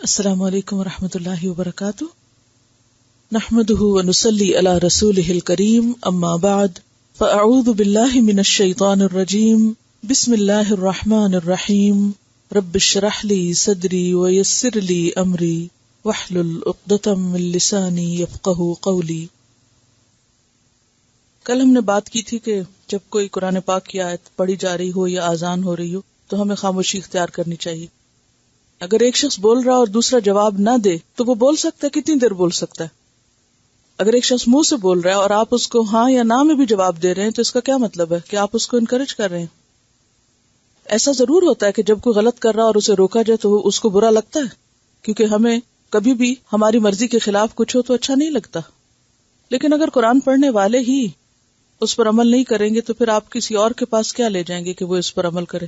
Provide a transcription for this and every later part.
السلام علیکم ورحمۃ اللہ وبرکاتہ، نحمده ونصلی علی رسولہ الکریم، اما بعد فاعوذ باللہ من الشیطان الرجیم، بسم اللہ الرحمن الرحیم، رب اشرح لی صدری ویسر لی امری واحلل عقدۃ من لسانی یفقہوا قولی۔ کل ہم نے بات کی تھی کہ جب کوئی قرآن پاک کی آیت پڑھی جا رہی ہو یا اذان ہو رہی ہو تو ہمیں خاموشی اختیار کرنی چاہیے۔ اگر ایک شخص بول رہا اور دوسرا جواب نہ دے تو وہ بول سکتا ہے، کتنی دیر بول سکتا ہے؟ اگر ایک شخص منہ سے بول رہا ہے اور آپ اس کو ہاں یا نہ میں بھی جواب دے رہے ہیں تو اس کا کیا مطلب ہے؟ کہ آپ اس کو انکریج کر رہے ہیں۔ ایسا ضرور ہوتا ہے کہ جب کوئی غلط کر رہا اور اسے روکا جائے تو اس کو برا لگتا ہے، کیونکہ ہمیں کبھی بھی ہماری مرضی کے خلاف کچھ ہو تو اچھا نہیں لگتا۔ لیکن اگر قرآن پڑھنے والے ہی اس پر عمل نہیں کریں گے تو پھر آپ کسی اور کے پاس کیا لے جائیں گے کہ وہ اس پر عمل کرے؟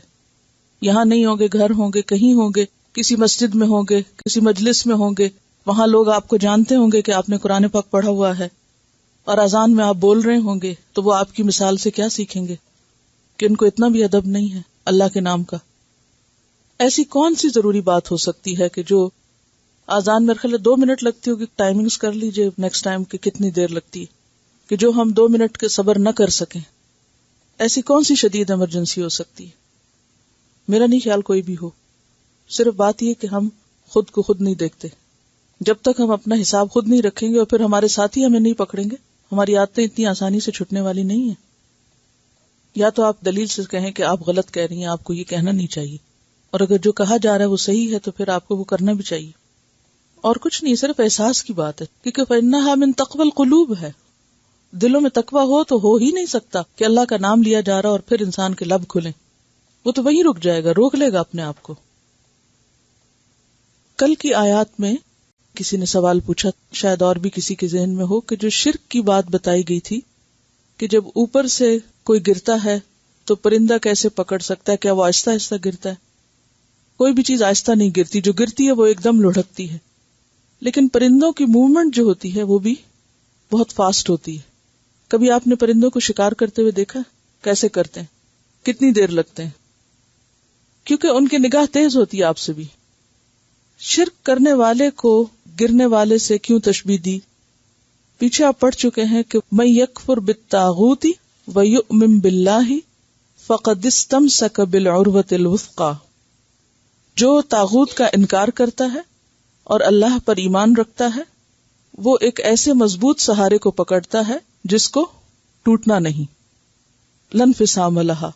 یہاں نہیں ہوں گے، گھر ہوں گے، کہیں ہوں گے، کسی مسجد میں ہوں گے، کسی مجلس میں ہوں گے، وہاں لوگ آپ کو جانتے ہوں گے کہ آپ نے قرآن پاک پڑھا ہوا ہے، اور اذان میں آپ بول رہے ہوں گے تو وہ آپ کی مثال سے کیا سیکھیں گے کہ ان کو اتنا بھی ادب نہیں ہے اللہ کے نام کا۔ ایسی کون سی ضروری بات ہو سکتی ہے کہ جو اذان میرے خیال 2 منٹ لگتی ہوگی، ٹائمنگز کر لیجئے نیکسٹ ٹائم کہ کتنی دیر لگتی ہے، کہ جو ہم 2 منٹ کے صبر نہ کر سکیں۔ ایسی کون سی شدید ایمرجنسی ہو سکتی ہے؟ میرا نہیں خیال کوئی بھی ہو۔ صرف بات یہ کہ ہم خود کو خود نہیں دیکھتے۔ جب تک ہم اپنا حساب خود نہیں رکھیں گے اور پھر ہمارے ساتھی ہمیں نہیں پکڑیں گے، ہماری عادتیں اتنی آسانی سے چھٹنے والی نہیں ہیں۔ یا تو آپ دلیل سے کہیں کہ آپ غلط کہہ رہی ہیں، آپ کو یہ کہنا نہیں چاہیے، اور اگر جو کہا جا رہا ہے وہ صحیح ہے تو پھر آپ کو وہ کرنا بھی چاہیے۔ اور کچھ نہیں، صرف احساس کی بات ہے، کیونکہ فَإِنَّهَا مِن تَقْوَى الْقُلُوبِ ہے۔ دلوں میں تقویٰ ہو تو ہو ہی نہیں سکتا کہ اللہ کا نام لیا جا رہا اور پھر انسان کے لب کھلیں، وہ تو وہیں رک جائے گا، روک لے گا اپنے آپ کو۔ کل کی آیات میں کسی نے سوال پوچھا، شاید اور بھی کسی کے ذہن میں ہو، کہ جو شرک کی بات بتائی گئی تھی کہ جب اوپر سے کوئی گرتا ہے تو پرندہ کیسے پکڑ سکتا ہے؟ کیا وہ آہستہ آہستہ گرتا ہے؟ کوئی بھی چیز آہستہ نہیں گرتی، جو گرتی ہے وہ ایک دم لڑھکتی ہے۔ لیکن پرندوں کی موومنٹ جو ہوتی ہے وہ بھی بہت فاسٹ ہوتی ہے۔ کبھی آپ نے پرندوں کو شکار کرتے ہوئے دیکھا؟ کیسے کرتے ہیں؟ کتنی دیر لگتے ہیں؟ کیونکہ ان کی نگاہ تیز ہوتی ہے آپ سے بھی۔ شرک کرنے والے کو گرنے والے سے کیوں تشبیہ دی؟ پیچھے آپ پڑھ چکے ہیں کہ مَن یکفر بالطاغوت ویؤمن باللہ فقد استمسک بالعروۃ الوثقی، جو طاغوت کا انکار کرتا ہے اور اللہ پر ایمان رکھتا ہے وہ ایک ایسے مضبوط سہارے کو پکڑتا ہے جس کو ٹوٹنا نہیں، لا انفصام لہا۔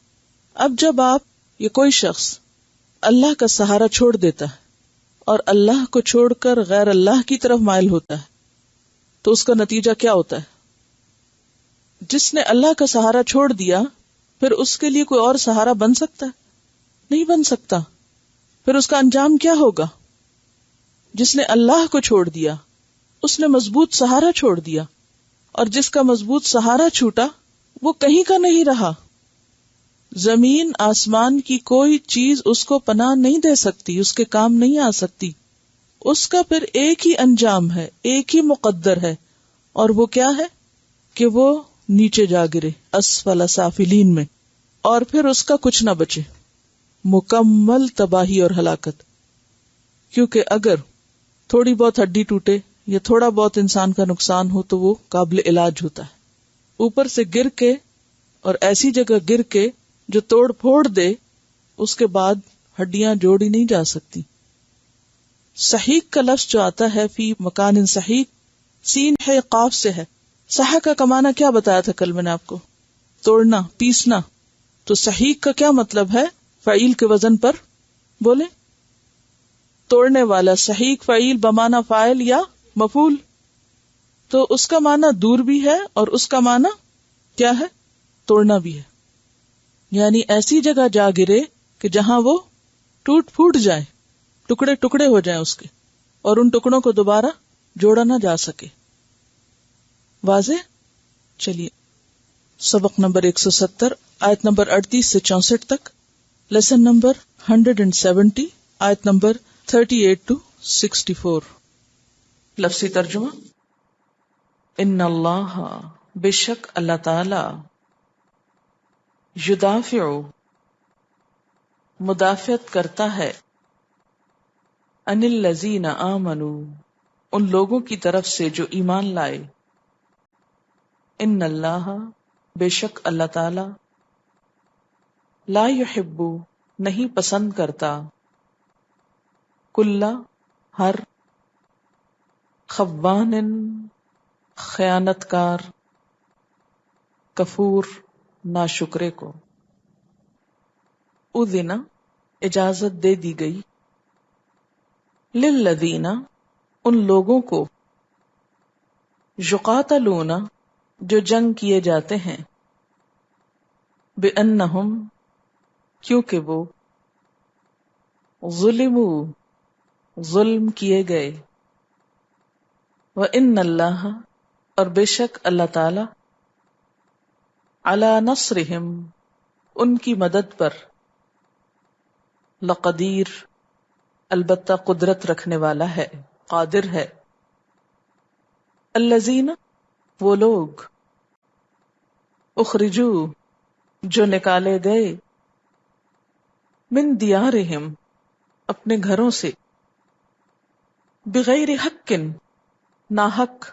اب جب آپ یا کوئی شخص اللہ کا سہارا چھوڑ دیتا ہے اور اللہ کو چھوڑ کر غیر اللہ کی طرف مائل ہوتا ہے تو اس کا نتیجہ کیا ہوتا ہے؟ جس نے اللہ کا سہارا چھوڑ دیا پھر اس کے لیے کوئی اور سہارا بن سکتا ہے؟ نہیں بن سکتا۔ پھر اس کا انجام کیا ہوگا؟ جس نے اللہ کو چھوڑ دیا اس نے مضبوط سہارا چھوڑ دیا، اور جس کا مضبوط سہارا چھوٹا وہ کہیں کا نہیں رہا۔ زمین آسمان کی کوئی چیز اس کو پناہ نہیں دے سکتی، اس کے کام نہیں آ سکتی۔ اس کا پھر ایک ہی انجام ہے، ایک ہی مقدر ہے، اور وہ کیا ہے کہ وہ نیچے جا گرے، اسفل سافلین میں، اور پھر اس کا کچھ نہ بچے، مکمل تباہی اور ہلاکت۔ کیونکہ اگر تھوڑی بہت ہڈی ٹوٹے یا تھوڑا بہت انسان کا نقصان ہو تو وہ قابل علاج ہوتا ہے، اوپر سے گر کے اور ایسی جگہ گر کے جو توڑ پھوڑ دے، اس کے بعد ہڈیاں جوڑی نہیں جا سکتی۔ صحیح کا لفظ جو آتا ہے فی مکان صحیح، سین ہے قاف سے ہے۔ صحیح کا کمانا کیا بتایا تھا کل میں نے آپ کو؟ توڑنا، پیسنا۔ تو صحیح کا کیا مطلب ہے فعیل کے وزن پر؟ بولے، توڑنے والا۔ صحیح فعیل بمانا فاعل یا مفعول، تو اس کا معنی دور بھی ہے اور اس کا معنی کیا ہے؟ توڑنا بھی ہے۔ یعنی ایسی جگہ جا گرے کہ جہاں وہ ٹوٹ پھوٹ جائے، ٹکڑے ٹکڑے ہو جائیں اس کے، اور ان ٹکڑوں کو دوبارہ جوڑا نہ جا سکے۔ واضح؟ چلیے سبق نمبر 170 آیت نمبر 38 سے 64 تک، لیسن نمبر 170 آیت نمبر 38 to 64۔ لفظی ترجمہ، ان اللہ، بے شک اللہ تعالی، یدافع، مدافعت کرتا ہے، ان الذین آمنوا، ان لوگوں کی طرف سے جو ایمان لائے، ان اللہ، بے شک اللہ تعالی، لا یحب، نہیں پسند کرتا، کل، ہر، خوان، خیانت کار، کفور، ناشکرے کو، اذن، اجازت دے دی گئی، للذین، ان لوگوں کو، یقاتلون، جو جنگ کیے جاتے ہیں، بأنہم، کیونکہ وہ، ظلموا، ظلم کیے گئے، وَإِنَّ اللَّهَ، اور بے شک اللہ تعالی، علی نصرہم، ان کی مدد پر، لقدیر، البتہ قدرت رکھنے والا ہے، قادر ہے، الذین، وہ لوگ، اخرجو، جو نکالے گئے، من دیارہم، اپنے گھروں سے، بغیر حق، ناحق،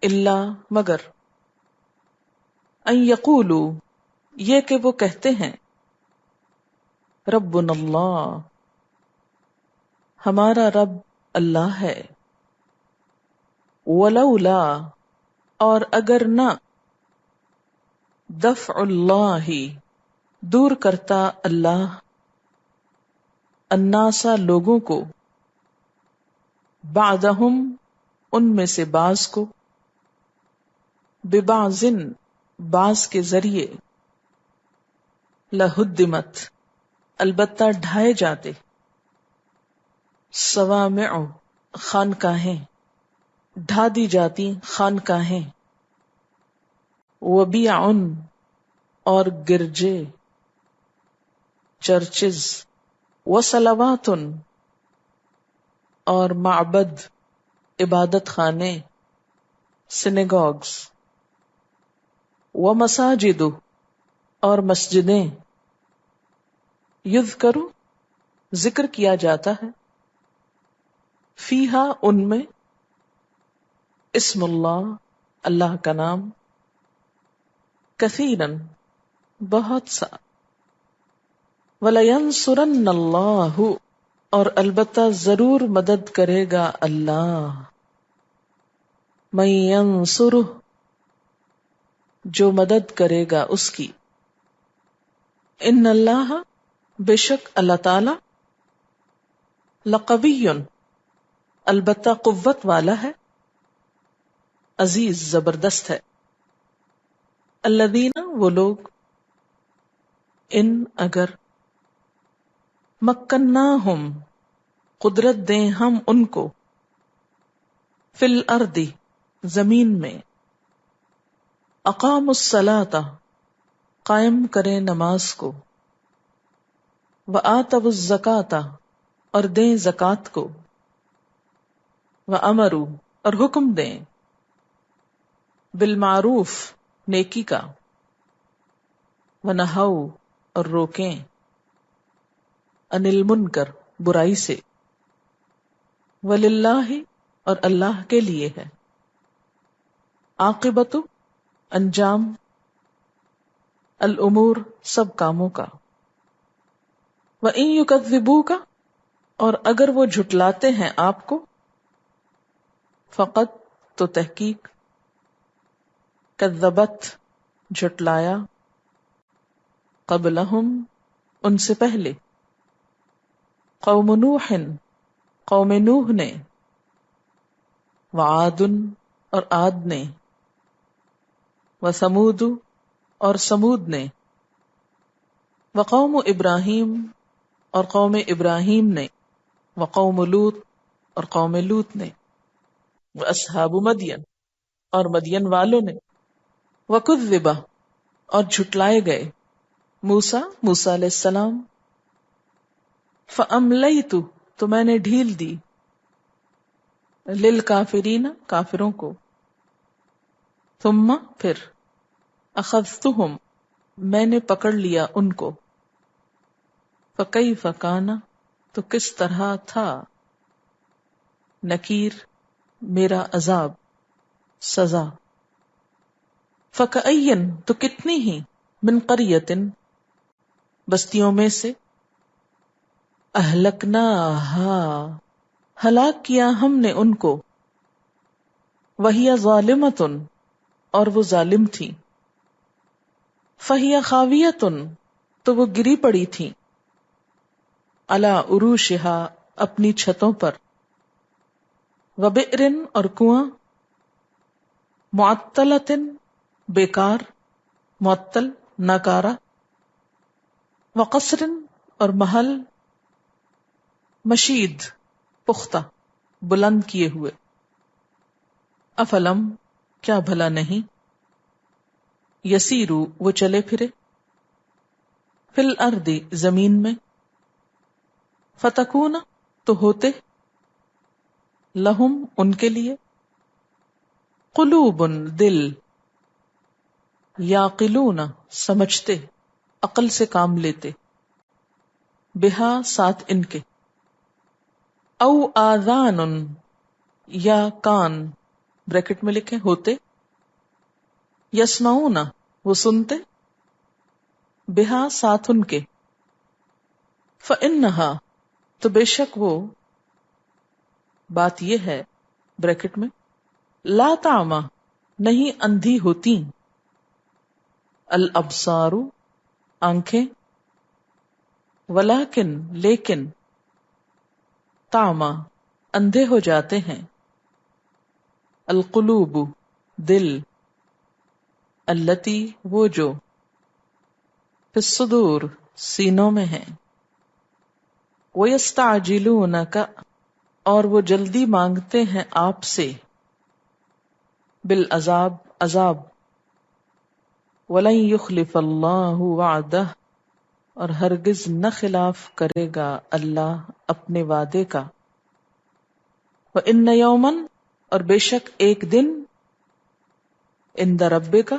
الا، مگر، ان یقولوا، یہ کہ وہ کہتے ہیں، ربنا اللہ، ہمارا رب اللہ ہے، ولولا، اور اگر نہ، دفع اللہ، دور کرتا اللہ، الناس، لوگوں کو، بعدہم، ان میں سے بعض کو، ببعض، بعض کے ذریعے، لہدمت، البتہ ڈھائے جاتے، صوامع، خانقاہیں، ڈھا دی جاتی خانقاہیں، وبیع، اور گرجے، چرچز، وصلوات، اور معبد، عبادت خانے، سینیگوگز، ومساجد، اور مسجدیں، یذکر، ذکر کیا جاتا ہے، فیہا، ان میں، اسم اللہ، اللہ کا نام، کثیرن، بہت سا، وَلَيَنْصُرَنَّ اللَّهُ، اور البتہ ضرور مدد کرے گا اللہ، مَن يَنْصُرُهُ، جو مدد کرے گا اس کی، ان اللہ، بے شک اللہ تعالی، لقوی، البتہ قوت والا ہے، عزیز، زبردست ہے، الذین، وہ لوگ، ان، اگر، مکناہم، قدرت دیں ہم ان کو، فی الارض، زمین میں، اقاموا الصلاۃ، قائم کریں نماز کو، وآتوا الزکاۃ، اور دیں زکوٰۃ کو، وامروا، اور حکم دیں، بالمعروف، نیکی کا، ونہوا، اور روکیں، عن المنکر، برائی سے، وللہ، اور اللہ کے لیے ہے، عاقبت، انجام، الامور، سب کاموں کا، وَإِن يُكَذِّبُوكَ، اور اگر وہ جھٹلاتے ہیں آپ کو، فقط، تو تحقیق، کذبت، جھٹلایا، قبلہم، ان سے پہلے، قوم نوح، قوم نوح نے، وعاد، اور عاد نے، وثمود، اور سمود نے، وقوم ابراہیم، اور قوم ابراہیم نے، وقوم لوط، اور قوم لوط نے، واصحاب مدین، اور مدین والوں نے، وکذب، اور جھٹلائے گئے، موسیٰ علیہ السلام، فاملیت، تو میں نے ڈھیل دی، للکافرین، کافروں کو، ثم، پھر، اخذتہم، میں نے پکڑ لیا ان کو، فکیف کان، تو کس طرح تھا، نکیر میرا عذاب، سزا، فکأین تو کتنی ہی، من قریۃ بستیوں میں سے، اہلکناہا ہلاک کیا ہم نے ان کو، وہی ظالمۃ اور وہ ظالم تھی، فہی خاویۃ تو وہ گری پڑی تھی، علی عروشہا اپنی چھتوں پر، وبئر اور کنواں، معطلۃ بیکار، معطل ناکارہ، وقصر اور محل، مشید پختہ بلند کیے ہوئے، افلم کیا بھلا نہیں، یسیرو وہ چلے پھرے، فی الارض زمین میں، فتکون تو ہوتے، لہم ان کے لیے، قلوب دل، یعقلون سمجھتے، عقل سے کام لیتے، بہا ساتھ ان کے، او آذان یا کان بریکٹ میں لکھیں ہوتے، یسمعون وہ سنتے، بہا ساتھ ان کے، فإنہا تو بے شک وہ، بات یہ ہے بریکٹ میں، لا تعمی نہیں اندھی ہوتی، الابصار آنکھیں، ولیکن لیکن، تعمی اندھے ہو جاتے ہیں، القلوب دل، التی وہ جو، فی الصدور سینوں میں ہیں، وَيَسْتَعْجِلُونَكَ اور وہ جلدی مانگتے ہیں آپ سے، بالعذاب عذاب، وَلَن يُخْلِفَ اللَّهُ وَعْدَهُ اور ہرگز نہ خلاف کرے گا اللہ اپنے وعدے کا، وَإِنَّ يَوْمًا اور بے شک ایک دن، عند ربک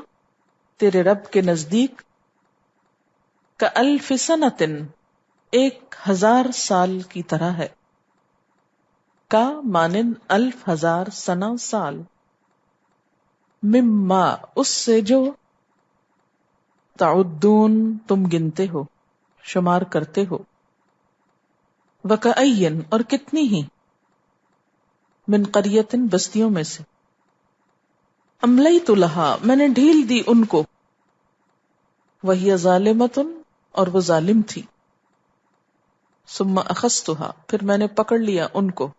تیرے رب کے نزدیک، کألف سنۃ 1000 سال کی طرح ہے، کا مانند الف ہزار سنہ سال، مما اس سے جو، تعدون تم گنتے ہو شمار کرتے ہو، وکأین اور کتنی ہی، من قریۃ بستیوں میں سے، املیت لہا میں نے ڈھیل دی ان کو، وہی ظالمۃ اور وہ ظالم تھی، ثم اخذتها پھر میں نے پکڑ لیا ان کو،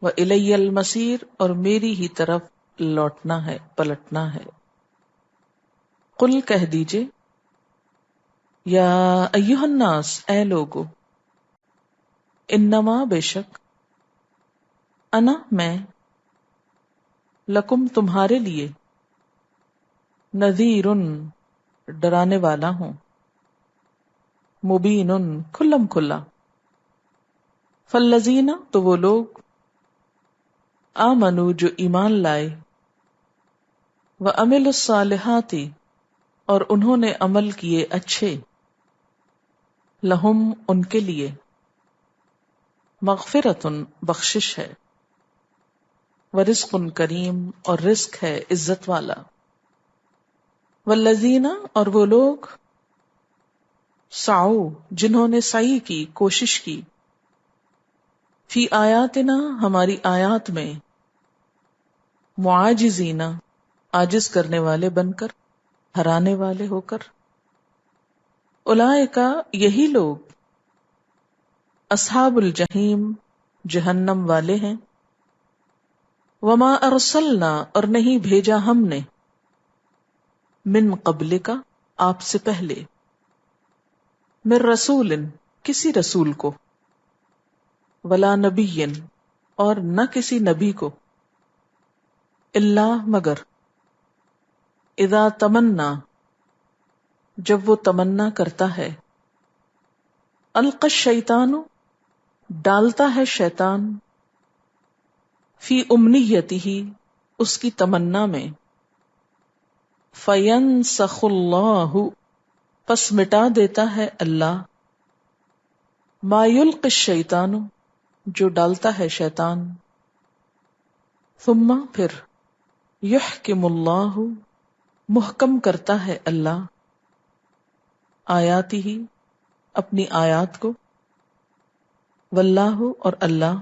وإلی المصیر اور میری ہی طرف لوٹنا ہے پلٹنا ہے، قل کہہ دیجئے، یا ایہا الناس اے لوگو، انما بے شک، انا میں، لکم تمہارے لیے، نذیر ڈرانے والا ہوں، مبین کھلم کھلا، فالذین تو وہ لوگ، آمنو جو ایمان لائے، وعملوا الصالحات اور انہوں نے عمل کیے اچھے، لہم ان کے لیے، مغفرۃ بخشش ہے، ورزق کریم اور رزق ہے عزت والا، والذین اور وہ لوگ، سعوا جنہوں نے سعی کی کوشش کی، فی آیاتنا ہماری آیات میں، معاجزین عاجز کرنے والے بن کر، ہرانے والے ہو کر، اولئک یہی لوگ، اصحاب الجحیم جہنم والے ہیں، وما ارسلنا اور نہیں بھیجا ہم نے، من قبلک آپ سے پہلے، من رسول کسی رسول کو، ولا نبی اور نہ کسی نبی کو، الا مگر، اذا تمنا جب وہ تمنا کرتا ہے، القی الشیطان ڈالتا ہے شیطان، فی امنیتہ اس کی تمنا میں، فینسخ اللہ پس مٹا دیتا ہے اللہ، ما یلقی الشیطان، جو ڈالتا ہے شیطان، ثم پھر، یحکم اللہ، محکم کرتا ہے اللہ، آیاتہ، اپنی آیات کو، واللہ، اور اللہ،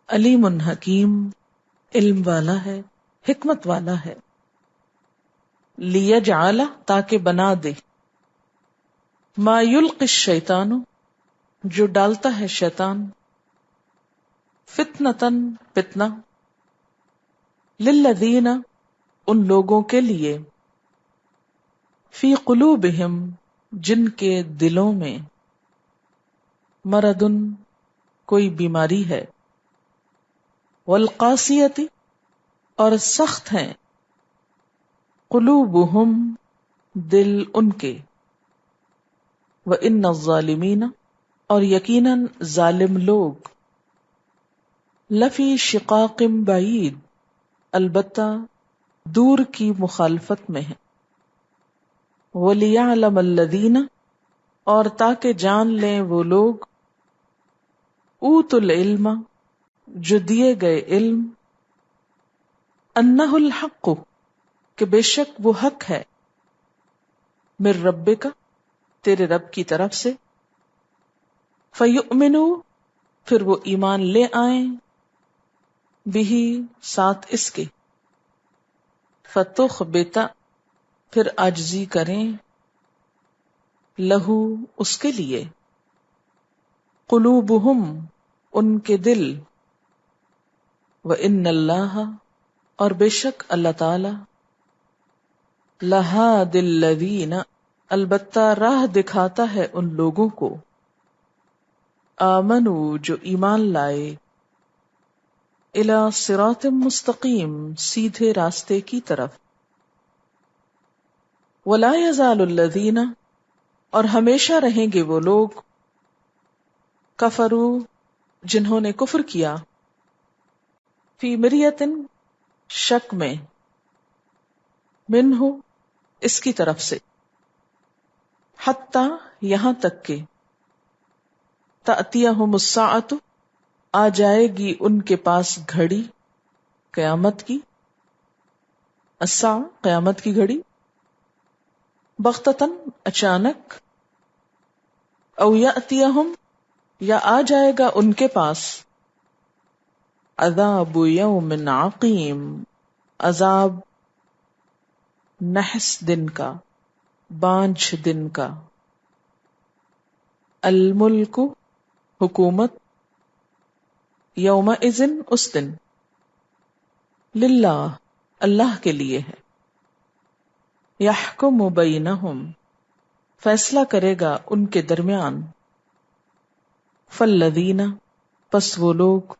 علیم حکیم، علم والا ہے، حکمت والا ہے، لیجعل، تاکہ بنا دے، ما یلقی الشیطان، جو ڈالتا ہے شیطان، فتنتن، فتنہ، للذین، ان لوگوں کے لیے، فی قلوبہم، جن کے دلوں میں، مردن، کوئی بیماری ہے، والقاسیۃ، اور سخت ہیں، قلوبہم، دل ان کے، وَإِنَّ الظَّالِمِينَ، اور یقیناً ظالم لوگ، لفی شقاق بعید، البتہ دور کی مخالفت میں ہے، وَلِيَعْلَمَ الَّذِينَ، اور تاکہ جان لیں وہ لوگ، اوتوا العلم، جو دیے گئے علم، انہ الحق، کہ بے شک وہ حق ہے، من ربک، تیرے رب کی طرف سے، فیؤمنوا، پھر وہ ایمان لے آئیں، بہ، ساتھ اس کے، فتخبت، پھر عاجزی کریں، لہو، اس کے لیے، قلوبہم، ان کے دل، وَإِنَّ اللَّهَ، اور بے شک اللہ تعالی، لَهَادِ الَّذِينَ، البتہ راہ دکھاتا ہے ان لوگوں کو، آمنوا، جو ایمان لائے، الی صراط مستقیم، سیدھے راستے کی طرف، ولا یزال الذین، اور ہمیشہ رہیں گے وہ لوگ، کفروا، جنہوں نے کفر کیا، فی مریۃ، شک میں، منہ، اس کی طرف سے، حتی، یہاں تک کہ، تأتیہم الساعۃ، آ جائے گی ان کے پاس گھڑی، قیامت کی، الساعہ، قیامت کی گھڑی، بغتتاً، اچانک، او یأتیہم، یا آ جائے گا ان کے پاس، عذاب یوم عقیم، عذاب نحس دن کا، بانجھ دن کا، الملک، حکومت، یومئذ، اس دن، للہ، اللہ کے لیے ہے، یحکم بینہم، فیصلہ کرے گا ان کے درمیان، فالذین، پس وہ لوگ،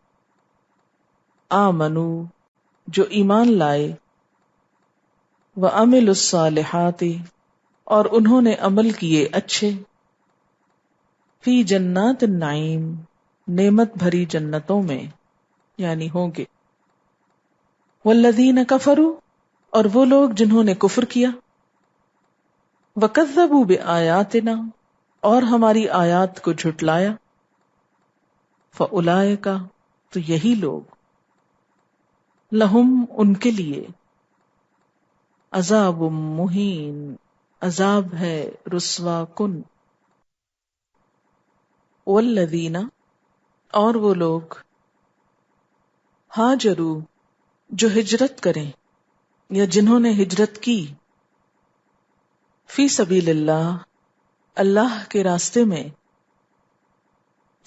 آمنوا، جو ایمان لائے، وعملوا الصالحات، اور انہوں نے عمل کیے اچھے، فی جنات النعیم، نعمت بھری جنتوں میں، یعنی ہوں گے، والذین کفروا، اور وہ لوگ جنہوں نے کفر کیا، وکذبوا بآیاتنا، اور ہماری آیات کو جھٹلایا، فاولئک، تو یہی لوگ، لہم، ان کے لیے، عذاب مہین، عذاب ہے رسوا کن، والذین، اور وہ لوگ، ہاجروا، جو ہجرت کریں یا جنہوں نے ہجرت کی، فی سبیل اللہ، اللہ کے راستے میں،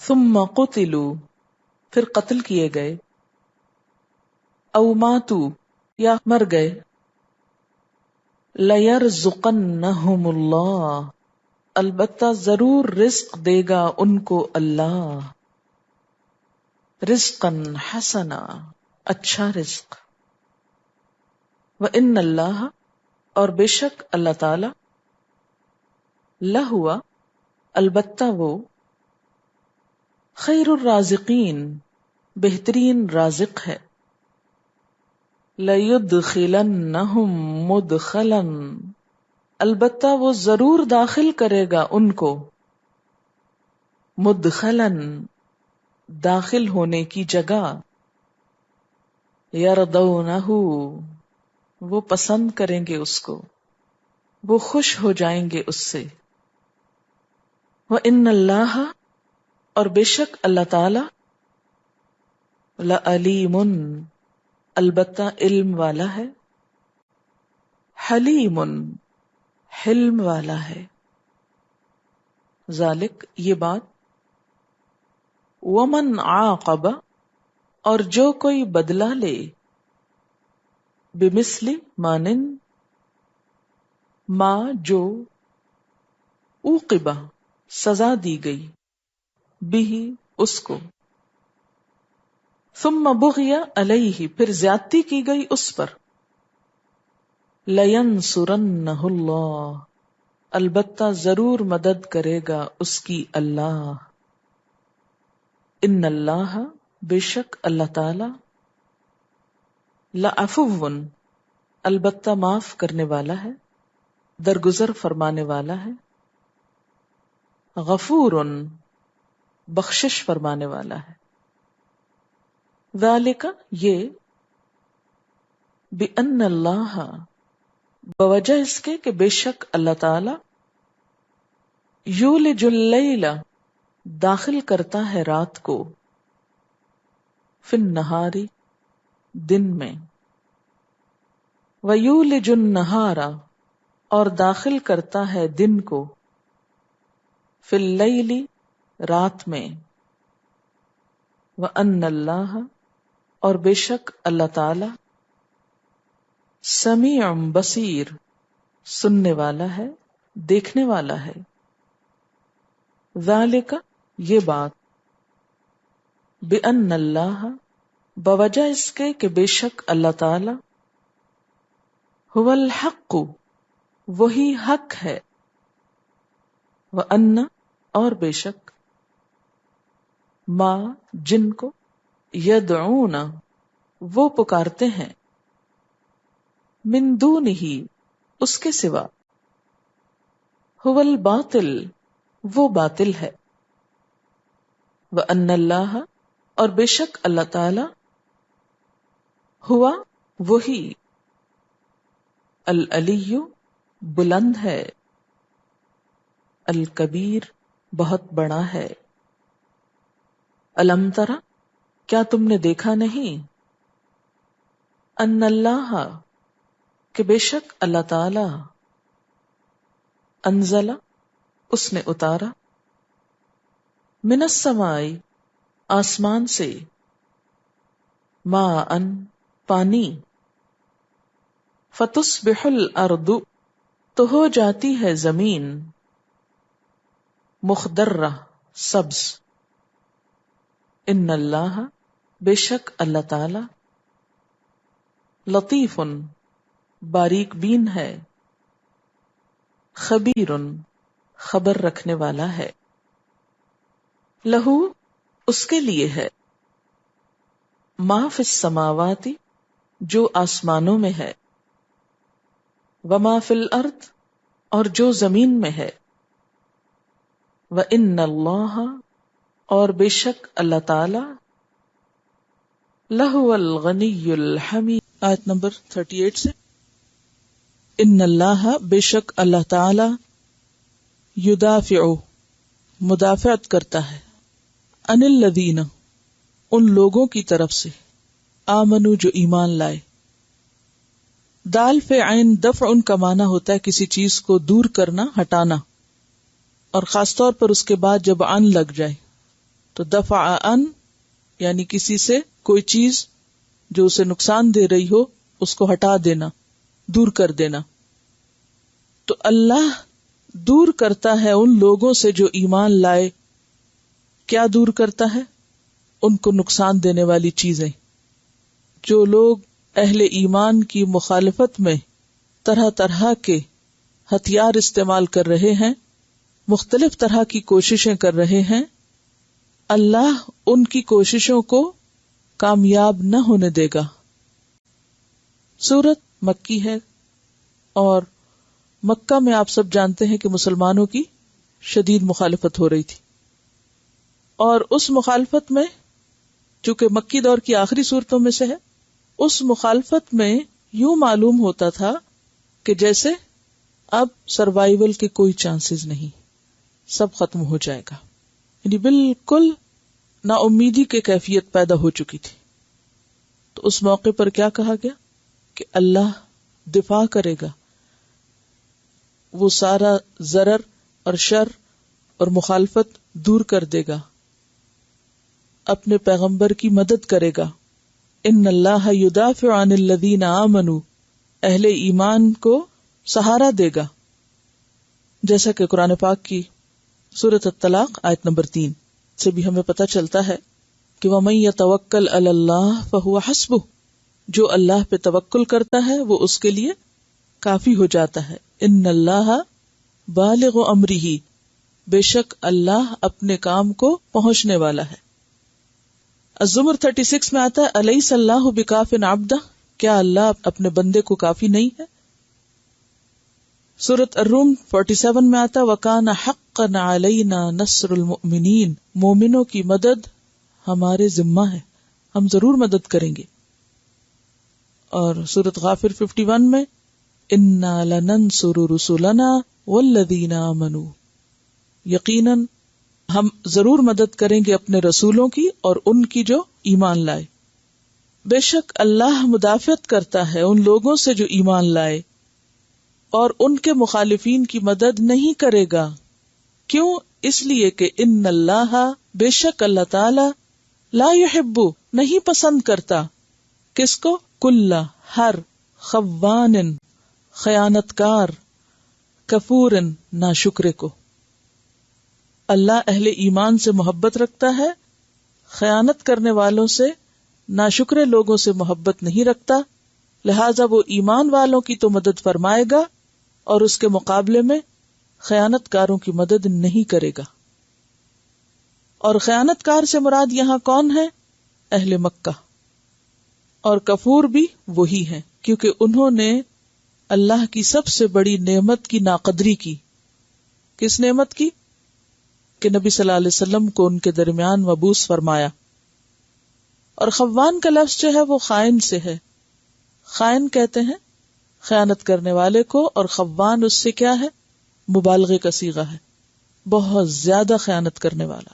ثم قتلوا، پھر قتل کیے گئے، او ماتوا، یا مر گئے، لَيَرْزُقَنَّهُمُ اللَّهُ، البتہ ضرور رزق دے گا ان کو اللہ، رزقاً حسنا، اچھا رزق، وَإِنَّ اللَّهَ، اور بے شک اللہ تعالی، لَهُوَ، البتہ وہ، خیر الرازقین، بہترین رازق ہے، لَيُدْخِلَنَّهُمْ مُدْخَلًا، البتہ وہ ضرور داخل کرے گا ان کو، مدخلاً داخل ہونے کی جگہ، یردونہ وہ پسند کریں گے اس کو، وہ خوش ہو جائیں گے اس سے۔ وَإِنَّ اللَّهَ اور بے شک اللہ تعالی، لَعَلِیمٌ البتہ علم والا ہے، حلیم حلم والا ہے۔ ذالک یہ بات، ومن عاقب اور جو کوئی بدلہ لے، بمثل مانند ما جو عوقبہ سزا دی گئی، بھی اس کو، ثم بغی علیہ پھر زیادتی کی گئی اس پر، لینصرنہ اللہ البتہ ضرور مدد کرے گا اس کی اللہ۔ ان اللہ بے شک اللہ تعالی، لعفو البتہ معاف کرنے والا ہے، درگزر فرمانے والا ہے، غفور بخشش فرمانے والا ہے۔ ذالک یہ، بأن اللہ بوجہ اس کے کہ بے شک اللہ تعالی، یولج اللیل داخل کرتا ہے رات کو، فی النہار دن میں، ویولج النہار اور داخل کرتا ہے دن کو، فی اللیل رات میں، وَأَنَّ اللَّهَ اور بے شک اللہ تعالی، سمیع بصیر سننے والا ہے، دیکھنے والا ہے۔ ذالک یہ بات، بأن اللہ بوجہ اس کے کہ بے شک اللہ تعالی، هو الحق وہی حق ہے، وَأَنَّ اور بے شک، ما جن کو، یدعون وہ پکارتے ہیں، من دونہ اس کے سوا، هو الباطل وہ باطل ہے، وَأَنَّ اللہ اور بے شک اللہ تعالی، ہوا وہی، العلی بلند ہے، الکبیر بہت بڑا ہے۔ الم ترى کیا تم نے دیکھا نہیں، ان اللہ کہ بے شک اللہ تعالی، انزل اس نے اتارا، من السماء آسمان سے، ماء پانی، فتصبح الارض تو ہو جاتی ہے زمین، مخضرہ سبز، ان اللہ بے شک اللہ تعالی، لطیف باریک بین ہے، خبیر خبر رکھنے والا ہے، لہو اس کے لیے ہے، ما فی السماوات جو آسمانوں میں ہے، وما فی الارض اور جو زمین میں ہے، وَإِنَّ اللَّهَ اور بے شک اللہ تعالی، لَهُوَ الْغَنِيُّ الْحَمِيدُ آیت نمبر 38 سے، ان اللہ بے شک اللہ تعالی، یدافع مدافعت کرتا ہے، عن الذین ان لوگوں کی طرف سے، آمنوا جو ایمان لائے۔ دال فی عین دفع ان کا معنی ہوتا ہے کسی چیز کو دور کرنا، ہٹانا، اور خاص طور پر اس کے بعد جب ان لگ جائے تو دفع ان یعنی کسی سے کوئی چیز جو اسے نقصان دے رہی ہو اس کو ہٹا دینا، دور کر دینا۔ تو اللہ دور کرتا ہے ان لوگوں سے جو ایمان لائے۔ کیا دور کرتا ہے؟ ان کو نقصان دینے والی چیزیں۔ جو لوگ اہل ایمان کی مخالفت میں طرح طرح کے ہتھیار استعمال کر رہے ہیں، مختلف طرح کی کوششیں کر رہے ہیں، اللہ ان کی کوششوں کو کامیاب نہ ہونے دے گا۔ سورت مکی ہے اور مکہ میں آپ سب جانتے ہیں کہ مسلمانوں کی شدید مخالفت ہو رہی تھی، اور اس مخالفت میں، چونکہ مکی دور کی آخری صورتوں میں سے ہے، اس مخالفت میں یوں معلوم ہوتا تھا کہ جیسے اب سروائیول کے کوئی چانسز نہیں، سب ختم ہو جائے گا، یعنی بالکل نا امیدی کی کیفیت پیدا ہو چکی تھی. تو اس موقع پر کیا کہا گیا کہ اللہ دفاع کرے گا، وہ سارا ضرر اور شر اور مخالفت دور کر دے گا، اپنے پیغمبر کی مدد کرے گا. ان اللہ یدافع عن الذین آمنوا، اہل ایمان کو سہارا دے گا، جیسا کہ قرآن پاک کی سورۃ الطلاق آیت نمبر 3 سے بھی ہمیں پتہ چلتا ہے کہ وَمَن يَتَوَكَّلْ عَلَى اللَّهِ فَهُوَ حَسْبُهُ، جو اللہ پہ توکل کرتا ہے وہ اس کے لیے کافی ہو جاتا ہے. ان اللہ بالغ امرہ، بے شک اللہ اپنے کام کو پہنچنے والا ہے. الزمر 36 میں آتا ہے الیس اللہ بکاف عبدہ، کیا اللہ اپنے بندے کو کافی نہیں ہے. سورۃ الروم 47 میں آتا ہے وکان حقا علینا نصر المؤمنین، مومنوں کی مدد ہمارے ذمہ ہے، ہم ضرور مدد کریں گے. اور سورۃ غافر 51 میں انا لننصر رسلنا والذین آمنوا، یقیناً ہم ضرور مدد کریں گے اپنے رسولوں کی اور ان کی جو ایمان لائے. بے شک اللہ مدافعت کرتا ہے ان لوگوں سے جو ایمان لائے، اور ان کے مخالفین کی مدد نہیں کرے گا. کیوں؟ اس لیے کہ ان اللہ، بے شک اللہ تعالی، لا یحب، نہیں پسند کرتا، کس کو؟ کل، ہر، خوان، خیانت کار، کفور، ناشکرے کو. اللہ اہل ایمان سے محبت رکھتا ہے، خیانت کرنے والوں سے، ناشکرے لوگوں سے محبت نہیں رکھتا، لہذا وہ ایمان والوں کی تو مدد فرمائے گا اور اس کے مقابلے میں خیانت کاروں کی مدد نہیں کرے گا. اور خیانت کار سے مراد یہاں کون ہے؟ اہل مکہ. اور کفور بھی وہی ہیں، کیونکہ انہوں نے اللہ کی سب سے بڑی نعمت کی ناقدری کی. کس نعمت کی؟ کہ نبی صلی اللہ علیہ وسلم کو ان کے درمیان مبعوث فرمایا. اور خوان کا لفظ جو ہے وہ خائن سے ہے. خائن کہتے ہیں خیانت کرنے والے کو، اور خوان اس سے کیا ہے؟ مبالغے کا صیغہ ہے، بہت زیادہ خیانت کرنے والا،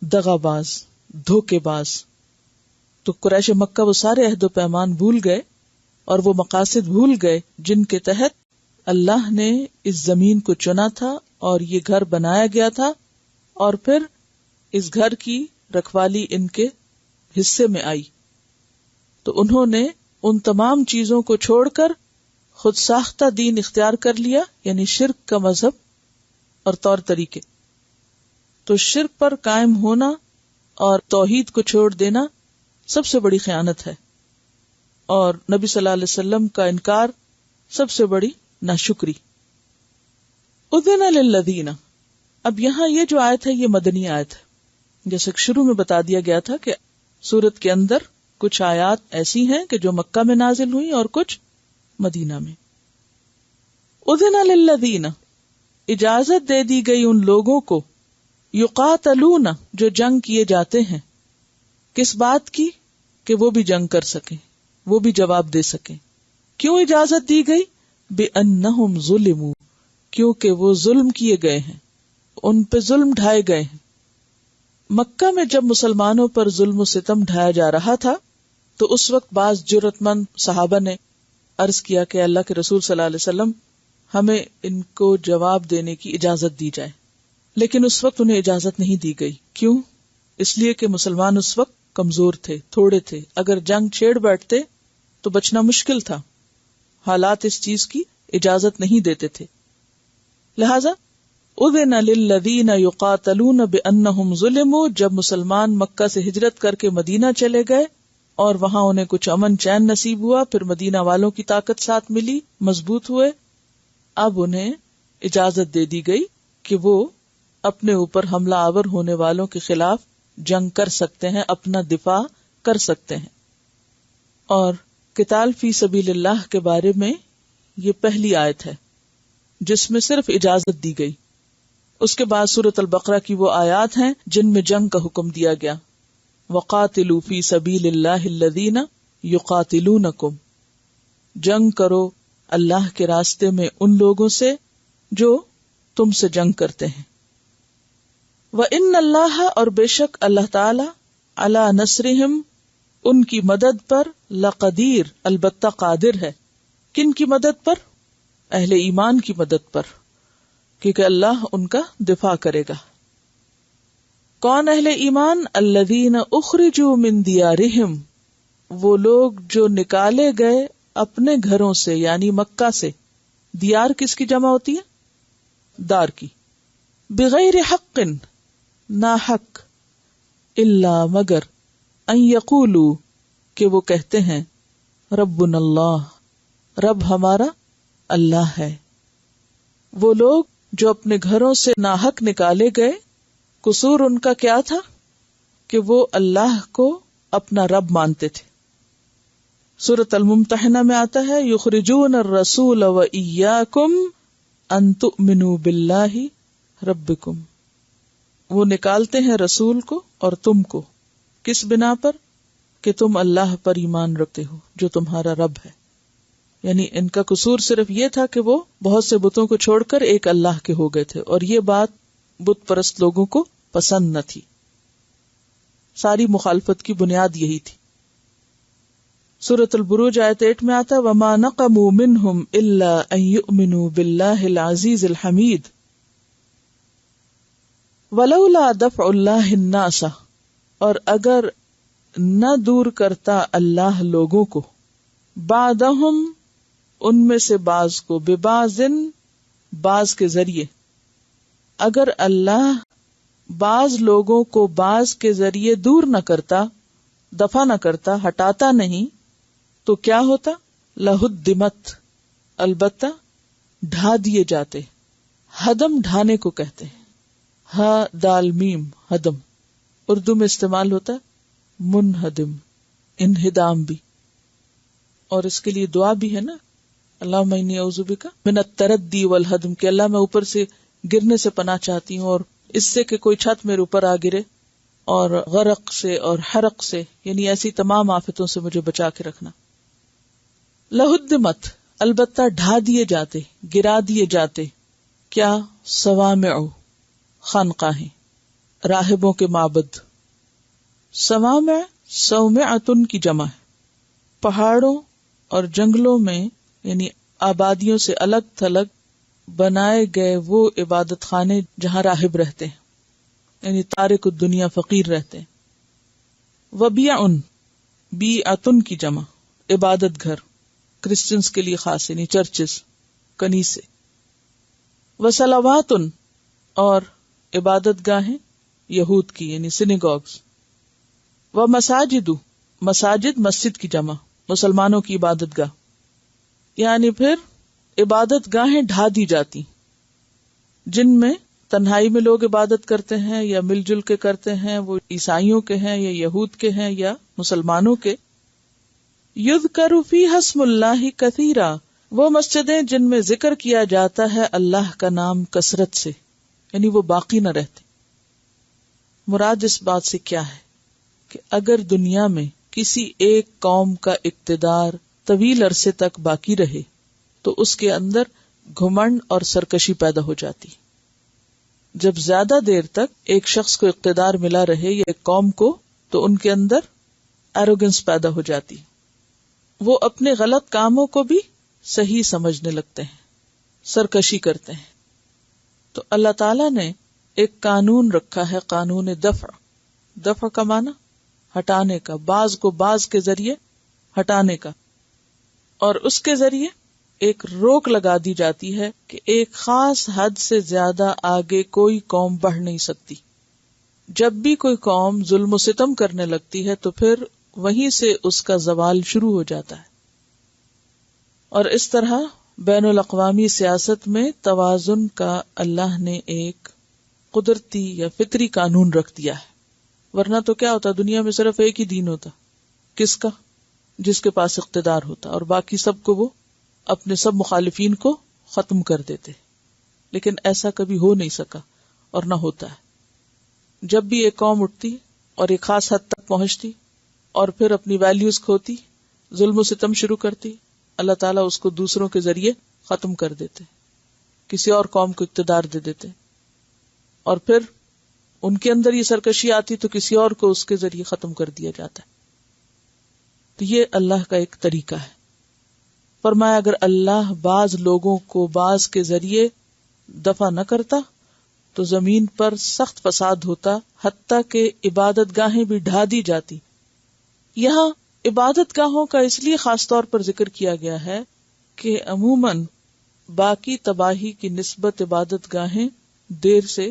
دغا باز، دھوکے باز. تو قریش مکہ وہ سارے عہد و پیمان بھول گئے اور وہ مقاصد بھول گئے جن کے تحت اللہ نے اس زمین کو چنا تھا اور یہ گھر بنایا گیا تھا، اور پھر اس گھر کی رکھوالی ان کے حصے میں آئی. تو انہوں نے ان تمام چیزوں کو چھوڑ کر خود ساختہ دین اختیار کر لیا، یعنی شرک کا مذہب اور طور طریقے. تو شرک پر قائم ہونا اور توحید کو چھوڑ دینا سب سے بڑی خیانت ہے، اور نبی صلی اللہ علیہ وسلم کا انکار سب سے بڑی ناشکری. اذن للذین، اب یہاں یہ جو آیت ہے یہ مدنی آیت ہے، جیسے شروع میں بتا دیا گیا تھا کہ سورت کے اندر کچھ آیات ایسی ہیں کہ جو مکہ میں نازل ہوئی اور کچھ مدینہ میں. اذن للذین، اجازت دے دی گئی ان لوگوں کو، یقاتلون، جو جنگ کیے جاتے ہیں. کس بات کی؟ کہ وہ بھی جنگ کر سکیں، وہ بھی جواب دے سکیں. کیوں اجازت دی گئی؟ بِأَنَّهُمْ ظُلِمُوا، کیونکہ وہ ظلم کیے گئے ہیں، ان پہ ظلم ڈھائے گئے ہیں. مکہ میں جب مسلمانوں پر ظلم و ستم ڈھایا جا رہا تھا تو اس وقت بعض جرأت مند صحابہ نے عرض کیا کہ اللہ کے رسول صلی اللہ علیہ وسلم ہمیں ان کو جواب دینے کی اجازت دی جائے. لیکن اس وقت انہیں اجازت نہیں دی گئی. کیوں؟ اس لیے کہ مسلمان اس وقت کمزور تھے، تھوڑے تھے، اگر جنگ چھیڑ بیٹھتے تو بچنا مشکل تھا. حالات اس چیز کی اجازت نہیں دیتے تھے. لہذا اذن للذین یقاتلون بانہم ظلموا، جب مسلمان مکہ سے ہجرت کر کے مدینہ چلے گئے اور وہاں انہیں کچھ امن چین نصیب ہوا، پھر مدینہ والوں کی طاقت ساتھ ملی، مضبوط ہوئے، اب انہیں اجازت دے دی گئی کہ وہ اپنے اوپر حملہ آور ہونے والوں کے خلاف جنگ کر سکتے ہیں، اپنا دفاع کر سکتے ہیں. اور قتال فی سبیل اللہ کے بارے میں یہ پہلی آیت ہے جس میں صرف اجازت دی گئی. اس کے بعد سورۃ البقرہ کی وہ آیات ہیں جن میں جنگ کا حکم دیا گیا. وَقَاتِلُوا فِي سَبِيلِ اللَّهِ الَّذِينَ يُقَاتِلُونَكُمْ، جنگ کرو اللہ کے راستے میں ان لوگوں سے جو تم سے جنگ کرتے ہیں. وَإِنَّ اللَّهَ، اور بے شک اللہ تعالی، عَلَى نَصْرِهِمْ، ان کی مدد پر، لقدیر، البتہ قادر ہے. کن کی مدد پر؟ اہل ایمان کی مدد پر، کیونکہ اللہ ان کا دفاع کرے گا. کون اہل ایمان؟ الذین اخرجوا من دیارہم، وہ لوگ جو نکالے گئے اپنے گھروں سے، یعنی مکہ سے. دیار کس کی جمع ہوتی ہے؟ دار کی. بغیر حق، نا حق، الا مگر، ان یقولوا، کہ وہ کہتے ہیں، ربنا اللہ، رب ہمارا اللہ ہے. وہ لوگ جو اپنے گھروں سے ناحق نکالے گئے، قصور ان کا کیا تھا؟ کہ وہ اللہ کو اپنا رب مانتے تھے. سورۃ الممتحنہ میں آتا ہے، یخرجون الرسول وإیاکم ان تؤمنوا باللہ ربکم، وہ نکالتے ہیں رسول کو اور تم کو، کس بنا پر؟ کہ تم اللہ پر ایمان رکھتے ہو جو تمہارا رب ہے. یعنی ان کا قصور صرف یہ تھا کہ وہ بہت سے بتوں کو چھوڑ کر ایک اللہ کے ہو گئے تھے، اور یہ بات بت پرست لوگوں کو پسند نہ تھی. ساری مخالفت کی بنیاد یہی تھی. سورۃ البروج آیت 8 میں آتا، وَمَا نَقَمُوا مِنْهُمْ إِلَّا أَن يُؤْمِنُوا بِاللَّهِ الْعَزِيزِ الْحَمِيدِ وَلَوْلَا دَفْعُ اللَّهِ النَّاسَ، اور اگر نہ دور کرتا اللہ لوگوں کو، بعدہم، ان میں سے بعض کو، ببعضن، بعض کے ذریعے، اگر اللہ بعض لوگوں کو بعض کے ذریعے دور نہ کرتا، دفع نہ کرتا، ہٹاتا نہیں، تو کیا ہوتا؟ لہدمت، البتہ ڈھا دیے جاتے. ہدم ڈھانے کو کہتے ہیں. ہا دال میم، ہدم. اردو میں استعمال ہوتا ہے منہدم، انہدام بھی. اور اس کے لیے دعا بھی ہے نا، اللہم انی اعوذ بک من التردی والہدم، کہ اللہ میں اوپر سے گرنے سے پناہ چاہتی ہوں، اور اس سے کہ کوئی چھت میرے اوپر آ گرے، اور غرق سے اور حرق سے، یعنی ایسی تمام آفتوں سے مجھے بچا کے رکھنا. لہدمت، البتہ ڈھا دیے جاتے، گرا دیے جاتے. کیا؟ صوامع، خانقاہیں، راہبوں کے معبد. صوامع صومعۃن کی جمع ہے. پہاڑوں اور جنگلوں میں، یعنی آبادیوں سے الگ تھلگ بنائے گئے وہ عبادت خانے جہاں راہب رہتے ہیں، یعنی تارک الدنیا، فقیر رہتے ہیں. وبیعن، بیعتن کی جمع، عبادت گھر، کرسچنز کے لیے خاص، یعنی چرچز، کنیسے. وصلواتن، اور عبادت گاہیں یہود کی، یعنی سینیگوگز. ومساجد، مساجد مسجد کی جمع، مسلمانوں کی عبادت گاہ. یعنی پھر عبادت گاہیں ڈھا دی جاتی جن میں تنہائی میں لوگ عبادت کرتے ہیں یا مل جل کے کرتے ہیں، وہ عیسائیوں کے ہیں یا یہود کے ہیں یا مسلمانوں کے. یذکر فیہا اسم اللہ کثیرا، وہ مسجدیں جن میں ذکر کیا جاتا ہے اللہ کا نام کثرت سے، یعنی وہ باقی نہ رہتے. مراد اس بات سے کیا ہے کہ اگر دنیا میں کسی ایک قوم کا اقتدار طویل عرصے تک باقی رہے تو اس کے اندر گھمنڈ اور سرکشی پیدا ہو جاتی. جب زیادہ دیر تک ایک شخص کو اقتدار ملا رہے یا ایک قوم کو، تو ان کے اندر ایروگنس پیدا ہو جاتی. وہ اپنے غلط کاموں کو بھی صحیح سمجھنے لگتے ہیں، سرکشی کرتے ہیں. تو اللہ تعالیٰ نے ایک قانون رکھا ہے، قانون دفع. دفع کا معنی ہٹانے کا، بعض کو بعض کے ذریعے ہٹانے کا. اور اس کے ذریعے ایک روک لگا دی جاتی ہے کہ ایک خاص حد سے زیادہ آگے کوئی قوم بڑھ نہیں سکتی. جب بھی کوئی قوم ظلم و ستم کرنے لگتی ہے تو پھر وہیں سے اس کا زوال شروع ہو جاتا ہے. اور اس طرح بین الاقوامی سیاست میں توازن کا اللہ نے ایک قدرتی یا فطری قانون رکھ دیا ہے. ورنہ تو کیا ہوتا، دنیا میں صرف ایک ہی دین ہوتا. کس کا؟ جس کے پاس اقتدار ہوتا، اور باقی سب کو وہ اپنے سب مخالفین کو ختم کر دیتے. لیکن ایسا کبھی ہو نہیں سکا. اور نہ ہوتا ہے. جب بھی ایک قوم اٹھتی اور ایک خاص حد تک پہنچتی اور پھر اپنی ویلیوز کھوتی، ظلم و ستم شروع کرتی، اللہ تعالیٰ اس کو دوسروں کے ذریعے ختم کر دیتے، کسی اور قوم کو اقتدار دے دیتے، اور پھر ان کے اندر یہ سرکشی آتی تو کسی اور کو اس کے ذریعے ختم کر دیا جاتا ہے. تو یہ اللہ کا ایک طریقہ ہے. فرمایا اگر اللہ بعض لوگوں کو بعض کے ذریعے دفع نہ کرتا تو زمین پر سخت فساد ہوتا، حتیٰ کہ عبادت گاہیں بھی ڈھا دی جاتی. یہاں عبادت گاہوں کا اس لیے خاص طور پر ذکر کیا گیا ہے کہ عموماً باقی تباہی کی نسبت عبادت گاہیں دیر سے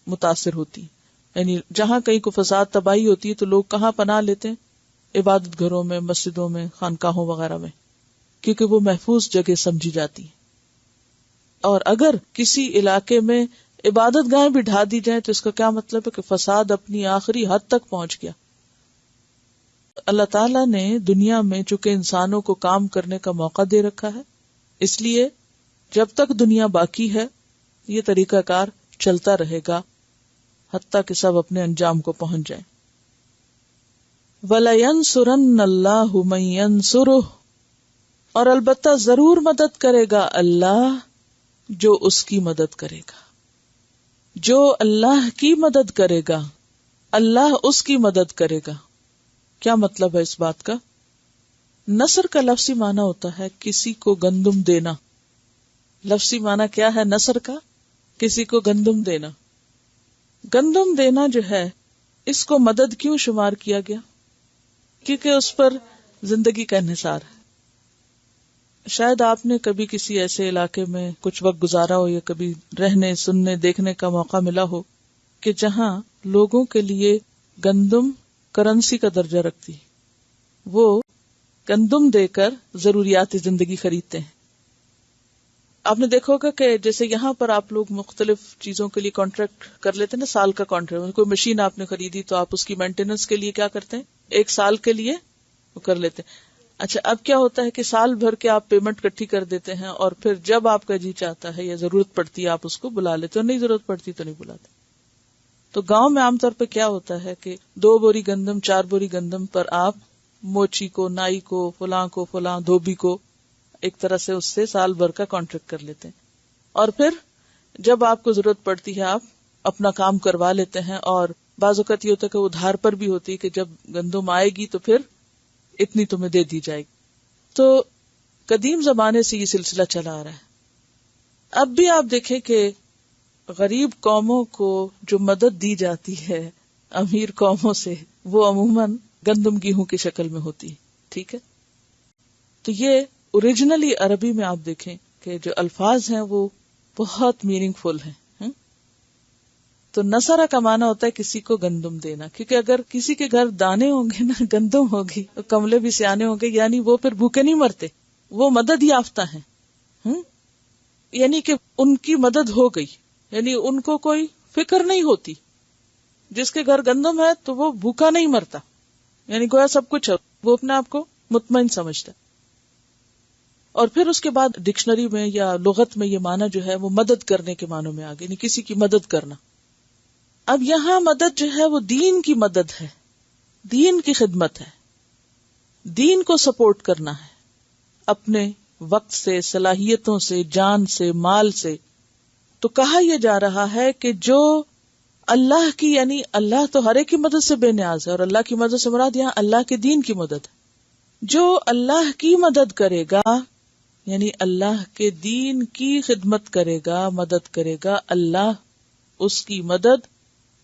متاثر ہوتی. یعنی جہاں کہیں کو فساد تباہی ہوتی ہے تو لوگ کہاں پناہ لیتے ہیں؟ عبادت گھروں میں، مسجدوں میں، خانقاہوں وغیرہ میں، کیونکہ وہ محفوظ جگہ سمجھی جاتی. اور اگر کسی علاقے میں عبادت گاہیں بھی ڈھا دی جائیں تو اس کا کیا مطلب ہے کہ فساد اپنی آخری حد تک پہنچ گیا. اللہ تعالیٰ نے دنیا میں چونکہ انسانوں کو کام کرنے کا موقع دے رکھا ہے، اس لیے جب تک دنیا باقی ہے یہ طریقہ کار چلتا رہے گا حتیٰ کہ سب اپنے انجام کو پہنچ جائیں. وَلَيَنْصُرَنَّ اللَّهُ مَن يَنْصُرُهُ، اور البتہ ضرور مدد کرے گا اللہ جو اس کی مدد کرے گا. جو اللہ کی مدد کرے گا اللہ اس کی مدد کرے گا. کیا مطلب ہے اس بات کا؟ نصر کا لفظی معنی ہوتا ہے کسی کو گندم دینا. لفظی معنی کیا ہے نصر کا؟ کسی کو گندم دینا. گندم دینا جو ہے اس کو مدد کیوں شمار کیا گیا؟ کیونکہ اس پر زندگی کا انحصار ہے. شاید آپ نے کبھی کسی ایسے علاقے میں کچھ وقت گزارا ہو یا کبھی رہنے، سننے، دیکھنے کا موقع ملا ہو کہ جہاں لوگوں کے لیے گندم کرنسی کا درجہ رکھتی، وہ گندم دے کر ضروریات زندگی خریدتے ہیں. آپ نے دیکھا ہوگا کہ جیسے یہاں پر آپ لوگ مختلف چیزوں کے لیے کانٹریکٹ کر لیتے ہیں نا، سال کا کانٹریکٹ. کوئی مشین آپ نے خریدی تو آپ اس کی مینٹیننس کے لیے کیا کرتے ہیں؟ 1 سال کے لیے وہ کر لیتے ہیں. اچھا اب کیا ہوتا ہے کہ سال بھر کے آپ پیمنٹ اکٹھی کر دیتے ہیں اور پھر جب آپ کا جی چاہتا ہے یا ضرورت پڑتی ہے آپ اس کو بلا لیتے ہو، نہیں ضرورت پڑتی تو نہیں بلاتے. تو گاؤں میں عام طور پہ کیا ہوتا ہے کہ 2 بوری گندم، 4 بوری گندم پر آپ موچی کو، نائی کو، فلاں دھوبی کو ایک طرح سے اس سے سال بھر کا کانٹریکٹ کر لیتے ہیں، اور پھر جب آپ کو ضرورت پڑتی ہے آپ اپنا کام کروا لیتے ہیں. اور بعض اوقات یہ ہوتا ہے کہ ادھار پر بھی ہوتی ہے کہ جب گندم آئے گی تو پھر اتنی تمہیں دے دی جائے گی. تو قدیم زمانے سے یہ سلسلہ چلا آ رہا ہے. اب بھی آپ دیکھیں کہ غریب قوموں کو جو مدد دی جاتی ہے امیر قوموں سے، وہ عموماً گندم گیہوں کی شکل میں ہوتی ہے. ٹھیک ہے، تو یہ اوریجنلی عربی میں آپ دیکھیں کہ جو الفاظ ہیں وہ بہت میننگ فل ہیں. تو نصرہ کا معنی ہوتا ہے کسی کو گندم دینا، کیونکہ اگر کسی کے گھر دانے ہوں گے نا، گندم ہوگی، تو کملے بھی سیانے ہوں گے، یعنی وہ پھر بھوکے نہیں مرتے، وہ مدد یافتہ ہیں. یعنی کہ ان کی مدد ہو گئی، یعنی ان کو کوئی فکر نہیں ہوتی. جس کے گھر گندم ہے تو وہ بھوکا نہیں مرتا، یعنی گویا سب کچھ ہے، وہ اپنے آپ کو مطمئن سمجھتا. اور پھر اس کے بعد ڈکشنری میں یا لغت میں یہ معنی جو ہے وہ مدد کرنے کے معنوں میں آ گئی، یعنی کسی کی مدد کرنا. اب یہاں مدد جو ہے وہ دین کی مدد ہے، دین کی خدمت ہے، دین کو سپورٹ کرنا ہے اپنے وقت سے، صلاحیتوں سے، جان سے، مال سے. تو کہا یہ جا رہا ہے کہ جو اللہ کی، یعنی اللہ تو ہر ایک کی مدد سے بے نیاز ہے، اور اللہ کی مدد سے مراد یہاں اللہ کے دین کی مدد ہے. جو اللہ کی مدد کرے گا یعنی اللہ کے دین کی خدمت کرے گا، مدد کرے گا، اللہ اس کی مدد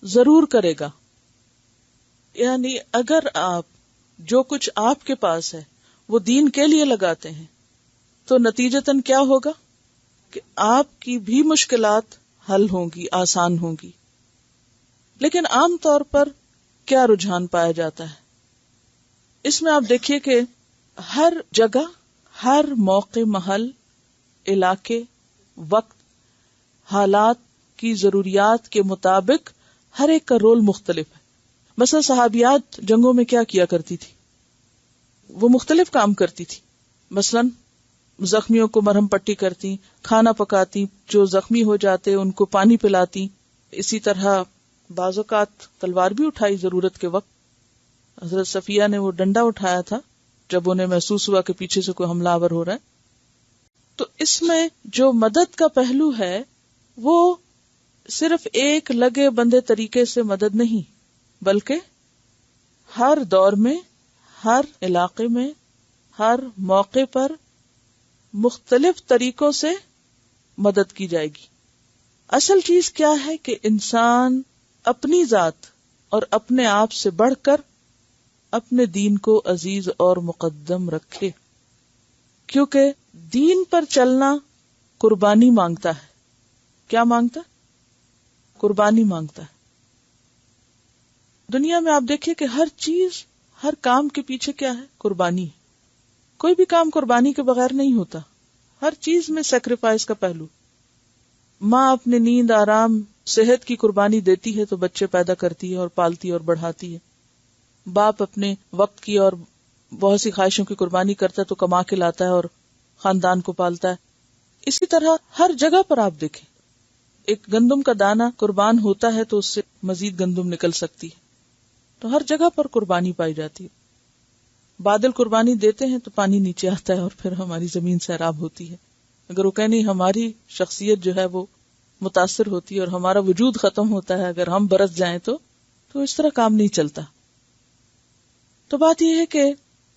ضرور کرے گا. یعنی اگر آپ جو کچھ آپ کے پاس ہے وہ دین کے لیے لگاتے ہیں تو نتیجتاً کیا ہوگا کہ آپ کی بھی مشکلات حل ہوں گی، آسان ہوں گی. لیکن عام طور پر کیا رجحان پایا جاتا ہے اس میں؟ آپ دیکھیے کہ ہر جگہ، ہر موقع، محل، علاقے، وقت، حالات کی ضروریات کے مطابق ہر ایک کا رول مختلف ہے. مثلا صحابیات جنگوں میں کیا کیا کرتی تھی؟ وہ مختلف کام کرتی تھی. مثلا زخمیوں کو مرہم پٹی کرتی، کھانا پکاتی، جو زخمی ہو جاتے ان کو پانی پلاتی، اسی طرح بعض اوقات تلوار بھی اٹھائی ضرورت کے وقت. حضرت صفیہ نے وہ ڈنڈا اٹھایا تھا جب انہیں محسوس ہوا کہ پیچھے سے کوئی حملہ آور ہو رہا ہے. تو اس میں جو مدد کا پہلو ہے وہ صرف ایک لگے بندے طریقے سے مدد نہیں، بلکہ ہر دور میں، ہر علاقے میں، ہر موقع پر مختلف طریقوں سے مدد کی جائے گی. اصل چیز کیا ہے کہ انسان اپنی ذات اور اپنے آپ سے بڑھ کر اپنے دین کو عزیز اور مقدم رکھے، کیونکہ دین پر چلنا قربانی مانگتا ہے. کیا مانگتا؟ قربانی مانگتا ہے. دنیا میں آپ دیکھیے کہ ہر چیز، ہر کام کے پیچھے کیا ہے؟ قربانی. کوئی بھی کام قربانی کے بغیر نہیں ہوتا. ہر چیز میں سیکریفائس کا پہلو. ماں اپنے نیند، آرام، صحت کی قربانی دیتی ہے تو بچے پیدا کرتی ہے اور پالتی ہے اور بڑھاتی ہے. باپ اپنے وقت کی اور بہت سی خواہشوں کی قربانی کرتا ہے تو کما کے لاتا ہے اور خاندان کو پالتا ہے. اسی طرح ہر جگہ پر آپ دیکھیں، ایک گندم کا دانہ قربان ہوتا ہے تو اس سے مزید گندم نکل سکتی ہے. تو ہر جگہ پر قربانی پائی جاتی ہے. بادل قربانی دیتے ہیں تو پانی نیچے آتا ہے اور پھر ہماری زمین سیراب ہوتی ہے. اگر وہ کہیں نہیں، ہماری شخصیت جو ہے وہ متاثر ہوتی ہے اور ہمارا وجود ختم ہوتا ہے اگر ہم برس جائیں تو اس طرح کام نہیں چلتا. تو بات یہ ہے کہ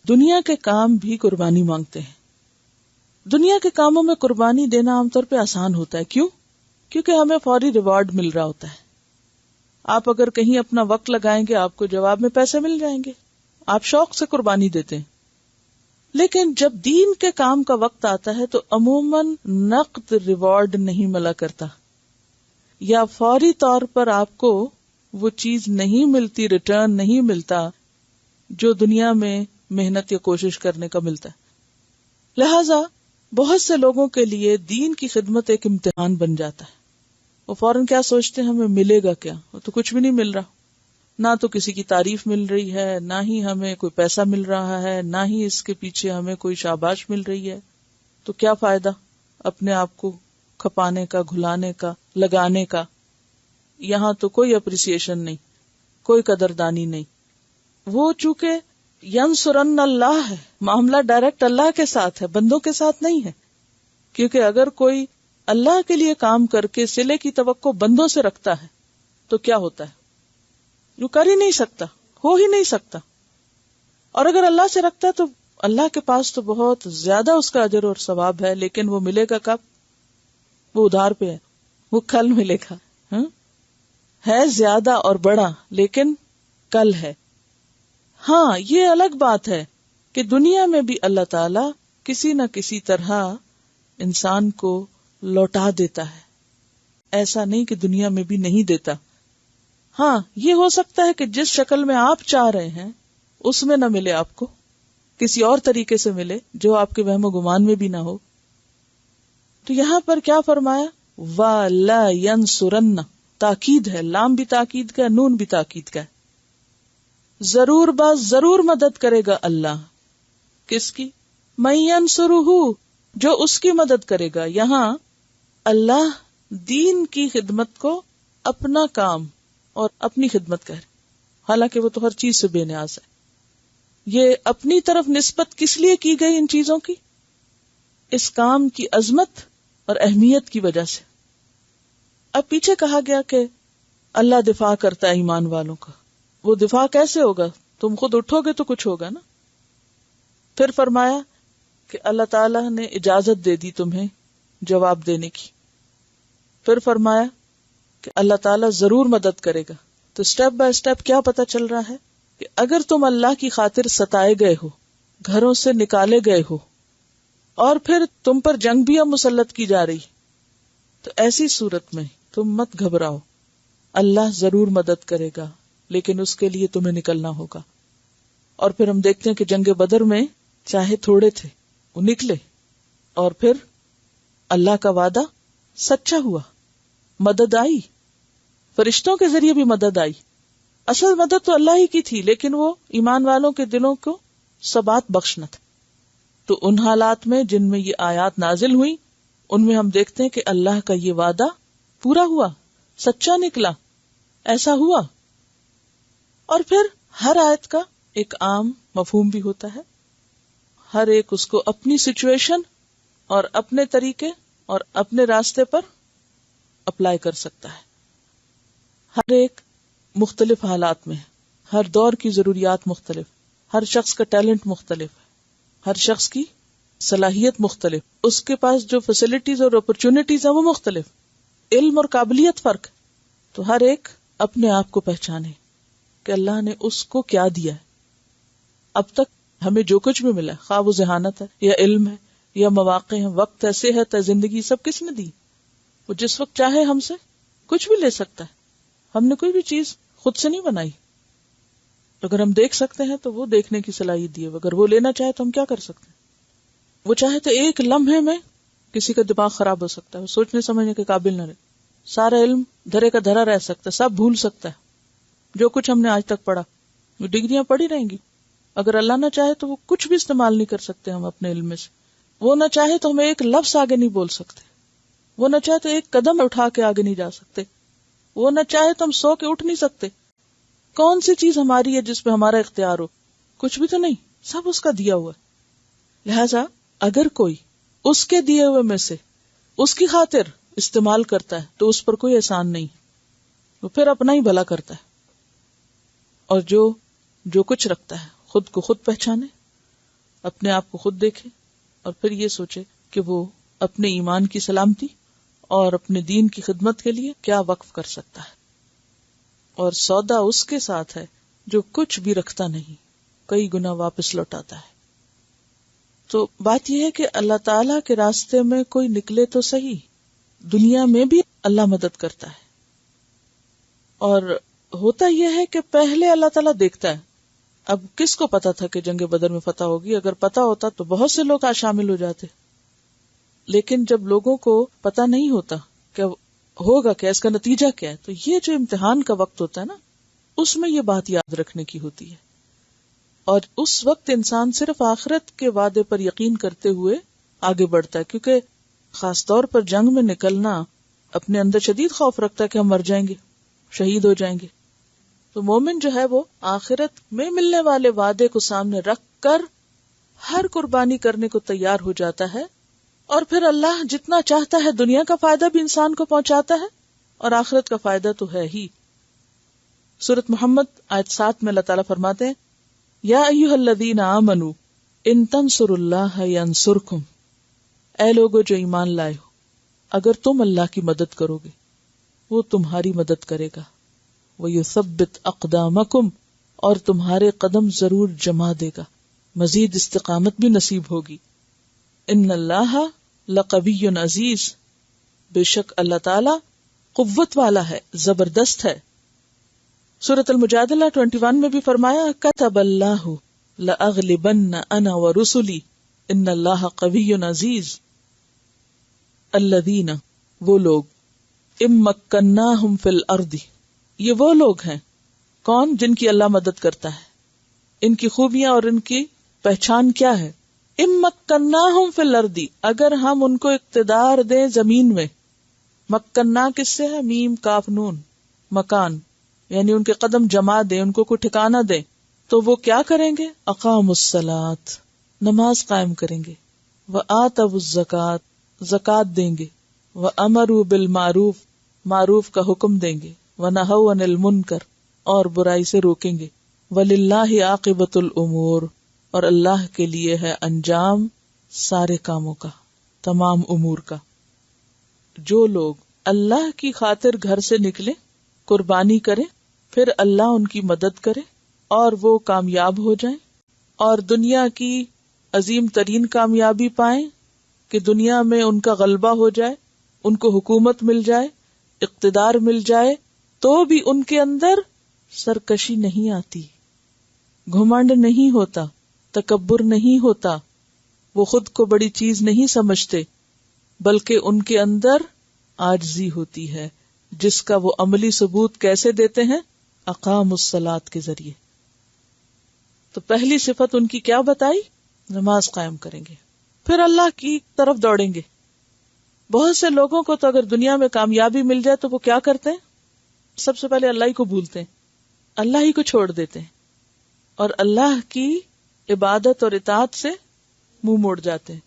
دنیا کے کام بھی قربانی مانگتے ہیں. دنیا کے کاموں میں قربانی دینا عام طور پہ آسان ہوتا ہے. کیوں؟ کیونکہ ہمیں فوری ریوارڈ مل رہا ہوتا ہے. آپ اگر کہیں اپنا وقت لگائیں گے آپ کو جواب میں پیسے مل جائیں گے. آپ شوق سے قربانی دیتے ہیں. لیکن جب دین کے کام کا وقت آتا ہے تو عموماً نقد ریوارڈ نہیں ملا کرتا، یا فوری طور پر آپ کو وہ چیز نہیں ملتی، ریٹرن نہیں ملتا جو دنیا میں محنت یا کوشش کرنے کا ملتا ہے. لہذا بہت سے لوگوں کے لیے دین کی خدمت ایک امتحان بن جاتا ہے. وہ فوراً کیا سوچتے ہیں، ہمیں ملے گا کیا؟ وہ تو کچھ بھی نہیں مل رہا. نہ تو کسی کی تعریف مل رہی ہے، نہ ہی ہمیں کوئی پیسہ مل رہا ہے، نہ ہی اس کے پیچھے ہمیں کوئی شاباش مل رہی ہے. تو کیا فائدہ اپنے آپ کو کھپانے کا، گھلانے کا، لگانے کا؟ یہاں تو کوئی اپریسیشن نہیں، کوئی قدردانی نہیں. وہ چونکہ ینصرن اللہ ہے، معاملہ ڈائریکٹ اللہ کے ساتھ ہے، بندوں کے ساتھ نہیں ہے. کیونکہ اگر کوئی اللہ کے لیے کام کر کے صلے کی توقع بندوں سے رکھتا ہے تو کیا ہوتا ہے؟ جو کر ہی نہیں سکتا، ہو ہی نہیں سکتا. اور اگر اللہ سے رکھتا ہے تو اللہ کے پاس تو بہت زیادہ اس کا اجر اور ثواب ہے، لیکن وہ ملے گا کب؟ وہ ادھار پہ ہے، وہ کل ملے گا. ہے زیادہ اور بڑا لیکن کل ہے. ہاں، یہ الگ بات ہے کہ دنیا میں بھی اللہ تعالی کسی نہ کسی طرح انسان کو لوٹا دیتا ہے. ایسا نہیں کہ دنیا میں بھی نہیں دیتا. ہاں، یہ ہو سکتا ہے کہ جس شکل میں آپ چاہ رہے ہیں اس میں نہ ملے، آپ کو کسی اور طریقے سے ملے جو آپ کے وہم و گمان میں بھی نہ ہو. تو یہاں پر کیا فرمایا؟ وَلَا يَنْصُرَنَّ، تاکید ہے، لام بھی تاکید کا، نون بھی تاکید کا. ضرور ضرور مدد کرے گا اللہ. کس کی؟ مَن يَنْصُرُهُ، جو اس کی مدد کرے گا. یہاں اللہ دین کی خدمت کو اپنا کام اور اپنی خدمت کہہ رہے، حالانکہ وہ تو ہر چیز سے بے نیاز ہے. یہ اپنی طرف نسبت کس لیے کی گئی ان چیزوں کی؟ اس کام کی عظمت اور اہمیت کی وجہ سے. اب پیچھے کہا گیا کہ اللہ دفاع کرتا ہے ایمان والوں کا. وہ دفاع کیسے ہوگا؟ تم خود اٹھو گے تو کچھ ہوگا نا. پھر فرمایا کہ اللہ تعالیٰ نے اجازت دے دی تمہیں جواب دینے کی. پھر فرمایا کہ اللہ تعالیٰ ضرور مدد کرے گا. تو سٹیپ بائی سٹیپ کیا پتا چل رہا ہے کہ اگر تم اللہ کی خاطر ستائے گئے ہو، گھروں سے نکالے گئے ہو، اور پھر تم پر جنگ بھی اب مسلط کی جا رہی، تو ایسی صورت میں تم مت گھبراؤ. اللہ ضرور مدد کرے گا، لیکن اس کے لیے تمہیں نکلنا ہوگا. اور پھر ہم دیکھتے ہیں کہ جنگ بدر میں چاہے تھوڑے تھے، وہ نکلے، اور پھر اللہ کا وعدہ سچا ہوا، مدد آئی، فرشتوں کے ذریعے بھی مدد آئی. اصل مدد تو اللہ ہی کی تھی، لیکن وہ ایمان والوں کے دلوں کو ثبات بخشنا تھا. تو ان حالات میں جن میں یہ آیات نازل ہوئی، ان میں ہم دیکھتے ہیں کہ اللہ کا یہ وعدہ پورا ہوا، سچا نکلا، ایسا ہوا. اور پھر ہر آیت کا ایک عام مفہوم بھی ہوتا ہے، ہر ایک اس کو اپنی سچویشن اور اپنے طریقے اور اپنے راستے پر اپلائی کر سکتا ہے. ہر ایک مختلف حالات میں ہے، ہر دور کی ضروریات مختلف، ہر شخص کا ٹیلنٹ مختلف ہے، ہر شخص کی صلاحیت مختلف، اس کے پاس جو فیسلٹیز اور اپرچونٹیز ہیں وہ مختلف، علم اور قابلیت فرق. تو ہر ایک اپنے آپ کو پہچانے کہ اللہ نے اس کو کیا دیا ہے. اب تک ہمیں جو کچھ بھی ملا، خواہ وہ ذہانت ہے یا علم ہے یا مواقع ہیں، وقت ہے، صحت ہے، زندگی، سب کس نے دی؟ وہ جس وقت چاہے ہم سے کچھ بھی لے سکتا ہے. ہم نے کوئی بھی چیز خود سے نہیں بنائی. اگر ہم دیکھ سکتے ہیں تو وہ دیکھنے کی صلاحیت دی ہے، اگر وہ لینا چاہے تو ہم کیا کر سکتے ہیں؟ وہ چاہے تو ایک لمحے میں کسی کا دماغ خراب ہو سکتا ہے، وہ سوچنے سمجھنے کے قابل نہ رہے، سارا علم دھرے کا دھرا رہ سکتا ہے، سب بھول سکتا ہے. جو کچھ ہم نے آج تک پڑھا، وہ ڈگریاں پڑھی رہیں گی. اگر اللہ نہ چاہے تو وہ کچھ بھی استعمال نہیں کر سکتے ہم اپنے علم میں سے. وہ نہ چاہے تو ہم ایک لفظ آگے نہیں بول سکتے، وہ نہ چاہے تو ایک قدم اٹھا کے آگے نہیں جا سکتے، وہ نہ چاہے تو ہم سو کے اٹھ نہیں سکتے. کون سی چیز ہماری ہے جس پہ ہمارا اختیار ہو؟ کچھ بھی تو نہیں، سب اس کا دیا ہوا ہے. لہذا اگر کوئی اس کے دیے ہوئے میں سے اس کی خاطر استعمال کرتا ہے تو اس پر کوئی احسان نہیں، وہ پھر اپنا ہی بھلا کرتا ہے. اور جو کچھ رکھتا ہے خود کو خود پہچانے، اپنے آپ کو خود دیکھے، اور پھر یہ سوچے کہ وہ اپنے ایمان کی سلامتی اور اپنے دین کی خدمت کے لیے کیا وقف کر سکتا ہے. اور سودا اس کے ساتھ ہے جو کچھ بھی رکھتا نہیں، کئی گنا واپس لوٹاتا ہے. تو بات یہ ہے کہ اللہ تعالیٰ کے راستے میں کوئی نکلے تو صحیح، دنیا میں بھی اللہ مدد کرتا ہے. اور ہوتا یہ ہے کہ پہلے اللہ تعالیٰ دیکھتا ہے. اب کس کو پتا تھا کہ جنگ بدر میں فتح ہوگی؟ اگر پتا ہوتا تو بہت سے لوگ شامل ہو جاتے. لیکن جب لوگوں کو پتا نہیں ہوتا کہ ہوگا کیا، اس کا نتیجہ کیا ہے، تو یہ جو امتحان کا وقت ہوتا ہے نا، اس میں یہ بات یاد رکھنے کی ہوتی ہے. اور اس وقت انسان صرف آخرت کے وعدے پر یقین کرتے ہوئے آگے بڑھتا ہے، کیونکہ خاص طور پر جنگ میں نکلنا اپنے اندر شدید خوف رکھتا ہے کہ ہم مر جائیں گے، شہید ہو جائیں گے. تو مومن جو ہے وہ آخرت میں ملنے والے وعدے کو سامنے رکھ کر ہر قربانی کرنے کو تیار ہو جاتا ہے. اور پھر اللہ جتنا چاہتا ہے دنیا کا فائدہ بھی انسان کو پہنچاتا ہے اور آخرت کا فائدہ تو ہے ہی. سورۃ محمد آیت 7 میں اللہ تعالیٰ فرماتے ہیں، یا ایھا الذین آمنوا ان تنصروا اللہ ینصرکم، اے لوگو جو ایمان لائے ہو، اگر تم اللہ کی مدد کرو گے وہ تمہاری مدد کرے گا. وَيُثَبِّتْ أَقْدَامَكُمْ، اور تمہارے قدم ضرور جما دے گا، مزید استقامت بھی نصیب ہوگی. ان اللہ لقوی عزیز، بے شک اللہ تعالی قوت والا ہے، زبردست ہے. سورۃ المجادلہ 21 میں بھی فرمایا، کتب اللہ لأغلبن انا ورسلی ان اللہ قوی عزیز. الذین، وہ لوگ، امکناہم فی الارض، یہ وہ لوگ ہیں کون جن کی اللہ مدد کرتا ہے. ان کی خوبیاں اور ان کی پہچان کیا ہے؟ امکناہم فی الارض، اگر ہم ان کو اقتدار دیں زمین میں. مکننا کس سے ہے؟ میم کاف نون، مکان، یعنی ان کے قدم جما دیں، ان کو کوئی ٹھکانہ دیں. تو وہ کیا کریں گے؟ اقاموا الصلاۃ، نماز قائم کریں گے. وآتوا الزکاۃ، زکات دیں گے. وامروا بالمعروف، معروف کا حکم دیں گے. ونہوا عن المنکر، اور برائی سے روکیں گے. وللہ عاقبۃ الامور، اور اللہ کے لیے ہے انجام سارے کاموں کا، تمام امور کا. جو لوگ اللہ کی خاطر گھر سے نکلے، قربانی کریں، پھر اللہ ان کی مدد کرے اور وہ کامیاب ہو جائیں اور دنیا کی عظیم ترین کامیابی پائیں کہ دنیا میں ان کا غلبہ ہو جائے، ان کو حکومت مل جائے، اقتدار مل جائے، تو بھی ان کے اندر سرکشی نہیں آتی، گھمنڈ نہیں ہوتا، تکبر نہیں ہوتا، وہ خود کو بڑی چیز نہیں سمجھتے، بلکہ ان کے اندر عاجزی ہوتی ہے، جس کا وہ عملی ثبوت کیسے دیتے ہیں؟ اقاموا الصلاۃ کے ذریعے. تو پہلی صفت ان کی کیا بتائی؟ نماز قائم کریں گے، پھر اللہ کی طرف دوڑیں گے. بہت سے لوگوں کو تو اگر دنیا میں کامیابی مل جائے تو وہ کیا کرتے ہیں؟ سب سے پہلے اللہ ہی کو بھولتے ہیں، اللہ ہی کو چھوڑ دیتے ہیں، اور اللہ کی عبادت اور اطاعت سے منہ موڑ جاتے ہیں۔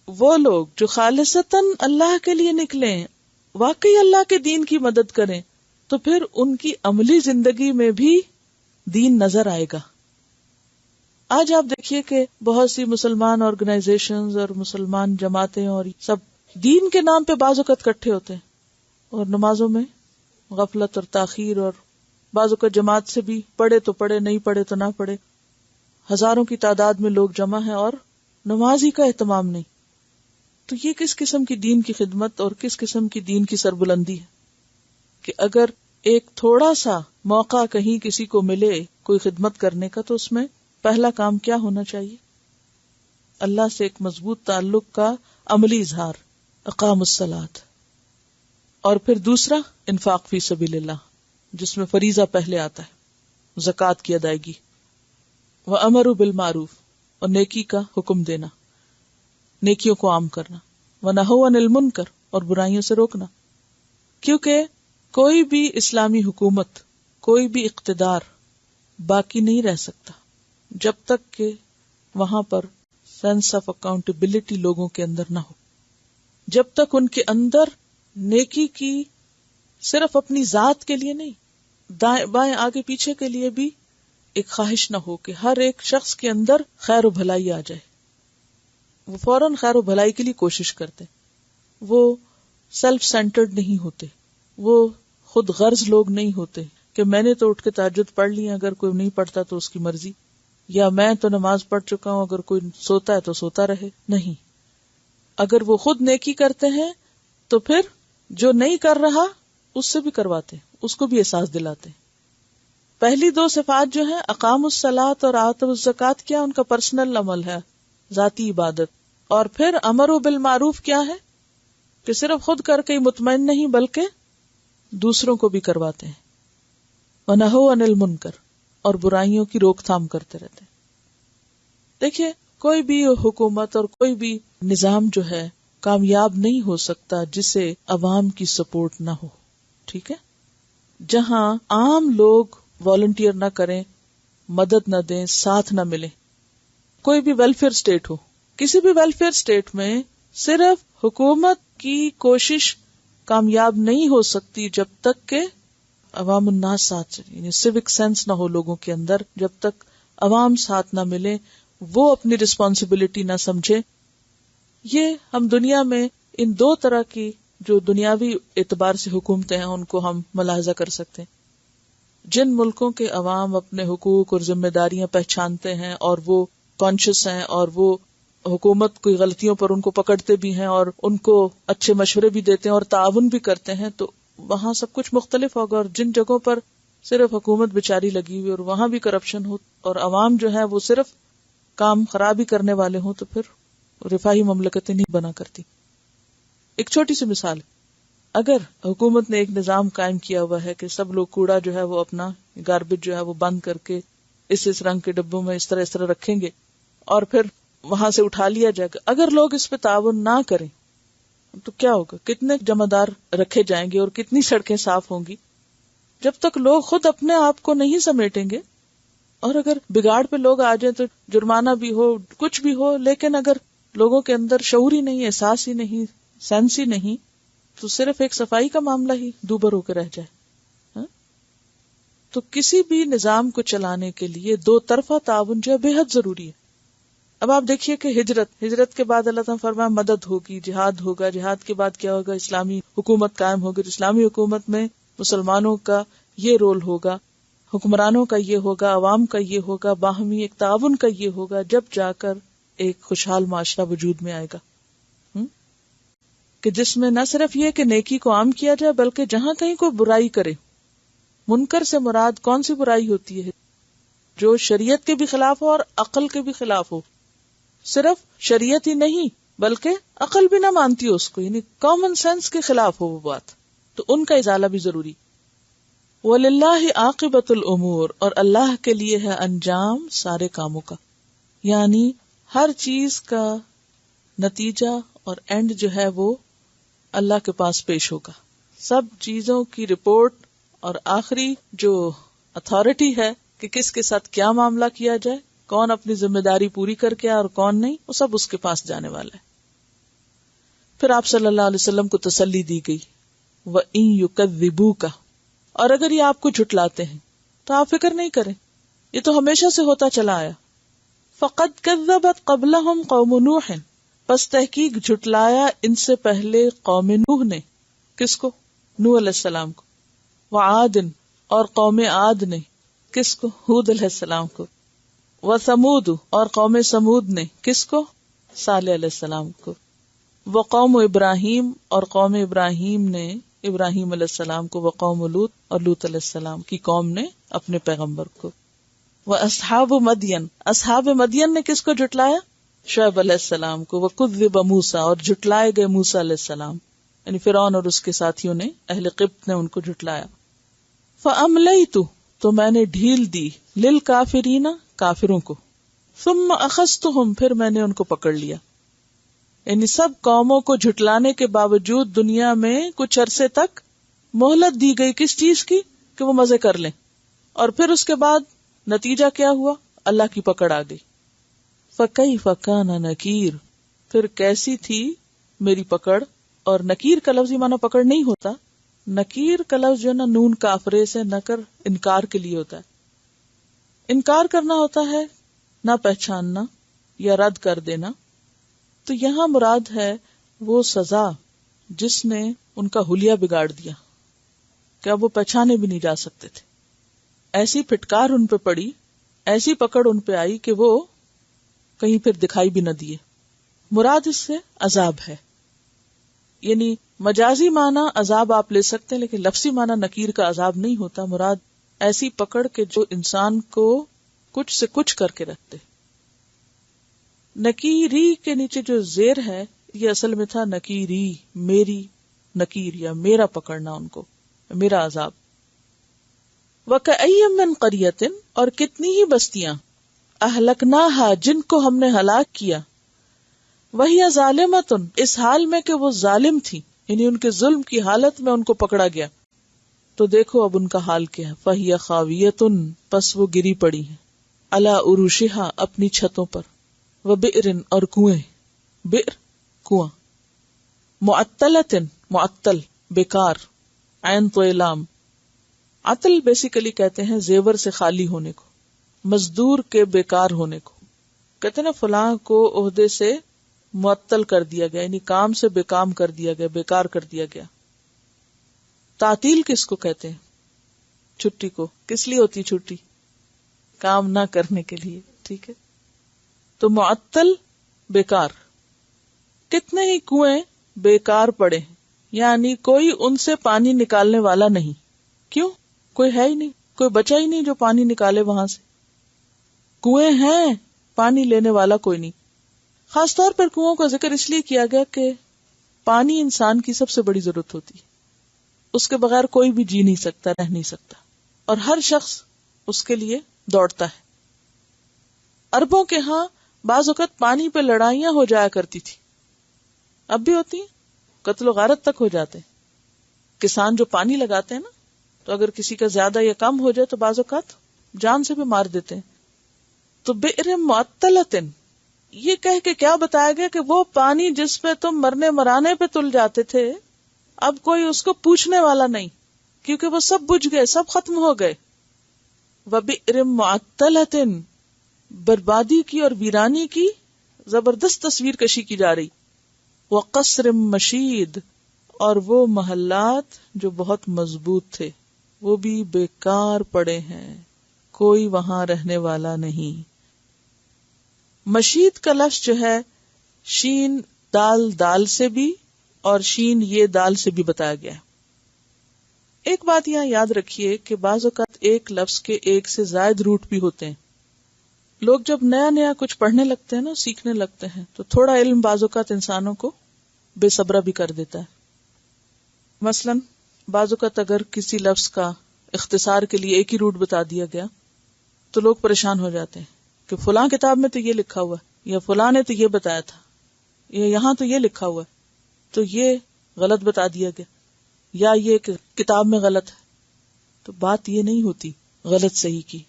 وہ لوگ جو خالصتاً اللہ کے لیے نکلے ہیں، واقعی اللہ کے دین کی مدد کریں، تو پھر ان کی عملی زندگی میں بھی دین نظر آئے گا۔ آج آپ دیکھیے کہ بہت سی مسلمان آرگنائزیشنز اور مسلمان جماعتیں اور سب دین کے نام پہ بعض اوقات اکٹھے ہوتے ہیں، اور نمازوں میں غفلت اور تاخیر، اور بعض اوقات جماعت سے بھی پڑھے تو پڑھے، نہیں پڑھے تو نہ پڑھے، ہزاروں کی تعداد میں لوگ جمع ہیں اور نماز ہی کا اہتمام نہیں۔ تو یہ کس قسم کی دین کی خدمت اور کس قسم کی دین کی سربلندی ہے کہ اگر ایک تھوڑا سا موقع کہیں کسی کو ملے کوئی خدمت کرنے کا، تو اس میں پہلا کام کیا ہونا چاہیے؟ اللہ سے ایک مضبوط تعلق کا عملی اظہار، اقام الصلاۃ، اور پھر دوسرا انفاق فی سبیل اللہ، جس میں فریضہ پہلے آتا ہے، زکوٰۃ کی ادائیگی، وَأَمَرُ بِالْمَعْرُوفِ، اور نیکی کا حکم دینا، نیکیوں کو عام کرنا، وَنَهَوْا عَنِ الْمُنْکَرِ، اور برائیوں سے روکنا۔ کیونکہ کوئی بھی اسلامی حکومت، کوئی بھی اقتدار باقی نہیں رہ سکتا جب تک کہ وہاں پر سینس آف اکاؤنٹیبلٹی لوگوں کے اندر نہ ہو، جب تک ان کے اندر نیکی کی صرف اپنی ذات کے لیے نہیں، دائیں بائیں آگے پیچھے کے لیے بھی ایک خواہش نہ ہو کہ ہر ایک شخص کے اندر خیر و بھلائی آ جائے، وہ فوراً خیر و بھلائی کے لیے کوشش کرتے، وہ سیلف سینٹرڈ نہیں ہوتے، وہ خود غرض لوگ نہیں ہوتے کہ میں نے تو اٹھ کے تہجد پڑھ لی، اگر کوئی نہیں پڑھتا تو اس کی مرضی، یا میں تو نماز پڑھ چکا ہوں، اگر کوئی سوتا ہے تو سوتا رہے۔ نہیں، اگر وہ خود نیکی کرتے ہیں تو پھر جو نہیں کر رہا اس سے بھی کرواتے، اس کو بھی احساس دلاتے۔ پہلی دو صفات جو ہیں، اقام الصلاۃ اور آتوا الزکوٰۃ، کیا ان کا پرسنل عمل ہے، ذاتی عبادت، اور پھر امر بالمعروف کیا ہے کہ صرف خود کر کے ہی مطمئن نہیں بلکہ دوسروں کو بھی کرواتے ہیں، وَنَهَوْا عَنِ الْمُنْکَرِ، اور برائیوں کی روک تھام کرتے رہتے ہیں۔ دیکھیے، کوئی بھی حکومت اور کوئی بھی نظام جو ہے کامیاب نہیں ہو سکتا جسے عوام کی سپورٹ نہ ہو، ٹھیک ہے؟ جہاں عام لوگ والنٹیئر نہ کریں، مدد نہ دیں، ساتھ نہ ملیں، کوئی بھی ویلفیئر اسٹیٹ ہو، کسی بھی ویلفیئر اسٹیٹ میں صرف حکومت کی کوشش کامیاب نہیں ہو سکتی جب تک کہ عوام الناس ساتھ، یعنی سیوک سینس نہ ہو لوگوں کے اندر، جب تک عوام ساتھ نہ ملے، وہ اپنی رسپانسبلٹی نہ سمجھے۔ یہ ہم دنیا میں ان دو طرح کی جو دنیاوی اعتبار سے حکومتیں ہیں ان کو ہم ملاحظہ کر سکتے ہیں۔ جن ملکوں کے عوام اپنے حقوق اور ذمہ داریاں پہچانتے ہیں اور وہ کانشیس ہیں، اور وہ حکومت کوئی غلطیوں پر ان کو پکڑتے بھی ہیں اور ان کو اچھے مشورے بھی دیتے ہیں اور تعاون بھی کرتے ہیں، تو وہاں سب کچھ مختلف ہوگا۔ اور جن جگہوں پر صرف حکومت بیچاری لگی ہوئی اور وہاں بھی کرپشن ہو اور عوام جو ہے وہ صرف کام خراب ہی کرنے والے ہوں، تو پھر رفاہی مملکتیں نہیں بنا کرتی۔ ایک چھوٹی سی مثال، اگر حکومت نے ایک نظام قائم کیا ہوا ہے کہ سب لوگ کوڑا جو ہے وہ اپنا گاربیج جو ہے وہ بند کر کے اس رنگ کے ڈبوں میں اس طرح رکھیں گے اور پھر وہاں سے اٹھا لیا جائے گا، اگر لوگ اس پہ تعاون نہ کریں تو کیا ہوگا؟ کتنے جمعدار رکھے جائیں گے اور کتنی سڑکیں صاف ہوں گی؟ جب تک لوگ خود اپنے آپ کو نہیں سمیٹیں گے، اور اگر بگاڑ پہ لوگ آ جائیں تو جرمانہ بھی ہو، کچھ بھی ہو، لیکن اگر لوگوں کے اندر شعور ہی نہیں، احساس ہی نہیں، سینس ہی نہیں، تو صرف ایک صفائی کا معاملہ ہی دوبر ہو کے رہ جائے۔ تو کسی بھی نظام کو چلانے کے لیے دو طرفہ تعاون جو ہے بے حد ضروری ہے۔ اب آپ دیکھیے کہ ہجرت کے بعد اللہ تعالیٰ فرمایا مدد ہوگی، جہاد ہوگا، جہاد کے بعد کیا ہوگا؟ اسلامی حکومت قائم ہوگی، اسلامی حکومت میں مسلمانوں کا یہ رول ہوگا، حکمرانوں کا یہ ہوگا، عوام کا یہ ہوگا، باہمی ایک تعاون کا یہ ہوگا، جب جا کر ایک خوشحال معاشرہ وجود میں آئے گا، کہ جس میں نہ صرف یہ کہ نیکی کو عام کیا جائے بلکہ جہاں کہیں کوئی برائی کرے، منکر سے مراد کون سی برائی ہوتی ہے؟ جو شریعت کے بھی خلاف ہو اور عقل کے بھی خلاف ہو، صرف شریعت ہی نہیں بلکہ عقل بھی نہ مانتی ہو اس کو، یعنی کامن سینس کے خلاف ہو وہ بات، تو ان کا ازالہ بھی ضروری۔ وَلِلَّهِ عَاقِبَةُ الْأُمُورِ، اور اللہ کے لیے ہے انجام سارے کاموں کا، یعنی ہر چیز کا نتیجہ اور اینڈ جو ہے وہ اللہ کے پاس پیش ہوگا، سب چیزوں کی رپورٹ اور آخری جو اتھارٹی ہے کہ کس کے ساتھ کیا معاملہ کیا جائے، کون اپنی ذمہ داری پوری کر کے اور کون نہیں، وہ سب اس کے پاس جانے والا ہے۔ پھر آپ صلی اللہ علیہ وسلم کو تسلی دی گئی، وَإِن يُكَذِّبُوكَ، اور اگر یہ آپ کو جھٹلاتے ہیں تو آپ فکر نہیں کریں، یہ تو ہمیشہ سے ہوتا چلا آیا۔ فَقَدْ كَذَّبَتْ قَبْلَهُمْ قَوْمُ نُوحٍ، پس تحقیق جھٹلایا ان سے پہلے قوم نوح نے، کس کو؟ نوح علیہ السلام کو، وعاد، اور قوم عاد نے، کس کو؟ ہود علیہ السلام کو، وثمود، اور قوم سمود نے، کس کو؟ صالح علیہ السلام کو، وقوم ابراہیم، اور قوم ابراہیم نے ابراہیم علیہ السلام کو، وقوم لوط، اور لوط علیہ السلام کی قوم نے اپنے پیغمبر کو، واصحاب مدین، اصحاب مدین نے کس کو جھٹلایا؟ شعیب علیہ السلام کو، وکذب موسیٰ، اور جھٹلائے گئے موسیٰ علیہ السلام، یعنی فرعون اور اس کے ساتھیوں نے، اہل قبط نے ان کو جھٹلایا۔ فَأَمْلَيْتُ، تو میں نے ڈھیل دی، لِلْكَافِرِينَ، کافروں کو، ثُمَّ أَخَذْتُهُمْ، پھر میں نے ان کو پکڑ لیا۔ یعنی سب قوموں کو جھٹلانے کے باوجود دنیا میں کچھ عرصے تک مہلت دی گئی، کس چیز کی؟ کہ وہ مزے کر لیں، اور پھر اس کے بعد نتیجہ کیا ہوا؟ اللہ کی پکڑ آ گئی۔ فَكَيْفَ كَانَ نَكِيرٌ، پھر کیسی تھی میری پکڑ۔ اور نکیر کا لفظی معنی پکڑ نہیں ہوتا، نکیر کا لفظ جو ہے نا نون کافرے سے نکر، انکار کے لیے ہوتا ہے۔ انکار کرنا ہوتا ہے نہ پہچاننا یا رد کر دینا۔ تو یہاں مراد ہے وہ سزا جس نے ان کا حلیہ بگاڑ دیا کہ اب وہ پہچانے بھی نہیں جا سکتے تھے۔ ایسی پھٹکار ان پہ پڑی، ایسی پکڑ ان پہ آئی کہ وہ کہیں پھر دکھائی بھی نہ دیے۔ مراد اس سے عذاب ہے، یعنی مجازی معنی عذاب آپ لے سکتے ہیں، لیکن لفظی معنی نکیر کا عذاب نہیں ہوتا۔ مراد ایسی پکڑ کے جو انسان کو کچھ سے کچھ کر کے رکھتے۔ نکیری کے نیچے جو زیر ہے یہ اصل میں تھا نکیری، میری نکیر یا میرا پکڑنا، ان کو میرا عذاب۔ وَكَأَيٍّ مِّن قَرْيَةٍ، اور کتنی ہی بستیاں، أَهْلَكْنَاهَا، جن کو ہم نے ہلاک کیا، وَهِيَ ظَالِمَةٌ، اس حال میں کہ وہ ظالم تھی، یعنی ان کے ظلم کی حالت میں ان کو پکڑا گیا۔ تو دیکھو اب ان کا حال کیا ہے، فَهِيَ خَاوِيَةٌ، پس وہ گری پڑی ہیں، عَلَى عُرُوشِهَا، اپنی چھتوں پر، وَبِئْرٍ، اور کنویں، بئر کنواں، مُعَطَّلَةٍ، معطل، بیکار، عین تو لام، عطل بیسیکلی کہتے ہیں زیور سے خالی ہونے کو، مزدور کے بیکار ہونے کو کہتے ہیں نا، فلاں کو عہدے سے معطل کر دیا گیا، یعنی کام سے بےکام کر دیا گیا، بیکار کر دیا گیا۔ تعطیل کس کو کہتے ہیں؟ چھٹی کو۔ کس لیے ہوتی چھٹی؟ کام نہ کرنے کے لیے، ٹھیک ہے۔ تو معطل، بیکار۔ کتنے ہی کنویں بیکار پڑے، یعنی کوئی ان سے پانی نکالنے والا نہیں۔ کیوں؟ کوئی ہے ہی نہیں، کوئی بچا ہی نہیں جو پانی نکالے وہاں سے۔ کنویں ہیں، پانی لینے والا کوئی نہیں۔ خاص طور پر کنووں کا ذکر اس لیے کیا گیا کہ پانی انسان کی سب سے بڑی ضرورت ہوتی ہے، اس کے بغیر کوئی بھی جی نہیں سکتا، رہ نہیں سکتا، اور ہر شخص اس کے لیے دوڑتا ہے۔ عربوں کے ہاں بعض اوقات پانی پہ لڑائیاں ہو جایا کرتی تھی، اب بھی ہوتی ہیں، قتل و غارت تک ہو جاتے ہیں۔ کسان جو پانی لگاتے ہیں نا، تو اگر کسی کا زیادہ یا کم ہو جائے تو بعض اوقات جان سے بھی مار دیتے ہیں۔ تو بئر معطلۃ، یہ کہہ کے کیا بتایا گیا کہ وہ پانی جس پہ تم مرنے مرانے پہ تل جاتے تھے، اب کوئی اس کو پوچھنے والا نہیں، کیونکہ وہ سب بجھ گئے، سب ختم ہو گئے۔ وبئر معطلۃ، بربادی کی اور ویرانی کی زبردست تصویر کشی کی جا رہی۔ وقصر مشید، اور وہ محلات جو بہت مضبوط تھے وہ بھی بیکار پڑے ہیں، کوئی وہاں رہنے والا نہیں۔ مشید کا لفظ جو ہے شین دال سے بھی اور شین یہ دال سے بھی بتایا گیا ہے۔ ایک بات یہاں یاد رکھیے کہ بعض اوقات ایک لفظ کے ایک سے زائد روٹ بھی ہوتے ہیں۔ لوگ جب نیا نیا کچھ پڑھنے لگتے ہیں نا، سیکھنے لگتے ہیں، تو تھوڑا علم بعض اوقات انسانوں کو بے صبرا بھی کر دیتا ہے۔ مثلاً بعض اوقات اگر کسی لفظ کا اختصار کے لیے ایک ہی روٹ بتا دیا گیا تو لوگ پریشان ہو جاتے ہیں کہ فلاں کتاب میں تو یہ لکھا ہوا ہے، یا فلاں نے تو یہ بتایا تھا، یا یہاں تو یہ لکھا ہوا ہے، تو یہ غلط بتا دیا گیا، یا یہ کتاب میں غلط ہے۔ تو بات یہ نہیں ہوتی غلط صحیح کی.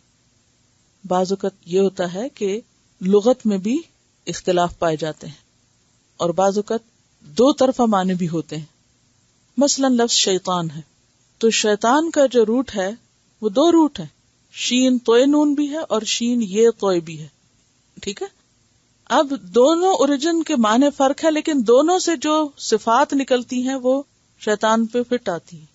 بعض اوقات یہ ہوتا ہے کہ لغت میں بھی اختلاف پائے جاتے ہیں اور بعض اوقات دو طرفہ معنی بھی ہوتے ہیں. مثلا لفظ شیطان ہے تو شیطان کا جو روٹ ہے وہ دو روٹ ہیں، شین توئے نون بھی ہے اور شین یہ توئے بھی ہے. ٹھیک ہے، اب دونوں اوریجن کے معنی فرق ہے لیکن دونوں سے جو صفات نکلتی ہیں وہ شیطان پہ فٹ آتی ہیں.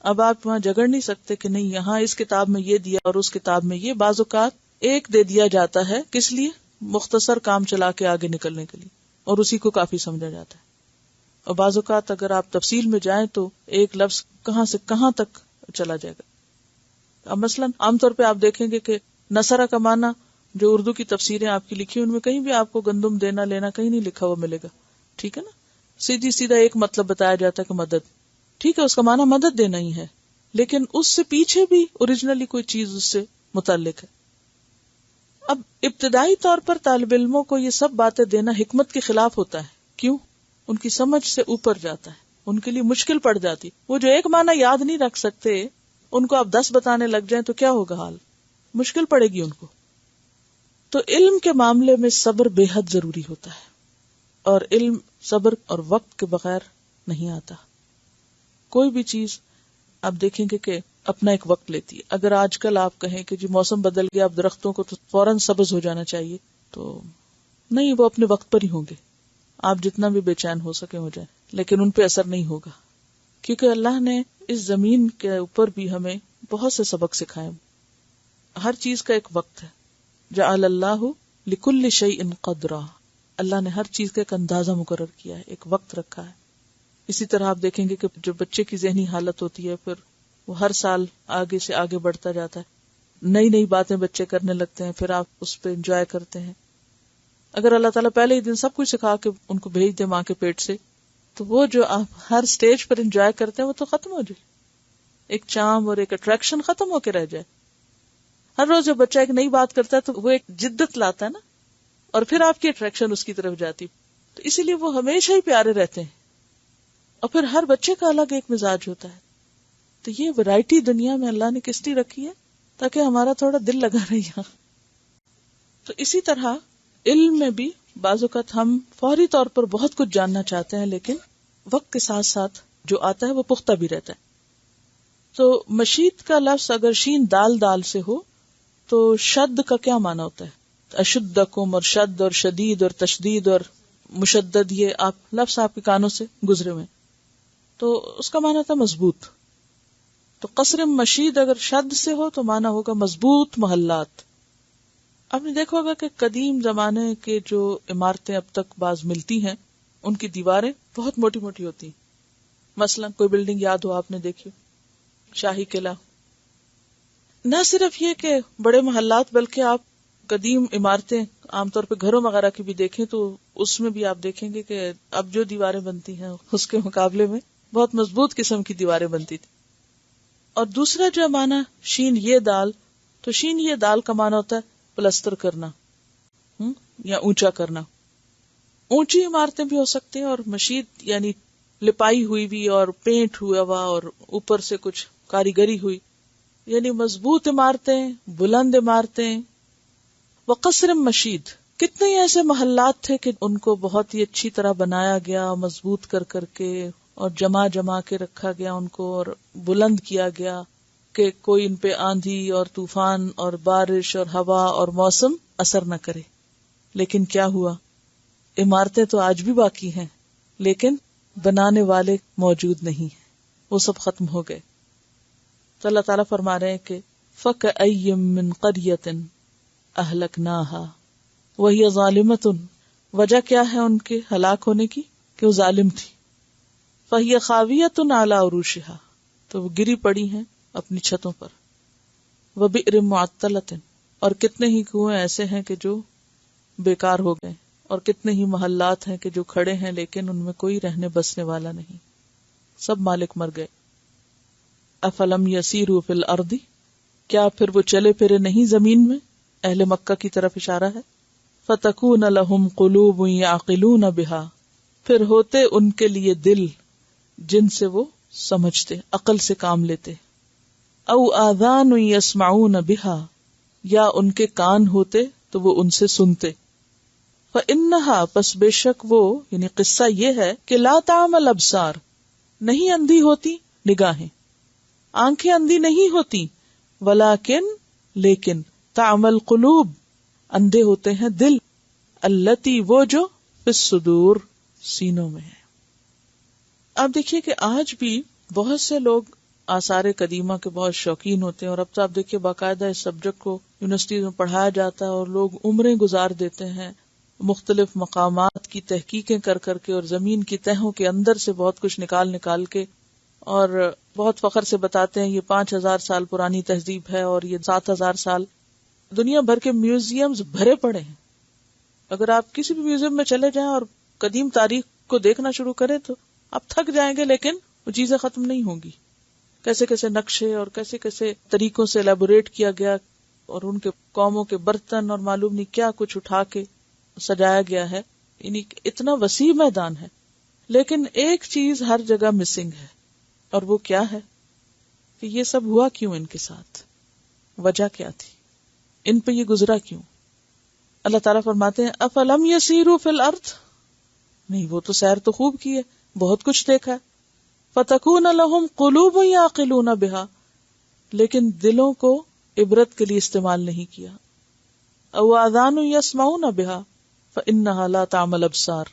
اب آپ وہاں جگڑ نہیں سکتے کہ نہیں یہاں اس کتاب میں یہ دیا اور اس کتاب میں یہ. بعض اوقات ایک دے دیا جاتا ہے، کس لیے؟ مختصر کام چلا کے آگے نکلنے کے لیے، اور اسی کو کافی سمجھا جاتا ہے. اور بعض اوقات اگر آپ تفصیل میں جائیں تو ایک لفظ کہاں سے کہاں تک چلا جائے گا. اب مثلا عام طور پہ آپ دیکھیں گے کہ نصرہ کا معنی جو اردو کی تفسیریں آپ کی لکھی ان میں کہیں بھی آپ کو گندم دینا لینا کہیں نہیں لکھا ہوا ملے گا. ٹھیک ہے نا، سیدھا ایک مطلب بتایا جاتا ہے کہ مدد. ٹھیک ہے، اس کا معنی مدد دینا ہی ہے لیکن اس سے پیچھے بھی اوریجنلی کوئی چیز اس سے متعلق ہے. اب ابتدائی طور پر طالب علموں کو یہ سب باتیں دینا حکمت کے خلاف ہوتا ہے. کیوں؟ ان کی سمجھ سے اوپر جاتا ہے، ان کے لیے مشکل پڑ جاتی. وہ جو ایک معنی یاد نہیں رکھ سکتے ان کو آپ 10 بتانے لگ جائیں تو کیا ہوگا حال؟ مشکل پڑے گی ان کو. تو علم کے معاملے میں صبر بے حد ضروری ہوتا ہے اور علم صبر اور وقت کے بغیر نہیں آتا. کوئی بھی چیز آپ دیکھیں گے کہ اپنا ایک وقت لیتی ہے. اگر آج کل آپ کہیں کہ جی موسم بدل گیا اب درختوں کو تو فوراً سبز ہو جانا چاہیے، تو نہیں، وہ اپنے وقت پر ہی ہوں گے. آپ جتنا بھی بے چین ہو سکے ہو جائیں لیکن ان پہ اثر نہیں ہوگا، کیونکہ اللہ نے اس زمین کے اوپر بھی ہمیں بہت سے سبق سکھائے. ہر چیز کا ایک وقت ہے. جعل اللہ لکل شیء قدرا، اللہ نے ہر چیز کا ایک اندازہ مقرر کیا ہے، ایک وقت رکھا ہے. اسی طرح آپ دیکھیں گے کہ جو بچے کی ذہنی حالت ہوتی ہے پھر وہ ہر سال آگے سے آگے بڑھتا جاتا ہے، نئی نئی باتیں بچے کرنے لگتے ہیں، پھر آپ اس پہ انجوائے کرتے ہیں. اگر اللہ تعالیٰ پہلے ہی دن سب کچھ سکھا کے ان کو بھیج دے ماں کے پیٹ سے تو وہ جو آپ ہر سٹیج پر انجوائے کرتے ہیں وہ تو ختم ہو جائے، ایک چارم اور ایک اٹریکشن ختم ہو کے رہ جائے. ہر روز جب بچہ ایک نئی بات کرتا ہے تو وہ ایک جدت لاتا ہے نا، اور پھر آپ کی اٹریکشن اس کی طرف جاتی، تو اسی لیے وہ ہمیشہ ہی پیارے رہتے ہیں. اور پھر ہر بچے کا الگ ایک مزاج ہوتا ہے. تو یہ ورائٹی دنیا میں اللہ نے کس لیے رکھی ہے؟ تاکہ ہمارا تھوڑا دل لگا رہے یہاں. تو اسی طرح علم میں بھی بعض اوقات ہم فوری طور پر بہت کچھ جاننا چاہتے ہیں لیکن وقت کے ساتھ ساتھ جو آتا ہے وہ پختہ بھی رہتا ہے. تو مشید کا لفظ اگر شین دال دال سے ہو تو شد کا کیا معنی ہوتا ہے؟ اشدکم اور شد اور شدید اور تشدید اور مشدد، یہ آپ لفظ آپ کے کانوں سے گزرے ہوئے، تو اس کا معنی تھا مضبوط. تو قصر مشید اگر شد سے ہو تو معنی ہوگا مضبوط محلات. آپ نے دیکھا ہوگا کہ قدیم زمانے کے جو عمارتیں اب تک بعض ملتی ہیں ان کی دیواریں بہت موٹی موٹی ہوتی ہیں. مثلا کوئی بلڈنگ یاد ہو آپ نے دیکھی، شاہی قلعہ. نہ صرف یہ کہ بڑے محلات بلکہ آپ قدیم عمارتیں عام طور پہ گھروں وغیرہ کی بھی دیکھیں تو اس میں بھی آپ دیکھیں گے کہ اب جو دیواریں بنتی ہیں اس کے مقابلے میں بہت مضبوط قسم کی دیواریں بنتی تھی. اور دوسرا جو معنی شین یہ دال، تو شین یہ دال کا معنی ہوتا ہے پلستر کرنا یا اونچا کرنا. اونچی عمارتیں بھی ہو سکتے ہیں اور مشید یعنی لپائی ہوئی بھی اور پینٹ ہوا ہوا اور اوپر سے کچھ کاریگری ہوئی، یعنی مضبوط عمارتیں، بلند عمارتیں. وقصر مشید، کتنے ایسے محلات تھے کہ ان کو بہت ہی اچھی طرح بنایا گیا، مضبوط کر کر کے اور جمع کے رکھا گیا ان کو اور بلند کیا گیا کہ کوئی ان پہ آندھی اور طوفان اور بارش اور ہوا اور موسم اثر نہ کرے. لیکن کیا ہوا؟ عمارتیں تو آج بھی باقی ہیں لیکن بنانے والے موجود نہیں ہیں، وہ سب ختم ہو گئے. تو اللہ تعالیٰ فرما رہے ہیں کہ فَكَأَيٍّ مِّن قَرْيَةٍ أَهْلَكْنَاهَا وَهِيَ ظَالِمَةٌ، وجہ کیا ہے ان کے ہلاک ہونے کی؟ کہ وہ ظالم تھی. فَهِيَ خَاوِيَةٌ عَلَى عُرُوشِهَا، تو وہ گری پڑی ہیں اپنی چھتوں پر. وَبِئْرٍ مُعَطَّلَةٍ، اور کتنے ہی کنویں ایسے ہیں کہ جو بیکار ہو گئے، اور کتنے ہی محلات ہیں کہ جو کھڑے ہیں لیکن ان میں کوئی رہنے بسنے والا نہیں، سب مالک مر گئے. افلم یسیروا فی الارض، کیا پھر وہ چلے پھرے نہیں زمین میں؟ اہل مکہ کی طرف اشارہ ہے. فتکون لہم قلوب یعقلون بہا، پھر ہوتے ان کے لیے دل جن سے وہ سمجھتے، عقل سے کام لیتے. او آذان یسمعون بہا، یا ان کے کان ہوتے تو وہ ان سے سنتے. فإنہا، پس بے شک وہ، یعنی قصہ یہ ہے کہ لا تعمی الابصار، نہیں اندھی ہوتی نگاہیں، آنکھیں اندھی نہیں ہوتی، ولیکن، لیکن، تعمی القلوب، اندھے ہوتے ہیں دل، التی، وہ جو، فی الصدور، سینوں میں ہے. آپ دیکھیے کہ آج بھی بہت سے لوگ آثار قدیمہ کے بہت شوقین ہوتے ہیں، اور اب تو آپ دیکھیے باقاعدہ اس سبجیکٹ کو یونیورسٹیز میں پڑھایا جاتا ہے، اور لوگ عمریں گزار دیتے ہیں مختلف مقامات کی تحقیقیں کر کر کے، اور زمین کی تہوں کے اندر سے بہت کچھ نکال کے، اور بہت فخر سے بتاتے ہیں یہ 5000 سال پرانی تہذیب ہے اور یہ 7000 سال. دنیا بھر کے میوزیمز بھرے پڑے ہیں. اگر آپ کسی بھی میوزیم میں چلے جائیں اور قدیم تاریخ کو دیکھنا شروع کریں تو آپ تھک جائیں گے، لیکن وہ چیزیں ختم نہیں ہوں گی. کیسے کیسے نقشے اور کیسے کیسے طریقوں سے ایلیبوریٹ کیا گیا، اور ان کے قوموں کے برتن اور معلوم نہیں کیا کچھ اٹھا کے سجایا گیا ہے. یعنی اتنا وسیع میدان ہے، لیکن ایک چیز ہر جگہ مسنگ ہے، اور وہ کیا ہے کہ یہ سب ہوا کیوں، ان کے ساتھ وجہ کیا تھی، ان پہ یہ گزرا کیوں. اللہ تعالیٰ فرماتے ہیں افلم یسیروا فی الارض، نہیں وہ تو سیر تو خوب کی ہے، بہت کچھ دیکھا ہے. فتکون لہم قلوب یعقلون بہا، لیکن دلوں کو عبرت کے لیے استعمال نہیں کیا. او آذان یسمعون بہا فانہا لا تعمی الابصار،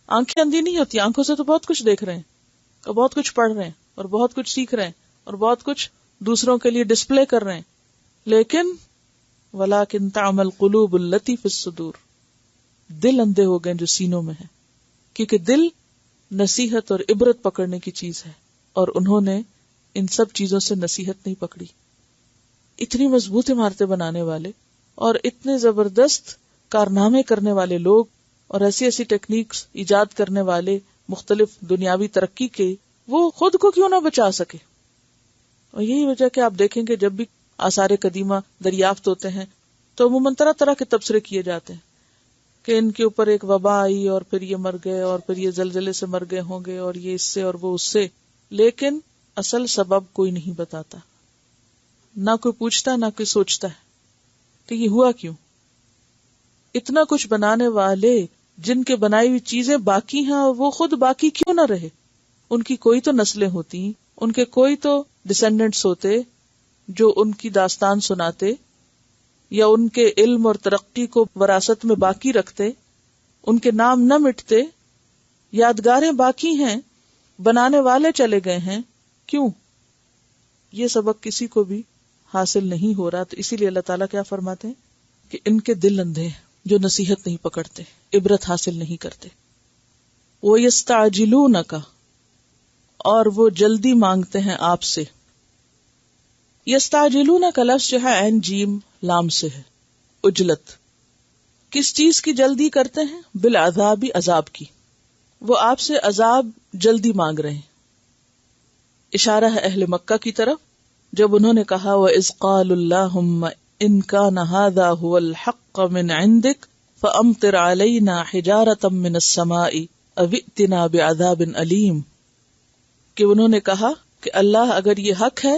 آنکھیں اندھی نہیں ہوتی، آنکھوں سے تو بہت کچھ دیکھ رہے ہیں اور بہت کچھ پڑھ رہے ہیں اور بہت کچھ سیکھ رہے ہیں اور بہت کچھ دوسروں کے لیے ڈسپلے کر رہے ہیں، لیکن ولیکن تعمی القلوب التی فی الصدور، دل اندھے ہو گئے جو سینوں میں ہے، کیونکہ دل نصیحت اور عبرت پکڑنے کی چیز ہے، اور انہوں نے ان سب چیزوں سے نصیحت نہیں پکڑی. اتنی مضبوط عمارتیں بنانے والے اور اتنے زبردست کارنامے کرنے والے لوگ اور ایسی ایسی ٹیکنیکس ایجاد کرنے والے مختلف دنیاوی ترقی کے، وہ خود کو کیوں نہ بچا سکے. اور یہی وجہ کہ آپ دیکھیں کہ جب بھی آثار قدیمہ دریافت ہوتے ہیں تو عموماً طرح طرح کے تبصرے کیے جاتے ہیں کہ ان کے اوپر ایک وبا آئی اور پھر یہ مر گئے اور پھر یہ زلزلے سے مر گئے ہوں گے اور یہ اس سے اور وہ اس سے، لیکن اصل سبب کوئی نہیں بتاتا، نہ کوئی پوچھتا نہ کوئی سوچتا ہے کہ یہ ہوا کیوں. اتنا کچھ بنانے والے جن کے بنائی ہوئی چیزیں باقی ہیں وہ خود باقی کیوں نہ رہے؟ ان کی کوئی تو نسلیں ہوتی، ان کے کوئی تو ڈسینڈنٹس ہوتے جو ان کی داستان سناتے یا ان کے علم اور ترقی کو وراثت میں باقی رکھتے، ان کے نام نہ مٹتے، یادگاریں باقی ہیں، بنانے والے چلے گئے ہیں، کیوں؟ یہ سبق کسی کو بھی حاصل نہیں ہو رہا. تو اسی لیے اللہ تعالیٰ کیا فرماتے ہیں کہ ان کے دل اندھے ہیں جو نصیحت نہیں پکڑتے، عبرت حاصل نہیں کرتے. وَيَسْتَعْجِلُونَكَ، اور وہ جلدی مانگتے ہیں آپ سے. یستعجلونک لفظ جو ہے عین جیم لام سے ہے، عجلت. کس چیز کی جلدی کرتے ہیں؟ بالعذاب، عذاب کی. وہ آپ سے عذاب جلدی مانگ رہے ہیں. اشارہ ہے اہل مکہ کی طرف جب انہوں نے کہا وَإِذْ قَالُوا اللَّهُمَّ إِنْ كَانَ هَذَا هُوَ الْحَقَّ مِنْ عِنْدِكَ فَأَمْطِرْ عَلَيْنَا حِجَارَةً مِنَ السَّمَاءِ أَوْ ائْتِنَا بِعَذَابٍ أَلِيمٍ، کہ انہوں نے کہا کہ اللہ اگر یہ حق ہے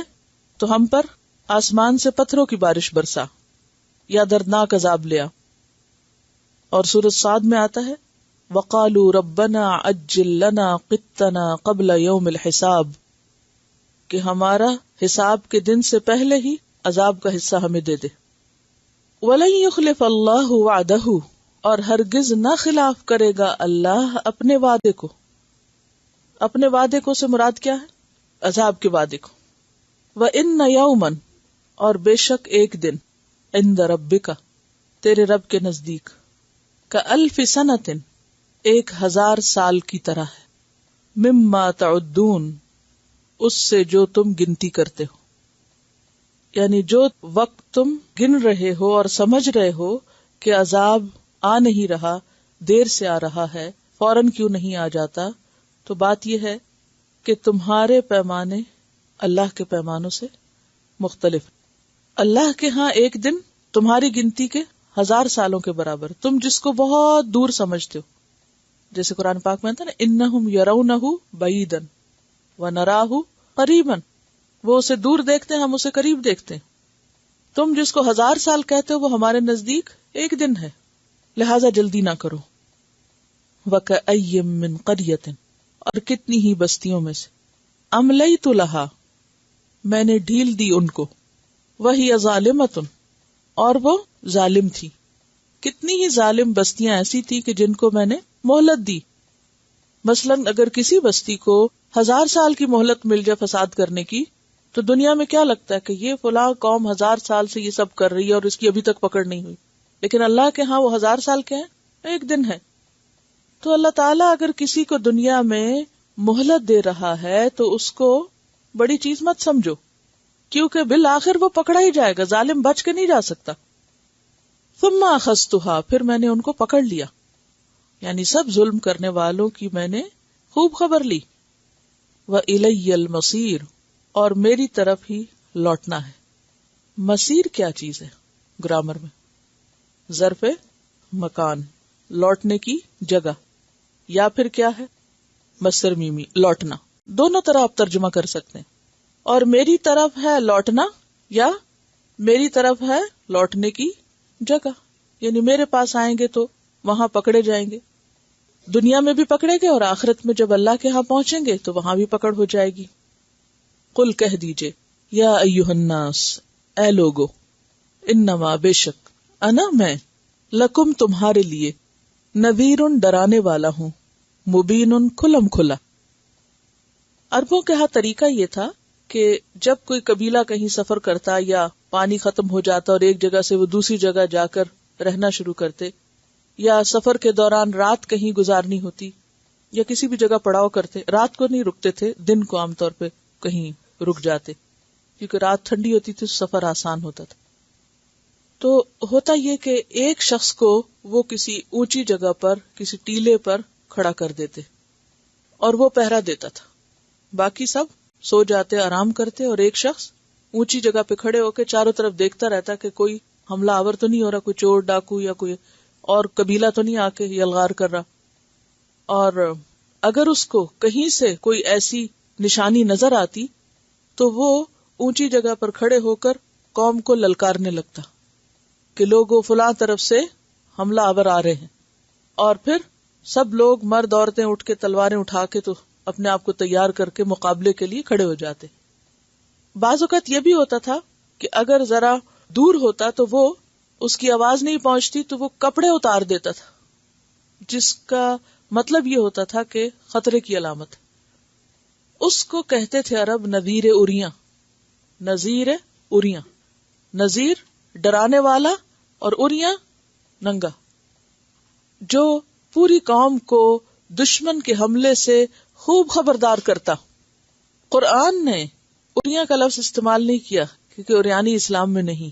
تو ہم پر آسمان سے پتھروں کی بارش برسا یا دردناک عذاب لیا. اور سورۃ صاد میں آتا ہے وَقَالُوا رَبَّنَا عَجِّل لَّنَا قِطَّنَا قَبْلَ يَوْمِ الْحِسَابِ، کہ ہمارا حساب کے دن سے پہلے ہی عذاب کا حصہ ہمیں دے دے. وَلَن يُخْلِفَ اللَّهُ وَعْدَهُ، اور ہرگز نہ خلاف کرے گا اللہ اپنے وعدے کو. اپنے وعدے کو سے مراد کیا ہے؟ عذاب کے وعدے کو. وَإِنَّ يَوْمًا، اور بے شک ایک دن، عِندَ رَبِّكَ، تیرے رب کے نزدیک، كَأَلْفِ سَنَةٍ، 1000 سال کی طرح ہے، مِمَّا تَعُدُّونَ، اس سے جو تم گنتی کرتے ہو. یعنی جو وقت تم گن رہے ہو اور سمجھ رہے ہو کہ عذاب آ نہیں رہا، دیر سے آ رہا ہے، فوراً کیوں نہیں آ جاتا، تو بات یہ ہے کہ تمہارے پیمانے اللہ کے پیمانوں سے مختلف. اللہ کے ہاں ایک دن تمہاری گنتی کے 1000 سالوں کے برابر، تم جس کو بہت دور سمجھتے ہو. جیسے قرآن پاک میں آتا ہے نا انہم یرونہ بعیدا ونراہ قریبا، وہ اسے دور دیکھتے ہیں، ہم اسے قریب دیکھتے ہیں. تم جس کو 1000 سال کہتے ہو وہ ہمارے نزدیک ایک دن ہے، لہذا جلدی نہ کرو. وَكَأَيٍّ مِّن قَرْيَةٍ، اور کتنی ہی بستیوں میں سے، أَمْلَيْتُ لَهَا، میں نے ڈھیل دی ان کو، وَهِيَ ظَالِمَةٌ، اور وہ ظالم تھی. کتنی ہی ظالم بستیاں ایسی تھی کہ جن کو میں نے مہلت دی. مثلاً اگر کسی بستی کو 1000 سال کی مہلت مل جائے فساد کرنے کی، تو دنیا میں کیا لگتا ہے کہ یہ فلاں قوم 1000 سال سے یہ سب کر رہی ہے اور اس کی ابھی تک پکڑ نہیں ہوئی. لیکن اللہ کے ہاں وہ 1000 سال کے ہیں، ایک دن ہے. تو اللہ تعالیٰ اگر کسی کو دنیا میں مہلت دے رہا ہے تو اس کو بڑی چیز مت سمجھو، کیونکہ بالآخر وہ پکڑا ہی جائے گا، ظالم بچ کے نہیں جا سکتا. ثم اخذتها، پھر میں نے ان کو پکڑ لیا، یعنی سب ظلم کرنے والوں کی میں نے خوب خبر لی. وَإِلَيَّ الْمَصِيرُ، اور میری طرف ہی لوٹنا ہے. مصیر کیا چیز ہے گرامر میں؟ ظرف مکان، لوٹنے کی جگہ، یا پھر کیا ہے؟ مصدر میمی، لوٹنا. دونوں طرح آپ ترجمہ کر سکتے ہیں. اور میری طرف ہے لوٹنا، یا میری طرف ہے لوٹنے کی جگہ، یعنی میرے پاس آئیں گے تو وہاں پکڑے جائیں گے. دنیا میں بھی پکڑے گے اور آخرت میں جب اللہ کے ہاں پہنچیں گے تو وہاں بھی پکڑ ہو جائے گی. قل کہہ دیجئے، یا ایھا الناس، اے لوگو، انما بے شک، انا میں، لکم تمہارے لیے، نذیر ڈرانے والا ہوں، مبین کھلم کھلا. عربوں کے ہاں طریقہ یہ تھا کہ جب کوئی قبیلہ کہیں سفر کرتا یا پانی ختم ہو جاتا اور ایک جگہ سے وہ دوسری جگہ جا کر رہنا شروع کرتے، یا سفر کے دوران رات کہیں گزارنی ہوتی، یا کسی بھی جگہ پڑاؤ کرتے، رات کو نہیں رکتے تھے، دن کو عام طور پہ کہیں رک جاتے، کیونکہ رات ٹھنڈی ہوتی تھی، سفر آسان ہوتا تھا. تو ہوتا یہ کہ ایک شخص کو وہ کسی اونچی جگہ پر، کسی ٹیلے پر کھڑا کر دیتے اور وہ پہرا دیتا تھا. باقی سب سو جاتے، آرام کرتے، اور ایک شخص اونچی جگہ پہ کھڑے ہو کے چاروں طرف دیکھتا رہتا کہ کوئی حملہ آور تو نہیں ہو رہا، کوئی چور ڈاکو یا کوئی اور قبیلہ تو نہیں آ کے یلغار کر رہا. اور اگر اس کو کہیں سے کوئی ایسی نشانی نظر آتی تو وہ اونچی جگہ پر کھڑے ہو کر قوم کو للکارنے لگتا کہ لوگوں فلاں طرف سے حملہ آور آ رہے ہیں. اور پھر سب لوگ، مرد عورتیں اٹھ کے تلواریں اٹھا کے تو اپنے آپ کو تیار کر کے مقابلے کے لیے کھڑے ہو جاتے. بعض اوقات یہ بھی ہوتا تھا کہ اگر ذرا دور ہوتا تو وہ اس کی آواز نہیں پہنچتی تو وہ کپڑے اتار دیتا تھا، جس کا مطلب یہ ہوتا تھا کہ خطرے کی علامت. اس کو کہتے تھے عرب نذیر اریاں. نذیر اریاں، نذیر ڈرانے والا اور اریاں ننگا، جو پوری قوم کو دشمن کے حملے سے خوب خبردار کرتا. قرآن نے اریاں کا لفظ استعمال نہیں کیا کیونکہ اریانی اسلام میں نہیں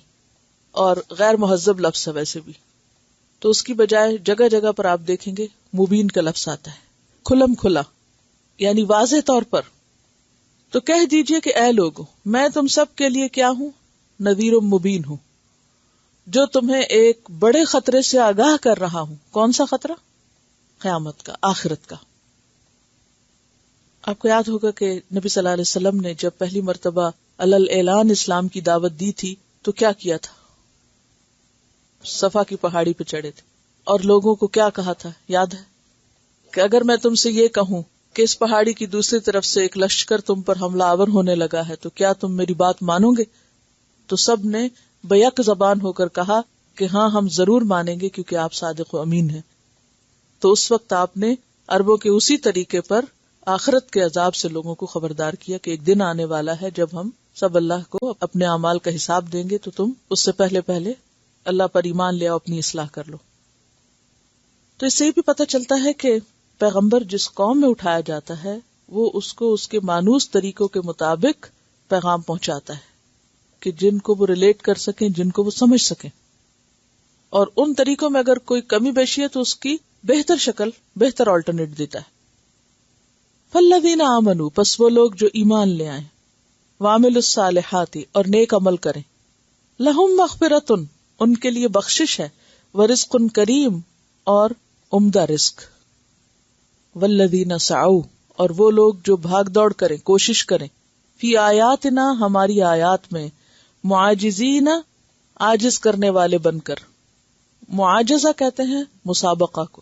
اور غیر مہذب لفظ ہے ویسے بھی. تو اس کی بجائے جگہ جگہ پر آپ دیکھیں گے مبین کا لفظ آتا ہے، کھلم کھلا، یعنی واضح طور پر. تو کہہ دیجئے کہ اے لوگو، میں تم سب کے لیے کیا ہوں؟ نذیر مبین ہوں، جو تمہیں ایک بڑے خطرے سے آگاہ کر رہا ہوں. کون سا خطرہ؟ قیامت کا، آخرت کا. آپ کو یاد ہوگا کہ نبی صلی اللہ علیہ وسلم نے جب پہلی مرتبہ علل اعلان اسلام کی دعوت دی تھی تو کیا کیا تھا؟ صفا کی پہاڑی پہ چڑھے تھے اور لوگوں کو کیا کہا تھا؟ یاد ہے کہ اگر میں تم سے یہ کہوں کہ اس پہاڑی کی دوسری طرف سے ایک لشکر تم پر حملہ آور ہونے لگا ہے تو کیا تم میری بات مانو گے؟ تو سب نے بیک زبان ہو کر کہا کہ ہاں ہم ضرور مانیں گے کیونکہ آپ صادق و امین ہیں. تو اس وقت آپ نے عربوں کے اسی طریقے پر آخرت کے عذاب سے لوگوں کو خبردار کیا کہ ایک دن آنے والا ہے جب ہم سب اللہ کو اپنے اعمال کا حساب دیں گے، تو تم اس سے پہلے اللہ پر ایمان لے آؤ، اپنی اصلاح کر لو. تو اس سے بھی پتہ چلتا ہے کہ پیغمبر جس قوم میں اٹھایا جاتا ہے وہ اس کو اس کے مانوس طریقوں کے مطابق پیغام پہنچاتا ہے کہ جن کو وہ ریلیٹ کر سکیں، جن کو وہ سمجھ سکیں. اور ان طریقوں میں اگر کوئی کمی بیشی ہے تو اس کی بہتر شکل، بہتر آلٹرنیٹ دیتا ہے. فالذین آمنوا، پس وہ لوگ جو ایمان لے آئیں، وعملوا الصالحات، اور نیک عمل کریں، لہم مغفرۃ، ان کے لیے بخشش ہے، ورزق کریم، اور عمدہ رزق. والذین سعوا، اور وہ لوگ جو بھاگ دوڑ کریں، کوشش کریں، فی آیاتنا ہماری آیات میں، معاجزین عاجز کرنے والے بن کر. معاجزہ کہتے ہیں مسابقہ کو،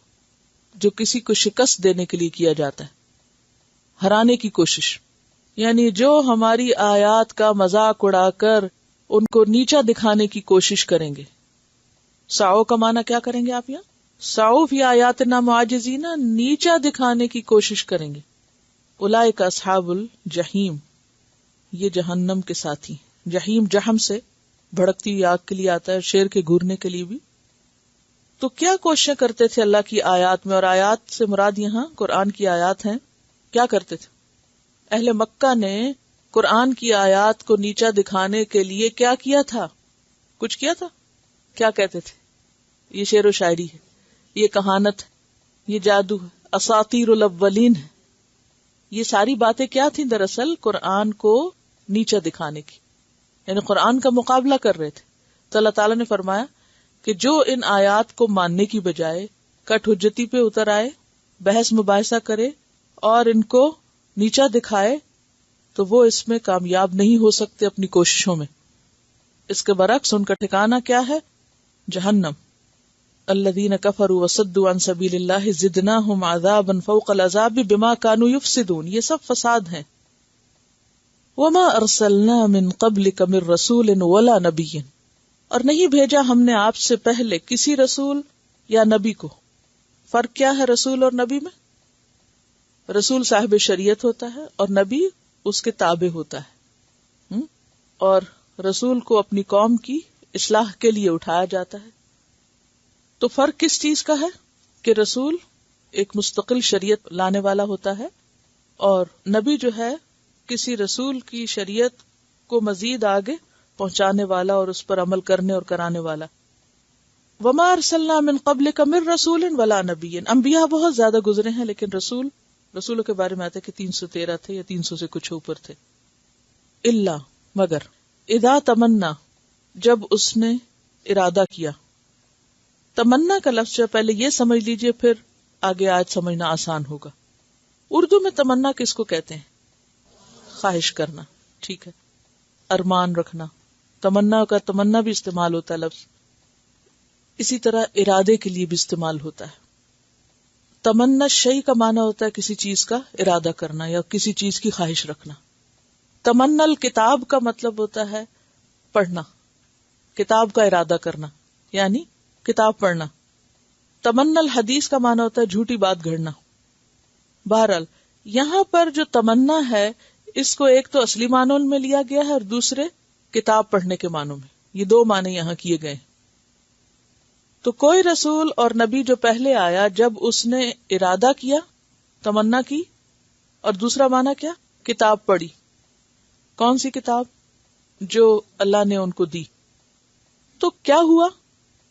جو کسی کو شکست دینے کے لیے کیا جاتا ہے، ہرانے کی کوشش. یعنی جو ہماری آیات کا مذاق اڑا کر ان کو نیچا دکھانے کی کوشش کریں گے. سعو کا معنی کیا کریں گے آپ یہاں؟ سعو فی آیاتنا معاجزین، نیچا دکھانے کی کوشش کریں گے. اولئک اصحاب الجحیم، یہ جہنم کے ساتھی. جہیم جہم سے بھڑکتی ہوئی آگ کے لیے آتا ہے، شیر کے گھورنے کے لیے بھی. تو کیا کوششیں کرتے تھے اللہ کی آیات میں؟ اور آیات سے مراد یہاں قرآن کی آیات ہیں. کیا کرتے تھے اہل مکہ نے؟ قرآن کی آیات کو نیچا دکھانے کے لیے کیا کیا تھا؟ کچھ کیا تھا؟ کیا کہتے تھے؟ یہ شعر و شاعری ہے، یہ کہانت ہے، یہ جادو ہے، اساطیر الاولین ہے. یہ ساری باتیں کیا تھیں؟ دراصل قرآن کو نیچا دکھانے کی، یعنی قرآن کا مقابلہ کر رہے تھے. تو اللہ تعالیٰ نے فرمایا کہ جو ان آیات کو ماننے کی بجائے کٹ حجتی پہ اتر آئے، بحث مباحثہ کرے اور ان کو نیچا دکھائے، تو وہ اس میں کامیاب نہیں ہو سکتے اپنی کوششوں میں. اس کے برعکس ان کا ٹھکانہ کیا ہے؟ جہنم. الذین کفروا وصدوا عن سبیل اللہ زدناہم عذابا فوق العذاب بما کانوا یفسدون. یہ سب فساد ہیں. وما ارسلنا من قبلک من رسول ولا نبی، اور نہیں بھیجا ہم نے آپ سے پہلے کسی رسول یا نبی کو. فرق کیا ہے رسول اور نبی میں؟ رسول صاحب شریعت ہوتا ہے اور نبی اس کے تابع ہوتا ہے. اور رسول کو اپنی قوم کی اصلاح کے لیے اٹھایا جاتا ہے. تو فرق کس چیز کا ہے؟ کہ رسول ایک مستقل شریعت لانے والا ہوتا ہے اور نبی جو ہے کسی رسول کی شریعت کو مزید آگے پہنچانے والا اور اس پر عمل کرنے اور کرانے والا. وما ارسلنا من قبلک من رسول ولا نبی. انبیاء بہت زیادہ گزرے ہیں لیکن رسولوں کے بارے میں آتا ہے کہ 313 تھے یا 300 سے کچھ اوپر تھے. الا مگر، اذا تمنا جب اس نے ارادہ کیا. تمنا کا لفظ جو پہلے یہ سمجھ لیجئے، پھر آگے آج سمجھنا آسان ہوگا. اردو میں تمنا کس کو کہتے ہیں؟ خواہش کرنا. ٹھیک ہے، ارمان رکھنا. تمنا کا تمنا بھی استعمال ہوتا ہے لفظ. اسی طرح ارادے کے لیے بھی استعمال ہوتا ہے. تمنا شیء کا معنی ہوتا ہے کسی چیز کا ارادہ کرنا یا کسی چیز کی خواہش رکھنا. تمنا الکتاب کا مطلب ہوتا ہے پڑھنا، کتاب کا ارادہ کرنا یعنی کتاب پڑھنا. تمنا الحدیث کا معنی ہوتا ہے جھوٹی بات گھڑنا. بہرحال یہاں پر جو تمنا ہے اس کو ایک تو اصلی معنوں میں لیا گیا ہے اور دوسرے کتاب پڑھنے کے معنوں میں. یہ دو معنی یہاں کیے گئے. تو کوئی رسول اور نبی جو پہلے آیا، جب اس نے ارادہ کیا، تمنا کی، اور دوسرا معنی کیا؟ کتاب پڑھی. کون سی کتاب؟ جو اللہ نے ان کو دی. تو کیا ہوا؟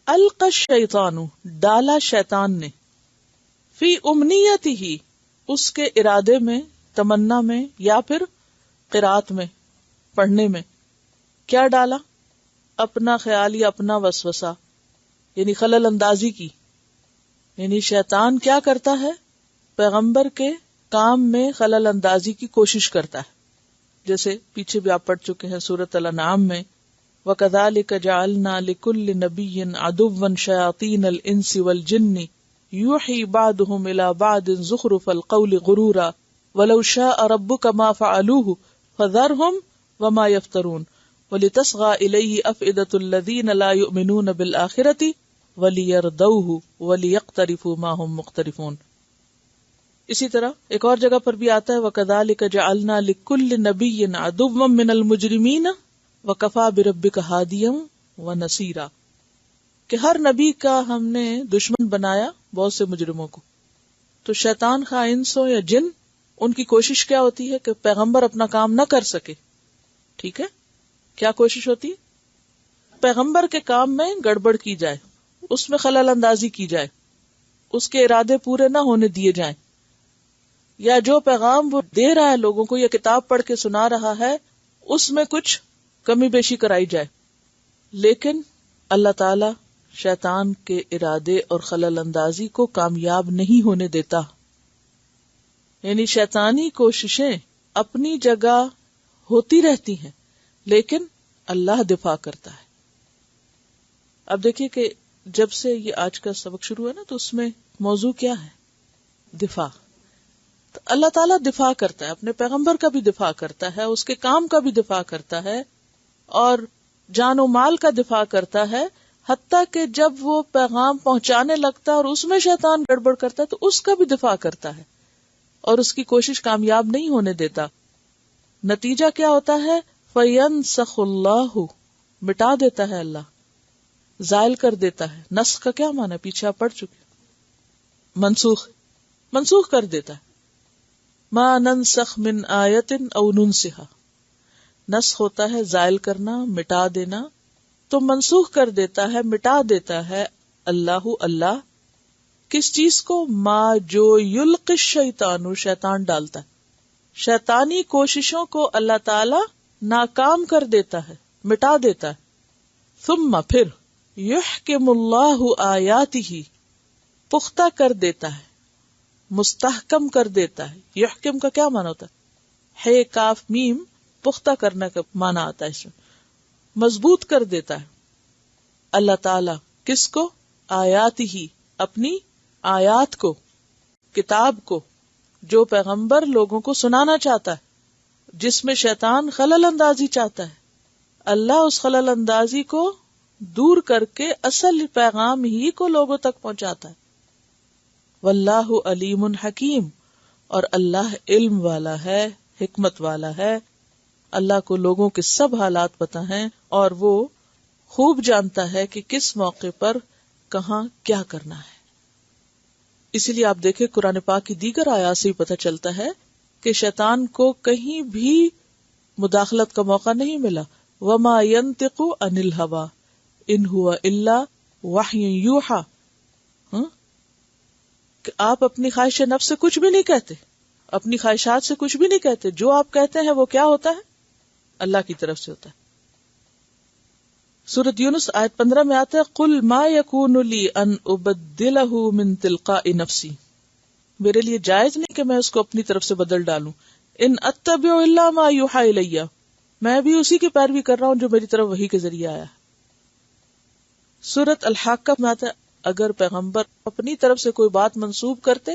القى الشیطان، ڈالا شیطان نے، فی امنیتہ، اس کے ارادے میں، تمنا میں یا پھر قرات میں، پڑھنے میں. کیا ڈالا؟ اپنا خیال یا اپنا وسوسہ، یعنی خلل اندازی کی. یعنی شیطان کیا کرتا ہے؟ پیغمبر کے کام میں خلل اندازی کی کوشش کرتا ہے. جیسے پیچھے بھی آپ پڑھ چکے ہیں سورۃ الانعام میں، وَكَذَلِكَ جَعَلْنَا لِكُلِّ نَبِيٍّ عَدُوًّا شَيَاطِينَ الْإِنسِ وَالْجِنِّ يُوحِي بَعْضُهُمْ إِلَى بَعْضٍ زُخْرُفَ الْقَوْلِ غُرُورًا وَلَوْ شَاءَ رَبُّكَ مَا فَعَلُوهُ فَذَرْهُمْ وَمَا يَفْتَرُونَ وَلِتَصْغَى إِلَيْهِ أَفْئِدَةُ الَّذِينَ لَا يُؤْمِنُونَ بِالْآخِرَةِ وَلِيَرْضَوْهُ وَلِيَقْتَرِفُوا مَا هُمْ مُقْتَرِفُونَ. اسی طرح ایک اور جگہ پر بھی آتا ہے وَكَذَلِكَ جَعَلْنَا لِكُلِّ نَبِيٍّ عَدُوًّا مِّنَ الْمُجْرِمِينَ وَكَفَى بِرَبِّكَ هَادِيًا وَنَصِيرًا، کہ ہر نبی کا ہم نے دشمن بنایا بہت سے مجرموں کو. تو شیطان خواہ انس ہو یا جن، ان کی کوشش کیا ہوتی ہے کہ پیغمبر اپنا کام نہ کر سکے. ٹھیک ہے، کیا کوشش ہوتی ہے؟ پیغمبر کے کام میں گڑبڑ کی جائے، اس میں خلل اندازی کی جائے، اس کے ارادے پورے نہ ہونے دیے جائیں، یا جو پیغام وہ دے رہا ہے لوگوں کو یا کتاب پڑھ کے سنا رہا ہے اس میں کچھ کمی بیشی کرائی جائے. لیکن اللہ تعالی شیطان کے ارادے اور خلل اندازی کو کامیاب نہیں ہونے دیتا. یعنی شیطانی کوششیں اپنی جگہ ہوتی رہتی ہیں، لیکن اللہ دفاع کرتا ہے. اب دیکھیے کہ جب سے یہ آج کا سبق شروع ہے نا، تو اس میں موضوع کیا ہے؟ دفاع. تو اللہ تعالیٰ دفاع کرتا ہے، اپنے پیغمبر کا بھی دفاع کرتا ہے، اس کے کام کا بھی دفاع کرتا ہے، اور جان و مال کا دفاع کرتا ہے. حتیٰ کہ جب وہ پیغام پہنچانے لگتا ہے اور اس میں شیطان گڑبڑ کرتا ہے تو اس کا بھی دفاع کرتا ہے اور اس کی کوشش کامیاب نہیں ہونے دیتا. نتیجہ کیا ہوتا ہے؟ فَيَنْسَخُ اللَّهُ، مٹا دیتا ہے اللہ، زائل کر دیتا ہے. نسخ کا کیا معنی ہے؟ پیچھے آپ پڑھ چکے. منسوخ کر دیتا ہے. مَا نَنْسَخْ مِنْ آیَةٍ أَوْ نُنْسِخَا، نسخ ہوتا ہے زائل کرنا، مٹا دینا. تو منسوخ کر دیتا ہے، مٹا دیتا ہے اللہ. کس چیز کو؟ ما جو یلقی الشیطان، شیطان ڈالتا ہے. شیطانی کوششوں کو اللہ تعالی ناکام کر دیتا ہے، مٹا دیتا ہے. ثم پھر یحکم اللہ آیاتہ، پختہ کر دیتا ہے، مستحکم کر دیتا ہے. یحکم کا کیا معنی ہوتا ہے؟ ہے کاف میم، پختہ کرنے کا معنی آتا ہے اس میں. مضبوط کر دیتا ہے اللہ تعالی. کس کو؟ آیات ہی، اپنی آیات کو، کتاب کو، جو پیغمبر لوگوں کو سنانا چاہتا ہے، جس میں شیطان خلل اندازی چاہتا ہے. اللہ اس خلل اندازی کو دور کر کے اصل پیغام ہی کو لوگوں تک پہنچاتا ہے. واللہ علیم حکیم، اور اللہ علم والا ہے، حکمت والا ہے. اللہ کو لوگوں کے سب حالات پتہ ہیں اور وہ خوب جانتا ہے کہ کس موقع پر کہاں کیا کرنا ہے. اسی لیے آپ دیکھیں قرآن پاک کی دیگر آیات سے پتہ چلتا ہے کہ شیطان کو کہیں بھی مداخلت کا موقع نہیں ملا. وما ينطق عن الهوى ان هو الا وحی یوحى، کہ آپ اپنی خواہش نفس سے کچھ بھی نہیں کہتے، اپنی خواہشات سے کچھ بھی نہیں کہتے. جو آپ کہتے ہیں وہ کیا ہوتا ہے؟ اللہ کی طرف سے ہوتا ہے. سورۃ یونس آیت 15 میں آتا ہے قل ما یکون لی ان ابدلہ من تلقاء نفسی، میرے لیے جائز نہیں کہ میں اس کو اپنی طرف سے بدل ڈالوں. ان اتبع الا ما یوحى الی، میں بھی اسی کی پیروی کر رہا ہوں جو میری طرف وحی کے ذریعے آیا. سورۃ الحاقہ میں آتا ہے اگر پیغمبر اپنی طرف سے کوئی بات منسوب کرتے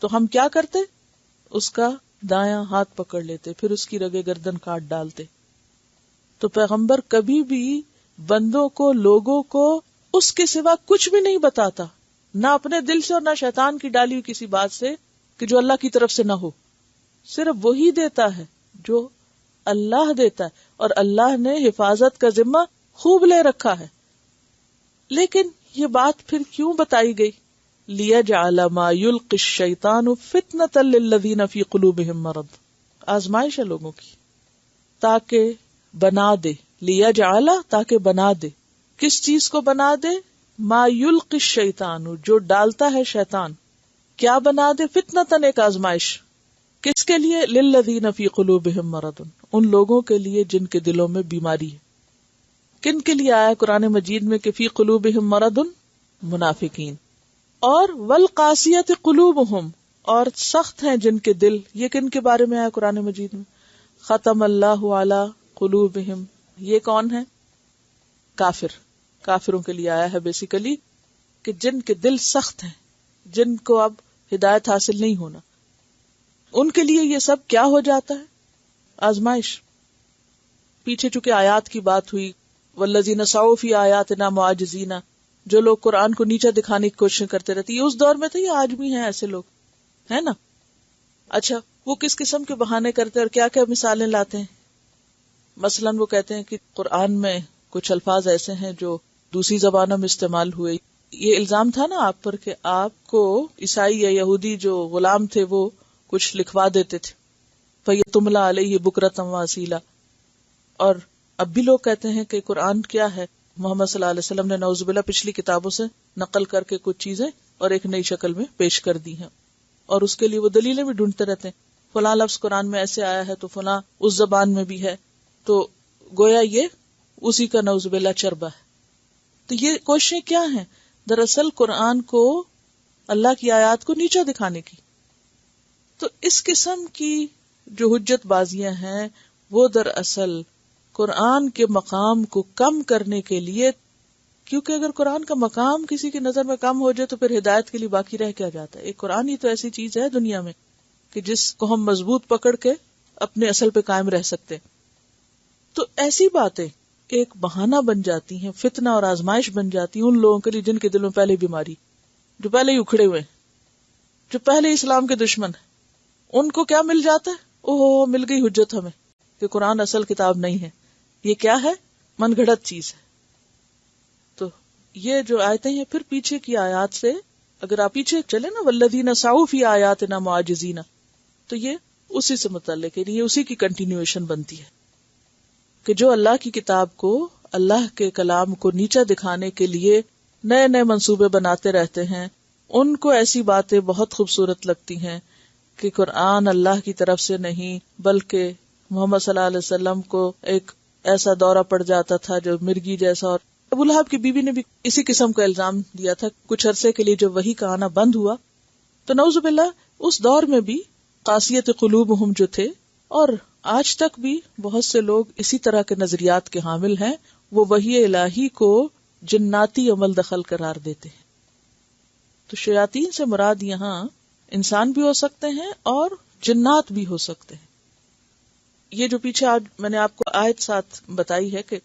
تو ہم کیا کرتے؟ اس کا دایاں ہاتھ پکڑ لیتے، پھر اس کی رگے گردن کاٹ ڈالتے. تو پیغمبر کبھی بھی بندوں کو، لوگوں کو اس کے سوا کچھ بھی نہیں بتاتا، نہ اپنے دل سے اور نہ شیطان کی ڈالی ہوئی کسی بات سے کہ جو اللہ کی طرف سے نہ ہو. صرف وہی دیتا ہے جو اللہ دیتا ہے، اور اللہ نے حفاظت کا ذمہ خوب لے رکھا ہے. لیکن یہ بات پھر کیوں بتائی گئی؟ لِيَجْعَلَ مَا يُلْقِ الشَّيْطَانُ فِتْنَةً لِلَّذِينَ فِي قُلُوبِهِم مَرَضٌ، آزمائش ہے لوگوں کی، تاکہ بنا دے. لِيَجْعَلَ، تاکہ بنا دے. کس چیز کو بنا دے؟ ما یلقی الشیطان، جو ڈالتا ہے شیطان. کیا بنا دے؟ فتنتاً، ایک آزمائش. کس کے لیے؟ للذین فی قلوبہم مرض، ان لوگوں کے لیے جن کے دلوں میں بیماری ہے. کن کے لیے آیا قرآن مجید میں کہ فی قلوبہم مرض؟ منافقین. اور والقاسیۃ قلوبہم، اور سخت ہیں جن کے دل. یہ کن کے بارے میں آیا قرآن مجید میں؟ ختم اللہ علی قلوبہم. یہ کون ہے؟ کافر. کافروں کے لیے آیا ہے بیسیکلی کہ جن کے دل سخت ہیں، جن کو اب ہدایت حاصل نہیں ہونا، ان کے لیے یہ سب کیا ہو جاتا ہے؟ آزمائش. پیچھے چونکہ آیات کی بات ہوئی، والذین سعوا فی آیاتنا معاجزین، جو لوگ قرآن کو نیچا دکھانے کی کوشش کرتے رہتے. یہ اس دور میں تھے، یہ آج بھی ہیں ایسے لوگ، ہے نا؟ اچھا، وہ کس قسم کے بہانے کرتے اور کیا کیا مثالیں لاتے ہیں؟ مثلاً وہ کہتے ہیں کہ قرآن میں کچھ الفاظ ایسے ہیں جو دوسری زبانوں میں استعمال ہوئے. یہ الزام تھا نا آپ پر کہ آپ کو عیسائی یا یہودی جو غلام تھے وہ کچھ لکھوا دیتے تھے. فَيَتُمْلَى عَلَيْهِ بُكْرَةً وَأَصِيلًا. اور اب بھی لوگ کہتے ہیں کہ قرآن کیا ہے؟ محمد صلی اللہ علیہ وسلم نے نعوذ باللہ پچھلی کتابوں سے نقل کر کے کچھ چیزیں اور ایک نئی شکل میں پیش کر دی ہیں، اور اس کے لیے وہ دلیلیں بھی ڈھونڈتے رہتے ہیں. فلاں لفظ قرآن میں ایسے آیا ہے تو فلاں اس زبان میں بھی ہے، تو گویا یہ اسی کا نعوذ باللہ چربہ ہے. تو یہ کوششیں کیا ہیں؟ دراصل قرآن کو، اللہ کی آیات کو نیچا دکھانے کی. تو اس قسم کی جو حجت بازیاں ہیں وہ دراصل قرآن کے مقام کو کم کرنے کے لیے، کیونکہ اگر قرآن کا مقام کسی کی نظر میں کم ہو جائے تو پھر ہدایت کے لیے باقی رہ کیا جاتا ہے. ایک قرآن ہی تو ایسی چیز ہے دنیا میں کہ جس کو ہم مضبوط پکڑ کے اپنے اصل پہ قائم رہ سکتے. تو ایسی باتیں ایک بہانہ بن جاتی ہیں، فتنہ اور آزمائش بن جاتی ہیں ان لوگوں کے لیے جن کے دلوں میں پہلے بیماری، جو پہلے ہی اکھڑے ہوئے، جو پہلے اسلام کے دشمن ہیں. ان کو کیا مل جاتا ہے؟ اوہ مل گئی حجت ہمیں کہ قرآن اصل کتاب نہیں ہے، یہ کیا ہے؟ من گھڑت چیز ہے. تو یہ جو آیتیں ہیں پھر پیچھے کی آیات سے اگر آپ پیچھے چلے نا، والذین سعوا فی آیاتنا معاجزین، تو یہ اسی سے متعلق ہے، یہ اسی کی کنٹینیویشن بنتی ہے کہ جو اللہ کی کتاب کو، اللہ کے کلام کو نیچا دکھانے کے لیے نئے نئے منصوبے بناتے رہتے ہیں، ان کو ایسی باتیں بہت خوبصورت لگتی ہیں کہ قرآن اللہ کی طرف سے نہیں بلکہ محمد صلی اللہ علیہ وسلم کو ایک ایسا دورہ پڑ جاتا تھا جو مرگی جیسا. اور ابو لہب کی بیوی نے بھی اسی قسم کا الزام دیا تھا. کچھ عرصے کے لیے جب وحی کا آنا بند ہوا تو نعوذ باللہ اس دور میں بھی قاسیت قلوبہم جو تھے، اور آج تک بھی بہت سے لوگ اسی طرح کے نظریات کے حامل ہیں، وہ وحی الہی کو جناتی عمل دخل قرار دیتے ہیں. تو شیاطین سے مراد یہاں انسان بھی ہو سکتے ہیں اور جنات بھی ہو سکتے ہیں. یہ جو پیچھے آج میں نے آپ کو آیت ساتھ بتائی ہے کہ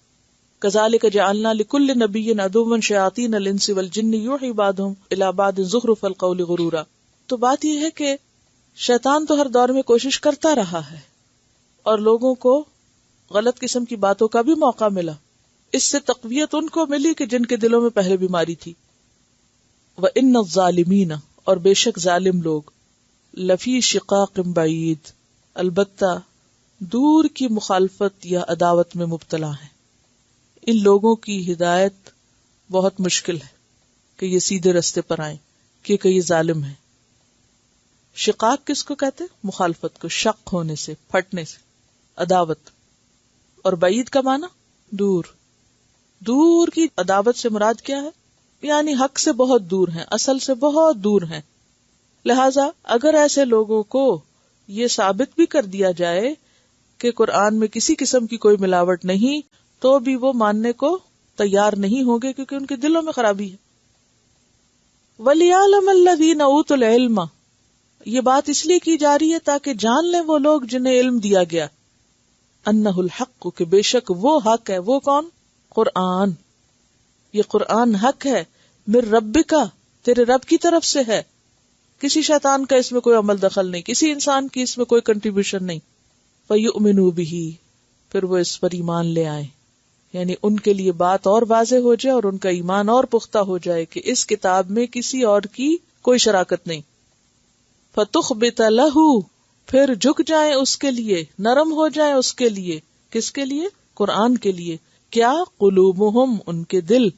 کذالک جعلنا لکل نبی عدوا شیاطین الانس والجن یوحی بعضهم الی بعض زخرف القول غرورا. تو بات یہ ہے کہ شیطان تو ہر دور میں کوشش کرتا رہا ہے اور لوگوں کو غلط قسم کی باتوں کا بھی موقع ملا. اس سے تقویت ان کو ملی کہ جن کے دلوں میں پہلے بیماری تھی. وَإِنَّ الظَّالِمِينَ، اور بے شک ظالم لوگ، لفی شقاق بعید، البتہ دور کی مخالفت یا عداوت میں مبتلا ہیں. ان لوگوں کی ہدایت بہت مشکل ہے کہ یہ سیدھے رستے پر آئیں، کیونکہ یہ ظالم ہیں. شقاق کس کو کہتے؟ مخالفت کو، شق ہونے سے، پھٹنے سے، عداوت. اور بعید کا معنی دور. دور کی عداوت سے مراد کیا ہے؟ یعنی حق سے بہت دور ہیں، اصل سے بہت دور ہیں. لہذا اگر ایسے لوگوں کو یہ ثابت بھی کر دیا جائے کہ قرآن میں کسی قسم کی کوئی ملاوٹ نہیں، تو بھی وہ ماننے کو تیار نہیں ہوں گے کیونکہ ان کے دلوں میں خرابی ہے. وَلِيَعْلَمَ الَّذِينَ أُوتُوا الْعِلْمَ، یہ بات اس لیے کی جا رہی ہے تاکہ جان لیں وہ لوگ جنہیں علم دیا گیا، انہ الحق، کہ بے شک وہ حق ہے. وہ کون؟ قرآن. یہ قرآن حق ہے، من ربک، تیرے رب کی طرف سے ہے. کسی شیطان کا اس میں کوئی عمل دخل نہیں، کسی انسان کی اس میں کوئی کنٹریبیوشن نہیں. فَيُؤْمِنُوا بِهِ، پھر وہ اس پر ایمان لے آئیں، یعنی ان کے لیے بات اور واضح ہو جائے اور ان کا ایمان اور پختہ ہو جائے کہ اس کتاب میں کسی اور کی کوئی شراکت نہیں. فَتُخْبِتَ لَهُ، پھر جھک جائیں اس کے لیے، نرم ہو جائیں اس کے لیے. کس کے لیے؟ قرآن کے لیے. کیا؟ قلوبہم، ان کے دل.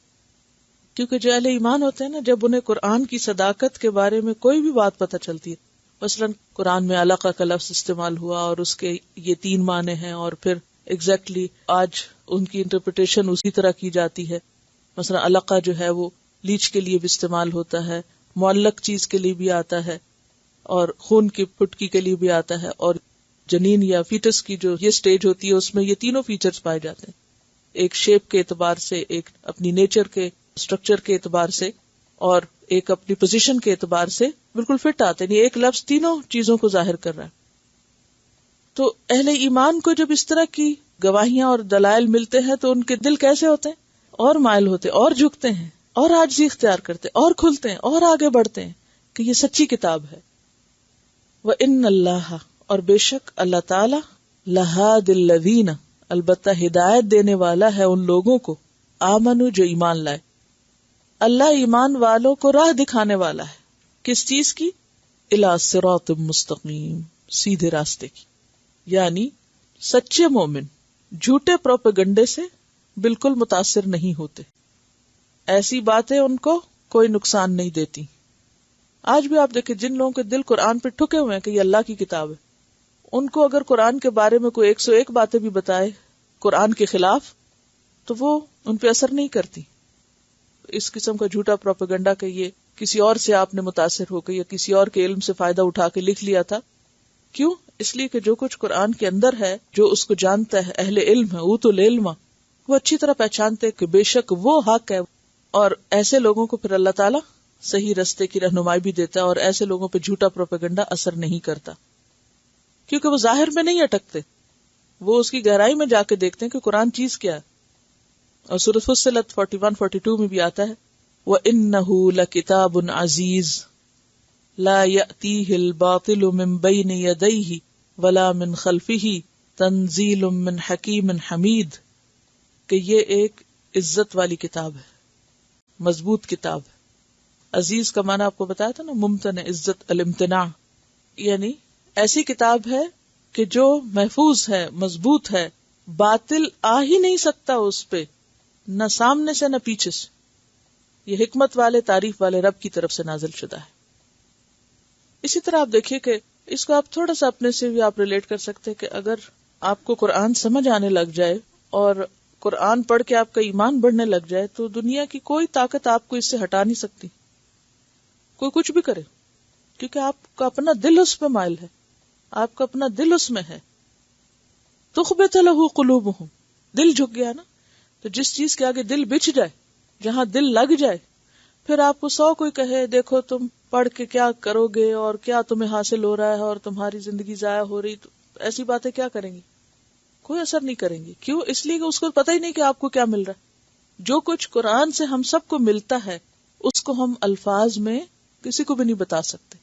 کیونکہ جو اہل ایمان ہوتے ہیں نا، جب انہیں قرآن کی صداقت کے بارے میں کوئی بھی بات پتہ چلتی ہے، مثلا قرآن میں علقہ کا لفظ استعمال ہوا اور اس کے یہ 3 معنی ہیں، اور پھر ایگزیکٹلی آج ان کی انٹرپریٹیشن اسی طرح کی جاتی ہے. مثلا علقہ جو ہے وہ لیچ کے لیے بھی استعمال ہوتا ہے، معلق چیز کے لیے بھی آتا ہے، اور خون کی پھٹکی کے لیے بھی آتا ہے، اور جنین یا فیٹس کی جو یہ سٹیج ہوتی ہے اس میں یہ تینوں فیچرز پائے جاتے ہیں. ایک شیپ کے اعتبار سے، ایک اپنی نیچر کے اسٹرکچر کے اعتبار سے، اور ایک اپنی پوزیشن کے اعتبار سے بالکل فٹ آتے ہیں. ایک لفظ تینوں چیزوں کو ظاہر کر رہا ہے. تو اہل ایمان کو جب اس طرح کی گواہیاں اور دلائل ملتے ہیں تو ان کے دل کیسے ہوتے ہیں؟ اور مائل ہوتے، اور جھکتے ہیں، اور عاجزی اختیار کرتے، اور کھلتے ہیں، اور آگے بڑھتے ہیں کہ یہ سچی کتاب ہے. وَإِنَّ اللَّهَ، اور بے شک اللہ تعالی، لَهَادِ الَّذِينَ، البتہ ہدایت دینے والا ہے ان لوگوں کو، آمنو، جو ایمان لائے. اللہ ایمان والوں کو راہ دکھانے والا ہے. کس چیز کی؟ الی صراط مستقیم، سیدھے راستے کی. یعنی سچے مومن جھوٹے پروپیگنڈے سے بالکل متاثر نہیں ہوتے. ایسی باتیں ان کو کوئی نقصان نہیں دیتی. آج بھی آپ دیکھیں جن لوگوں کے دل قرآن پہ ٹھکے ہوئے ہیں کہ یہ اللہ کی کتاب ہے، ان کو اگر قرآن کے بارے میں کوئی 101 باتیں بھی بتائے قرآن کے خلاف تو وہ ان پہ اثر نہیں کرتی. اس قسم کا جھوٹا پروپیگنڈا کہ یہ کسی اور سے آپ نے متاثر ہو کے یا کسی اور کے علم سے فائدہ اٹھا کے لکھ لیا تھا، کیوں؟ اس لیے کہ جو کچھ قرآن کے اندر ہے، جو اس کو جانتا ہے اہل علم ہے، اوتوا العلم، وہ اچھی طرح پہچانتے کہ بے شک وہ حق ہے، اور ایسے لوگوں کو پھر اللہ تعالیٰ صحیح رستے کی رہنمائی بھی دیتا ہے، اور ایسے لوگوں پہ جھوٹا پروپیگنڈا اثر نہیں کرتا، کیونکہ وہ ظاہر میں نہیں اٹکتے، وہ اس کی گہرائی میں جا کے دیکھتے ہیں کہ قرآن چیز کیا ہے. اور سورۃ فصلت 41-42 میں بھی آتا ہے وَإِنَّهُ لَكِتَابٌ عَزِيزٌ لَا يَأْتِيهِ الْبَاطِلُ مِنْ بَيْنِ يَدَيْهِ وَلَا مِنْ خَلْفِهِ تَنزِيلٌ مِنْ حَكِيمٍ حَمِيدٍ، کہ یہ ایک عزت والی کتاب ہے، مضبوط کتاب ہے. عزیز کا معنی آپ کو بتایا تھا نا، ممتنع، عزت، الامتناع، یعنی ایسی کتاب ہے کہ جو محفوظ ہے، مضبوط ہے، باطل آ ہی نہیں سکتا اس پہ، نہ سامنے سے نہ پیچھے سے. یہ حکمت والے، تعریف والے رب کی طرف سے نازل شدہ ہے. اسی طرح آپ دیکھیے کہ اس کو آپ تھوڑا سا اپنے سے بھی آپ ریلیٹ کر سکتے ہیں کہ اگر آپ کو قرآن سمجھ آنے لگ جائے اور قرآن پڑھ کے آپ کا ایمان بڑھنے لگ جائے تو دنیا کی کوئی طاقت آپ کو اس سے ہٹا نہیں سکتی، کوئی کچھ بھی کرے، کیونکہ آپ کا اپنا دل اس پہ مائل ہے، آپ کا اپنا دل اس میں ہے. تخبت لہ قلوبہم، دل جھک گیا نا، تو جس چیز کے آگے دل بچھ جائے، جہاں دل لگ جائے، پھر آپ کو 100 کوئی کہے دیکھو تم پڑھ کے کیا کرو گے اور کیا تمہیں حاصل ہو رہا ہے اور تمہاری زندگی ضائع ہو رہی، تو ایسی باتیں کیا کریں گی؟ کوئی اثر نہیں کریں گی. کیوں؟ اس لیے کہ اس کو پتہ ہی نہیں کہ آپ کو کیا مل رہا ہے. جو کچھ قرآن سے ہم سب کو ملتا ہے اس کو ہم الفاظ میں کسی کو بھی نہیں بتا سکتے،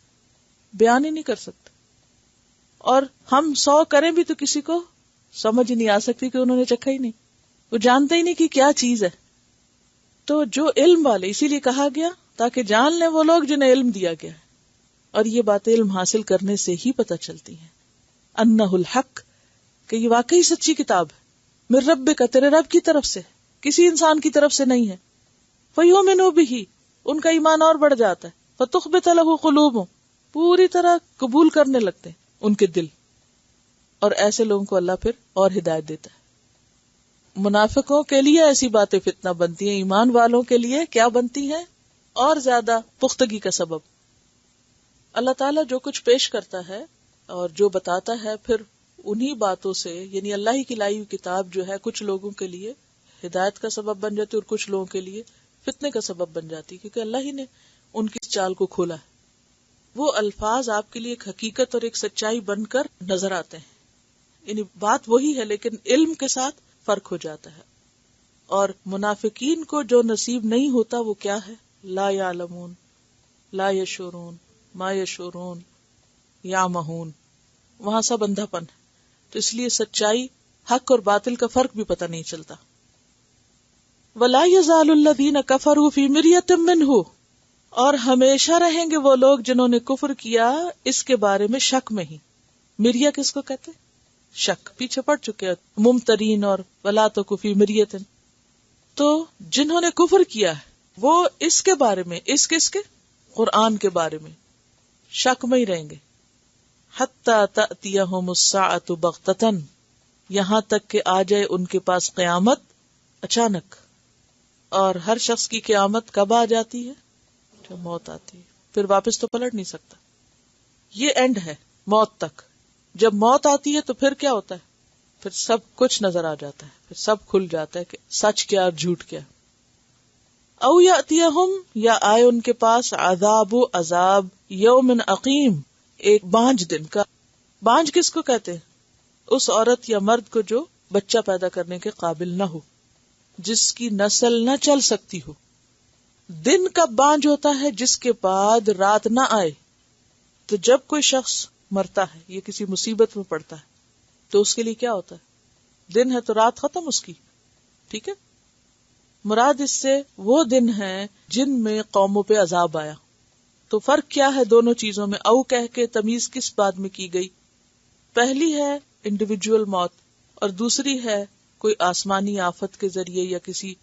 بیان ہی نہیں کر سکتے، اور ہم 100 کریں بھی تو کسی کو سمجھ ہی نہیں آ سکتی کہ انہوں نے چکھا ہی نہیں، وہ جانتے ہی نہیں کہ کیا چیز ہے. تو جو علم والے، اسی لیے کہا گیا تاکہ جان لیں وہ لوگ جنہیں علم دیا گیا ہے، اور یہ باتیں علم حاصل کرنے سے ہی پتہ چلتی ہیں. انہ الحق، کہ یہ واقعی سچی کتاب ہے، من ربک، تیرے رب کی طرف سے، کسی انسان کی طرف سے نہیں ہے. فیؤمنوا بہ، ان کا ایمان اور بڑھ جاتا ہے. فتخبت لہ قلوبہم، پوری طرح قبول کرنے لگتے ہیں ان کے دل، اور ایسے لوگوں کو اللہ پھر اور ہدایت دیتا ہے. منافقوں کے لیے ایسی باتیں فتنہ بنتی ہیں، ایمان والوں کے لیے کیا بنتی ہیں؟ اور زیادہ پختگی کا سبب. اللہ تعالیٰ جو کچھ پیش کرتا ہے اور جو بتاتا ہے، پھر انہی باتوں سے، یعنی اللہ ہی کی لائی ہوئی کتاب جو ہے کچھ لوگوں کے لیے ہدایت کا سبب بن جاتی ہے اور کچھ لوگوں کے لیے فتنے کا سبب بن جاتی ہے، کیونکہ اللہ ہی نے ان کی چال کو کھولا ہے. وہ الفاظ آپ کے لیے ایک حقیقت اور ایک سچائی بن کر نظر آتے ہیں، یعنی بات وہی ہے لیکن علم کے ساتھ فرق ہو جاتا ہے. اور منافقین کو جو نصیب نہیں ہوتا وہ کیا ہے؟ لا یعلمون، لا یشعرون، ما یشعرون، یعمہون، وہاں سب اندھا پن ہے. تو اس لیے سچائی، حق اور باطل کا فرق بھی پتہ نہیں چلتا. وَلَا يَزَالُ الَّذِينَ كَفَرُوا فِي مِرْيَةٍ مِّنْهُ، اور ہمیشہ رہیں گے وہ لوگ جنہوں نے کفر کیا اس کے بارے میں شک میں ہی. مریہ کس کو کہتے؟ شک، پیچھے پڑ چکے ہیں ممترین اور وَلَا تَكُ فِي مِرْيَةٍ. تو جنہوں نے کفر کیا ہے وہ اس کے بارے میں، اس کس کے؟ قرآن کے بارے میں شک میں ہی رہیں گے. حَتَّى تَأْتِيَهُمُ السَّاعَةُ بَغْتَةً، یہاں تک کہ آ جائے ان کے پاس قیامت اچانک. اور ہر شخص کی قیامت کب آ جاتی ہے؟ جب موت آتی ہے، پھر واپس تو پلٹ نہیں سکتا. یہ اینڈ ہے موت تک. جب موت آتی ہے تو پھر کیا ہوتا ہے؟ پھر سب کچھ نظر آ جاتا ہے، پھر سب کھل جاتا ہے کہ سچ کیا اور جھوٹ کیا. او یاتیہم، یا آئے ان کے پاس عذاب یوم عقیم، ایک بانجھ دن کا. بانجھ کس کو کہتے ہیں؟ اس عورت یا مرد کو جو بچہ پیدا کرنے کے قابل نہ ہو، جس کی نسل نہ چل سکتی ہو. دن کب بانجھ ہوتا ہے؟ جس کے بعد رات نہ آئے. تو جب کوئی شخص مرتا ہے یا کسی مصیبت میں پڑتا ہے تو اس کے لیے کیا ہوتا ہے؟ دن ہے تو رات ختم اس کی. ٹھیک ہے، مراد اس سے وہ دن ہے جن میں قوموں پہ عذاب آیا. تو فرق کیا ہے دونوں چیزوں میں؟ او کہہ کے تمیز کس بات میں کی گئی؟ پہلی ہے انڈیویجول موت اور دوسری ہے کوئی آسمانی آفت کے ذریعے یا کسی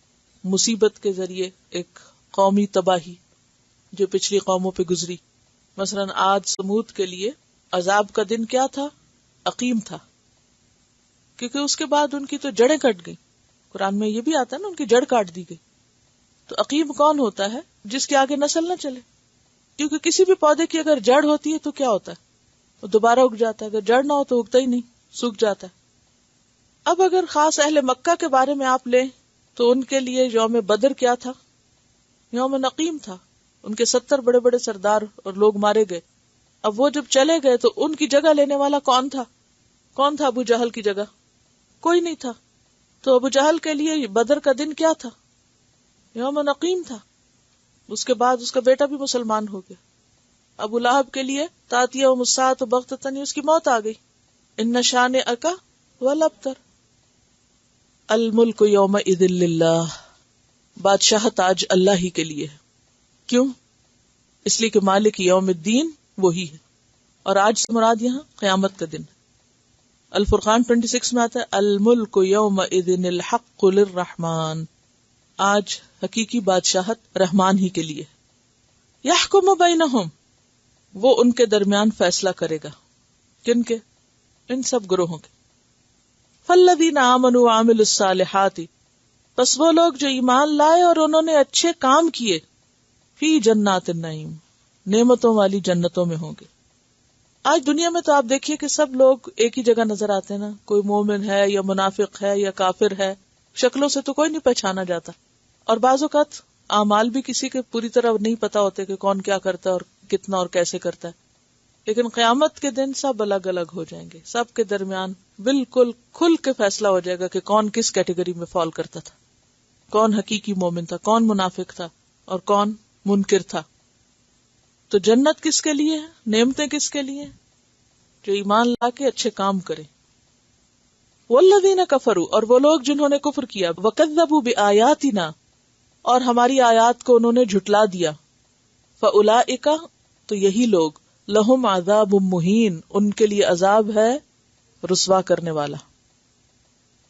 مصیبت کے ذریعے ایک قومی تباہی جو پچھلی قوموں پہ گزری. مثلا عاد سمود کے لیے عذاب کا دن کیا تھا؟ عقیم تھا، کیونکہ اس کے بعد ان کی تو جڑیں کٹ گئی. قرآن میں یہ بھی آتا ہے نا، ان کی جڑ کاٹ دی گئی. تو عقیم کون ہوتا ہے؟ جس کے آگے نسل نہ چلے. کیونکہ کسی بھی پودے کی اگر جڑ ہوتی ہے تو کیا ہوتا ہے؟ وہ دوبارہ اگ جاتا ہے، اگر جڑ نہ ہو تو اگتا ہی نہیں، سوکھ جاتا ہے۔ اب اگر خاص اہل مکہ کے بارے میں آپ لیں تو ان کے لیے یوم بدر کیا تھا؟ یوم نقیم تھا، ان کے 70 بڑے بڑے سردار اور لوگ مارے گئے۔ اب وہ جب چلے گئے تو ان کی جگہ لینے والا کون تھا؟ کون تھا ابو جہل کی جگہ؟ کوئی نہیں تھا۔ تو ابو جہل کے لیے بدر کا دن کیا تھا؟ یوم نقیم تھا۔ اس کے بعد اس کا بیٹا بھی مسلمان ہو گیا۔ ابو لہب کے لیے تاتیہم الساعۃ بغتۃ، اس کی موت آ گئی۔ ان شانئک هو الابتر۔ الملک یومئذ للہ، بادشاہت آج اللہ ہی کے لیے ہے۔ کیوں؟ اس لیے کہ مالک یوم الدین وہی ہے، اور آج سے مراد یہاں قیامت کا دن۔ الفرقان 26 میں آتا ہے الملک یومئذ الحق للرحمن، آج حقیقی بادشاہت رحمان ہی کے لیے۔ یحکم بینہم، وہ ان کے درمیان فیصلہ کرے گا۔ کن کے؟ ان سب گروہوں کے۔ فالذین آمنوا وعملوا الصالحات، پس وہ لوگ جو ایمان لائے اور انہوں نے اچھے کام کیے، فی جنات النعیم، نعمتوں والی جنتوں میں ہوں گے۔ آج دنیا میں تو آپ دیکھیے کہ سب لوگ ایک ہی جگہ نظر آتے ہیں نا، کوئی مومن ہے یا منافق ہے یا کافر ہے، شکلوں سے تو کوئی نہیں پہچانا جاتا، اور بعض اوقات اعمال بھی کسی کے پوری طرح نہیں پتا ہوتے کہ کون کیا کرتا ہے اور کتنا اور کیسے کرتا ہے۔ لیکن قیامت کے دن سب الگ الگ ہو جائیں گے، سب کے درمیان بالکل کھل کے فیصلہ ہو جائے گا کہ کون کس کیٹیگری میں فال کرتا تھا، کون حقیقی مومن تھا، کون منافق تھا اور کون منکر تھا۔ تو جنت کس کے لیے ہے؟ نعمتیں کس کے لیے؟ جو ایمان لا کے اچھے کام کرے۔ والذین کفروا، اور وہ لوگ جنہوں نے کفر کیا، وکذبوا بآیاتنا، اور ہماری آیات کو انہوں نے جھٹلا دیا، فاولئک، تو یہی لوگ، لہم عذاب مہین، ان کے لیے عذاب ہے رسوا کرنے والا۔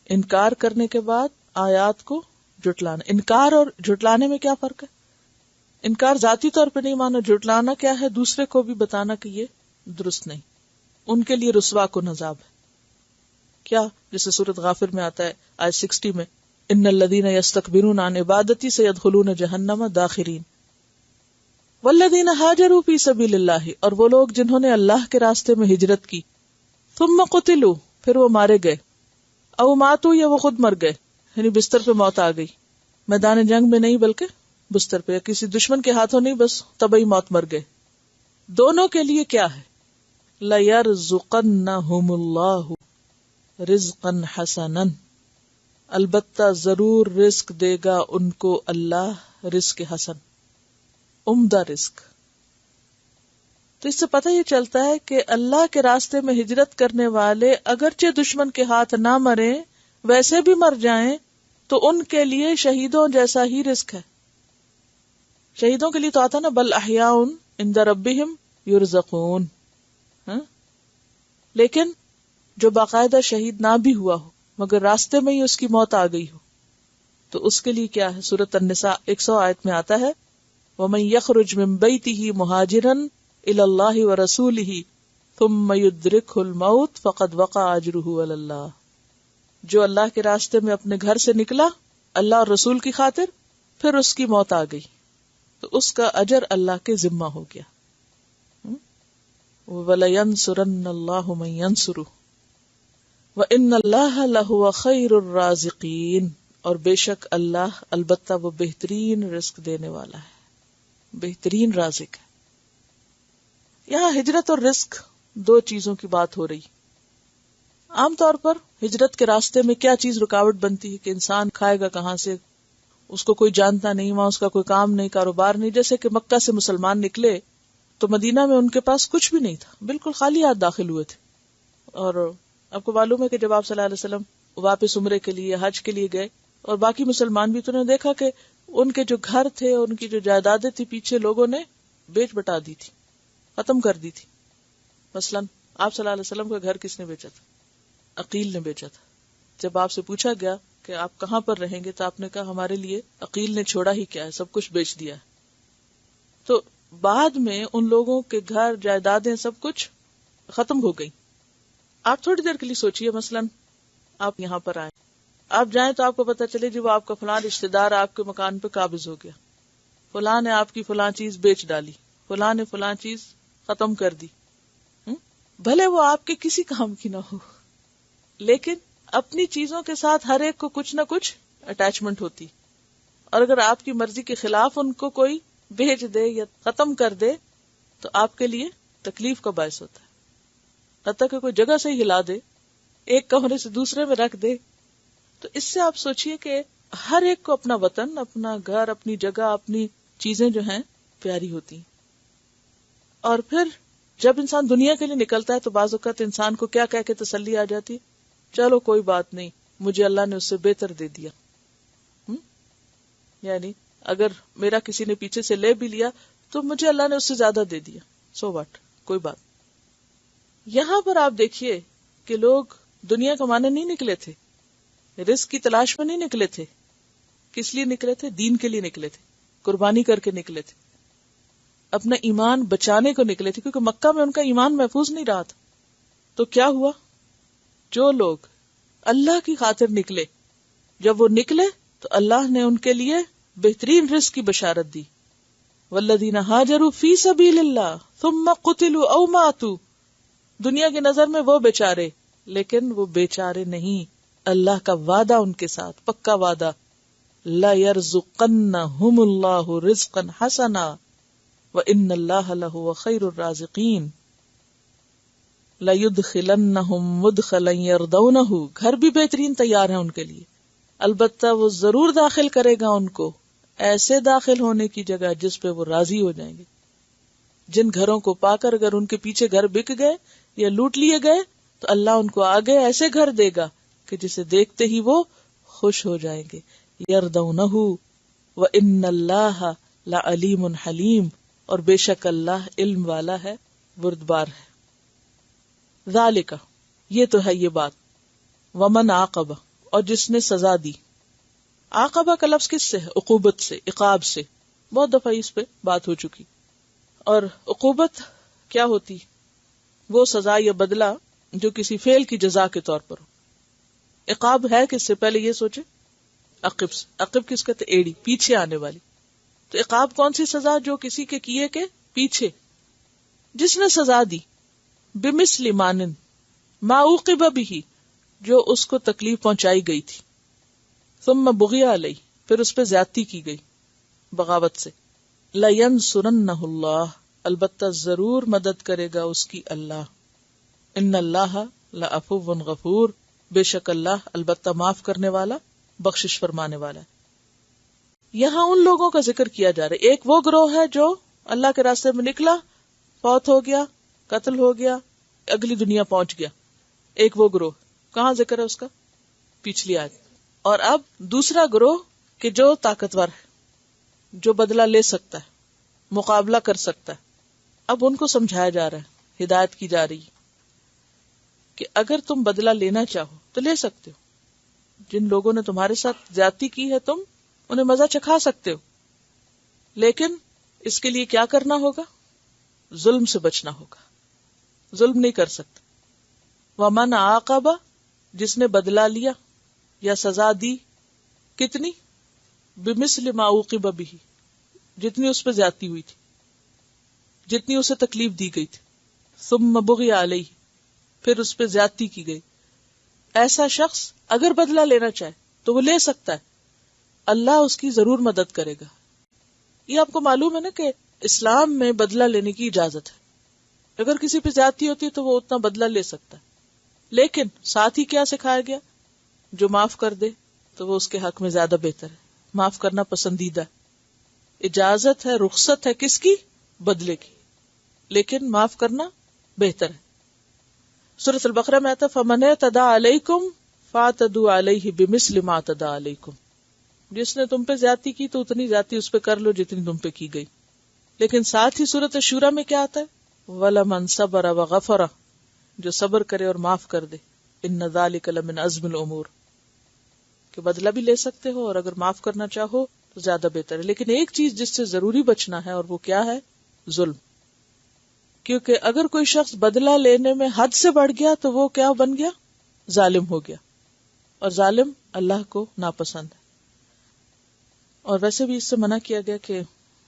انکار کرنے کے بعد آیات کو جھٹلانا، انکار اور جھٹلانے میں کیا فرق ہے؟ انکار ذاتی طور پہ نہیں مانا، جھٹلانا کیا ہے؟ دوسرے کو بھی بتانا کہ یہ درست نہیں۔ ان کے لیے رسوا کن عذاب ہے۔ کیا؟ جیسے سورۃ غافر میں آتا ہے آیت 60 میں، ان الذین یستکبرون عن عبادتی سیدخلون جہنم داخرین۔ والذین ہاجروا فی سبیل اللہ، اور وہ لوگ جنہوں نے اللہ کے راستے میں ہجرت کی، ثم قتلوا، پھر وہ مارے گئے، او ماتوا، یا وہ خود مر گئے، یعنی بستر پہ موت آ گئی، میدان جنگ میں نہیں بلکہ بستر پہ، یا کسی دشمن کے ہاتھوں نہیں، بس طبعی موت مر گئے، دونوں کے لیے کیا ہے؟ لَيَرْزُقَنَّهُمُ اللَّهُ رِزْقًا حَسَنًا، البتہ ضرور رزق دے گا ان کو اللہ، رزق حسن، عمدہ رزق۔ تو اس سے پتہ یہ چلتا ہے کہ اللہ کے راستے میں ہجرت کرنے والے اگرچہ دشمن کے ہاتھ نہ مریں، ویسے بھی مر جائیں تو ان کے لیے شہیدوں جیسا ہی رزق ہے۔ شہیدوں کے لیے تو آتا نا بل احیاء عند ربہم یرزقون، لیکن جو باقاعدہ شہید نہ بھی ہوا ہو مگر راستے میں ہی اس کی موت آ گئی ہو تو اس کے لیے کیا ہے؟ سورۃ النساء 100 آیت میں آتا ہے وَمَن يَخْرُجْ مِن بَيْتِهِ مُهَاجِرًا إِلَى اللَّهِ وَرَسُولِهِ ثُمَّ يُدْرِكْهُ الْمَوْتُ فَقَدْ وَقَعَ أَجْرُهُ عَلَى اللَّهِ، جو اللہ کے راستے میں اپنے گھر سے نکلا اللہ اور رسول کی خاطر، پھر اس کی موت آ گئی تو اس کا اجر اللہ کے ذمہ ہو گیا۔ وَلَيَنْصُرَنَّ اللَّهُ مَن يَنْصُرُهُ وَإِنَّ اللَّهَ لَهُوَ خَيْرُ الرَّازِقِينَ، اور بے شک اللہ البتہ وہ بہترین رزق دینے والا ہے، بہترین رازق ہے۔ یہاں ہجرت اور رزق دو چیزوں کی بات ہو رہی۔ عام طور پر ہجرت کے راستے میں کیا چیز رکاوٹ بنتی ہے کہ انسان کھائے گا کہاں سے، اس کو کوئی جانتا نہیں، وہاں اس کا کوئی کام نہیں، کاروبار نہیں۔ جیسے کہ مکہ سے مسلمان نکلے تو مدینہ میں ان کے پاس کچھ بھی نہیں تھا، بالکل خالی ہاتھ داخل ہوئے تھے۔ اور آپ کو معلوم ہے کہ جب آپ صلی اللہ علیہ وسلم واپس عمرے کے لیے، حج کے لیے گئے اور باقی مسلمان بھی، تو انہوں نے دیکھا کہ ان کے جو گھر تھے، ان کی جو جائیدادیں تھی، پیچھے لوگوں نے بیچ بٹا دی تھی، ختم کر دی تھی۔ مثلا آپ صلی اللہ علیہ وسلم کا گھر کس نے بیچا تھا؟ عقیل نے بیچا تھا۔ جب آپ سے پوچھا گیا کہ آپ کہاں پر رہیں گے تو آپ نے کہا ہمارے لیے عقیل نے چھوڑا ہی کیا ہے، سب کچھ بیچ دیا ہے۔ تو بعد میں ان لوگوں کے گھر، جائیدادیں، سب کچھ ختم ہو گئی۔ آپ تھوڑی دیر کے لیے سوچئے، مثلا آپ یہاں پر آئے، آپ جائیں تو آپ کو پتہ چلے جی وہ آپ کا فلاں رشتہ دار آپ کے مکان پہ قابض ہو گیا، فلاں نے آپ کی فلاں چیز بیچ ڈالی، فلاں نے فلاں چیز ختم کر دی، بھلے وہ آپ کے کسی کام کی نہ ہو، لیکن اپنی چیزوں کے ساتھ ہر ایک کو کچھ نہ کچھ اٹیچمنٹ ہوتی، اور اگر آپ کی مرضی کے خلاف ان کو کوئی بھیج دے یا ختم کر دے تو آپ کے لیے تکلیف کا باعث ہوتا ہے، حتیٰ کہ کوئی جگہ سے ہی ہلا دے، ایک کمرے سے دوسرے میں رکھ دے. تو اس سے آپ سوچئے کہ ہر ایک کو اپنا وطن، اپنا گھر، اپنی جگہ، اپنی چیزیں جو ہیں پیاری ہوتی ہیں. اور پھر جب انسان دنیا کے لیے نکلتا ہے تو بعض اوقات انسان کو کیا کہہ کے تسلی آ جاتی، چلو کوئی بات نہیں، مجھے اللہ نے اس سے بہتر دے دیا. یعنی اگر میرا کسی نے پیچھے سے لے بھی لیا تو مجھے اللہ نے اس سے زیادہ دے دیا، سو واٹ، کوئی بات. یہاں پر آپ دیکھیے کہ لوگ دنیا کمانے نہیں نکلے تھے، رزق کی تلاش میں نہیں نکلے تھے. کس لیے نکلے تھے؟ دین کے لیے نکلے تھے، قربانی کر کے نکلے تھے، اپنا ایمان بچانے کو نکلے تھے، کیونکہ مکہ میں ان کا ایمان محفوظ نہیں رہا تھا. تو کیا ہوا؟ جو لوگ اللہ کی خاطر نکلے، جب وہ نکلے تو اللہ نے ان کے لیے بہترین رزق کی بشارت دی. والذین ہاجروا فی سبیل اللہ ثم قتلوا او ماتوا، دنیا کی نظر میں وہ بیچارے، لیکن وہ بیچارے نہیں، اللہ کا وعدہ ان کے ساتھ، پکا وعدہ. لَيَرْزُقَنَّهُمُ اللَّهُ رِزْقًا حَسَنًا وَإِنَّ اللَّهَ لَهُوَ خَيْرُ الرَّازِقِينَ. لَيُدْخِلَنَّهُمْ مُدْخَلًا يَرْضَوْنَهُ، گھر بھی بہترین تیار ہے ان کے لیے، البتہ وہ ضرور داخل کرے گا ان کو ایسے داخل ہونے کی جگہ جس پہ وہ راضی ہو جائیں گے. جن گھروں کو پا کر اگر ان کے پیچھے گھر بک گئے یا لوٹ لیے گئے تو اللہ ان کو آگے ایسے گھر دے گا کہ جسے دیکھتے ہی وہ خوش ہو جائیں گے. یردونہ وان اللہ لعلیم حلیم، اور بے شک اللہ علم والا ہے، بردبار ہے. ذالک، یہ تو ہے یہ بات. ومن عاقب، اور جس نے سزا دی. عاقبہ کا لفظ کس سے ہے؟ عقوبت سے، عقاب سے. بہت دفعہ اس پہ بات ہو چکی. اور عقوبت کیا ہوتی؟ وہ سزا یا بدلہ جو کسی فعل کی جزا کے طور پر ہو. عقاب ہے کس سے؟ پہلے یہ سوچے، عقب سے. عقب کس کہتے؟ ایڑی، پیچھے آنے والی. تو عقاب کون سی سزا؟ جو کسی کے کیے کے پیچھے. جس نے سزا دی بمثل مانن ما عوقب به، جو اس کو تکلیف پہنچائی گئی تھی. ثم بغی علیہ، پھر اس پہ زیادتی کی گئی بغاوت سے. لینصرنہ اللہ، البتہ ضرور مدد کرے گا اس کی اللہ. ان اللہ لعفو غفور، بے شک اللہ البتہ معاف کرنے والا، بخشش فرمانے والا ہے. یہاں ان لوگوں کا ذکر کیا جا رہا ہے. ایک وہ گروہ ہے جو اللہ کے راستے میں نکلا، فوت ہو گیا، قتل ہو گیا، اگلی دنیا پہنچ گیا. ایک وہ گروہ، کہاں ذکر ہے اس کا؟ پچھلی آیت. اور اب دوسرا گروہ کہ جو طاقتور ہے، جو بدلہ لے سکتا ہے، مقابلہ کر سکتا ہے. اب ان کو سمجھایا جا رہا ہے، ہدایت کی جا رہی ہے کہ اگر تم بدلہ لینا چاہو تو لے سکتے ہو. جن لوگوں نے تمہارے ساتھ زیادتی کی ہے تم انہیں مزہ چکھا سکتے ہو، لیکن اس کے لیے کیا کرنا ہوگا؟ ظلم سے بچنا ہوگا. ظلم نہیں کر سکتے. ومن عاقب، جس نے بدلہ لیا یا سزا دی، کتنی؟ بمثل ما عوقب به، جتنی اس پہ زیادتی ہوئی تھی، جتنی اسے تکلیف دی گئی تھی. ثم بغی علیہ، پھر اس پہ زیادتی کی گئی. ایسا شخص اگر بدلہ لینا چاہے تو وہ لے سکتا ہے، اللہ اس کی ضرور مدد کرے گا. یہ آپ کو معلوم ہے نا کہ اسلام میں بدلہ لینے کی اجازت ہے. اگر کسی پہ زیادتی ہوتی ہے تو وہ اتنا بدلہ لے سکتا ہے، لیکن ساتھ ہی کیا سکھایا گیا؟ جو معاف کر دے تو وہ اس کے حق میں زیادہ بہتر ہے. معاف کرنا پسندیدہ ہے، اجازت ہے، رخصت ہے کس کی؟ بدلے کی، لیکن معاف کرنا بہتر ہے. سورۃ البقرہ میں آتا فمن اعتدی علیکم فاعتدوا علیہ بمثل ما اعتدی علیکم، جس نے تم پہ زیادتی کی تو اتنی زیادتی اس پہ کر لو جتنی تم پہ کی گئی. لیکن ساتھ ہی سورۃ الشورى میں کیا آتا ہے؟ وَلَمَنْ صَبَرَ وَغَفَرَ، جو صبر کرے اور معاف کر دے. ان ذالک لمن عزم الامور، کہ بدلہ بھی لے سکتے ہو اور اگر معاف کرنا چاہو تو زیادہ بہتر ہے. لیکن ایک چیز جس سے ضروری بچنا ہے اور وہ کیا ہے؟ ظلم. کیونکہ اگر کوئی شخص بدلہ لینے میں حد سے بڑھ گیا تو وہ کیا بن گیا؟ ظالم ہو گیا، اور ظالم اللہ کو ناپسند ہے. اور ویسے بھی اس سے منع کیا گیا کہ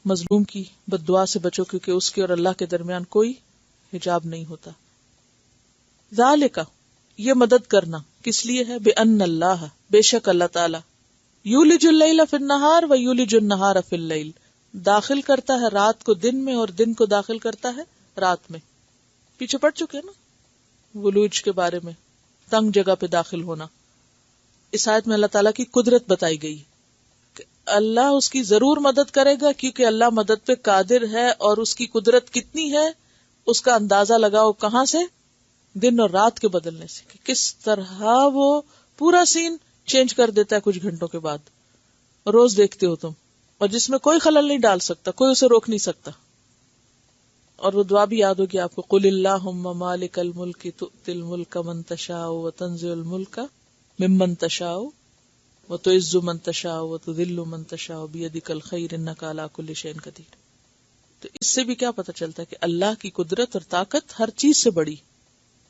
مظلوم کی بد دعا سے بچو، کیونکہ اس کے اور اللہ کے درمیان کوئی حجاب نہیں ہوتا. ذالک یہ مدد کرنا کس لیے ہے؟ بأن اللہ بے شک اللہ تعالی یولج اللیل فی النہار و یولج النہار فی اللیل داخل کرتا ہے رات کو دن میں اور دن کو داخل کرتا ہے رات میں. پیچھے پڑ چکے نا ولوج کے بارے میں، تنگ جگہ پہ داخل ہونا. اس آیت میں اللہ تعالیٰ کی قدرت بتائی گئی کہ اللہ اس کی ضرور مدد کرے گا، کیونکہ اللہ مدد پہ قادر ہے، اور اس کی قدرت کتنی ہے اس کا اندازہ لگاؤ کہاں سے؟ دن اور رات کے بدلنے سے، کہ کس طرح وہ پورا سین چینج کر دیتا ہے کچھ گھنٹوں کے بعد. روز دیکھتے ہو تم، اور جس میں کوئی خلل نہیں ڈال سکتا، کوئی اسے روک نہیں سکتا. اور وہ دعا بھی یاد ہوگی آپ کو، قل اللہم مالک الملک تؤتی الملک من تشاء وتنزع الملک ممن تشاء وتعز من تشاء وتذل من تشاء بیدک الخیر انک علی کل شیء قدیر. تو اس سے بھی کیا پتہ چلتا ہے کہ اللہ کی قدرت اور طاقت ہر چیز سے بڑی.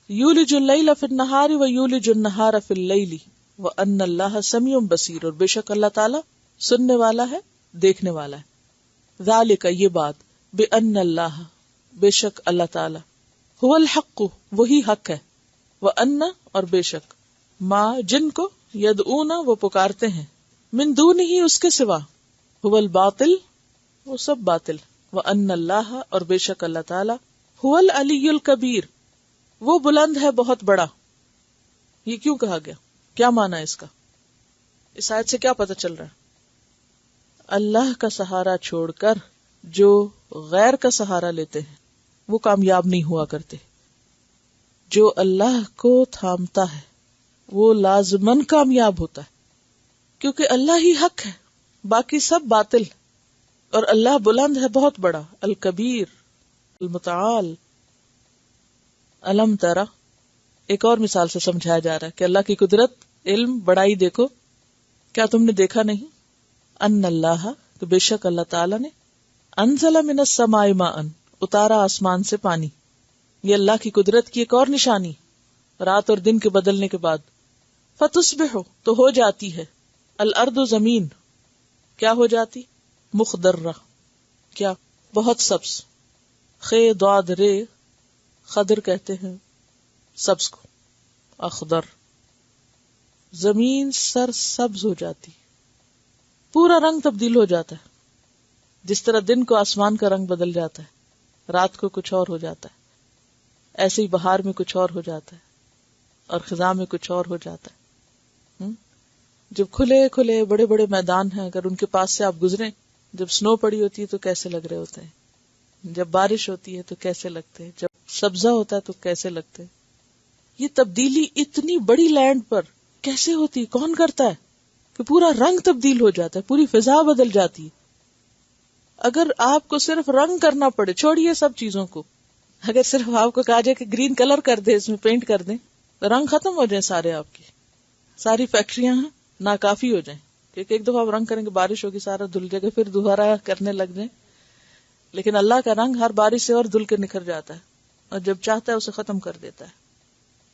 یولج اللیل فی النہار و یولج النہار فی اللیل وان اللہ سمیع بصیر، اور بے شک اللہ تعالی سننے والا ہے، دیکھنے والا ہے. ذالک یہ بات، بأن اللہ بے شک اللہ تعالی، هو الحق وہی حق ہے، وان اور بے شک، ما جن کو، یدعون وہ پکارتے ہیں، من دونہ اس کے سوا، هو الباطل وہ سب باطل، وان اللہ اور بے شک اللہ تعالی، هو العلی الکبیر وہ بلند ہے بہت بڑا. یہ کیوں کہا گیا؟ کیا معنی ہے اس کا؟ اس آیت سے کیا پتہ چل رہا ہے؟ اللہ کا سہارا چھوڑ کر جو غیر کا سہارا لیتے ہیں وہ کامیاب نہیں ہوا کرتے. جو اللہ کو تھامتا ہے وہ لازماً کامیاب ہوتا ہے، کیونکہ اللہ ہی حق ہے، باقی سب باطل. اور اللہ بلند ہے بہت بڑا، الکبیر المتعال. علم ترا ایک اور مثال سے سمجھایا جا رہا ہے کہ اللہ کی قدرت، علم، بڑائی دیکھو، کیا تم نے دیکھا نہیں؟ ان اللہ کہ بے شک اللہ تعالی نے، انزل من السماء ماء اتارا آسمان سے پانی. یہ اللہ کی قدرت کی ایک اور نشانی، رات اور دن کے بدلنے کے بعد. فتصبح تو ہو جاتی ہے، الارض زمین کیا ہو جاتی؟ مخضرہ کیا؟ بہت سبز. خے ضاد رے خضر کہتے ہیں سبز کو، اخضر. زمین سر سبز ہو جاتی، پورا رنگ تبدیل ہو جاتا ہے. جس طرح دن کو آسمان کا رنگ بدل جاتا ہے، رات کو کچھ اور ہو جاتا ہے، ایسے ہی بہار میں کچھ اور ہو جاتا ہے اور خزاں میں کچھ اور ہو جاتا ہے. جب کھلے کھلے بڑے بڑے میدان ہیں، اگر ان کے پاس سے آپ گزریں، جب سنو پڑی ہوتی ہے تو کیسے لگ رہے ہوتے ہیں، جب بارش ہوتی ہے تو کیسے لگتے ہیں، جب سبزہ ہوتا ہے تو کیسے لگتے ہیں. یہ تبدیلی اتنی بڑی لینڈ پر کیسے ہوتی، کون کرتا ہے کہ پورا رنگ تبدیل ہو جاتا ہے، پوری فضا بدل جاتی ہے. اگر آپ کو صرف رنگ کرنا پڑے، چھوڑیے سب چیزوں کو، اگر صرف آپ کو کہا جائے کہ گرین کلر کر دے، اس میں پینٹ کر دیں، رنگ ختم ہو جائیں سارے، آپ کی ساری فیکٹریاں ناکافی ہو جائیں. کیونکہ ایک دفعہ آپ رنگ کریں گے، بارش ہوگی، سارا دھل جائے گا، پھر دوبارہ کرنے لگ جائیں. لیکن اللہ کا رنگ ہر بارش سے اور دھل کے نکھر جاتا ہے، اور جب چاہتا ہے اسے ختم کر دیتا ہے،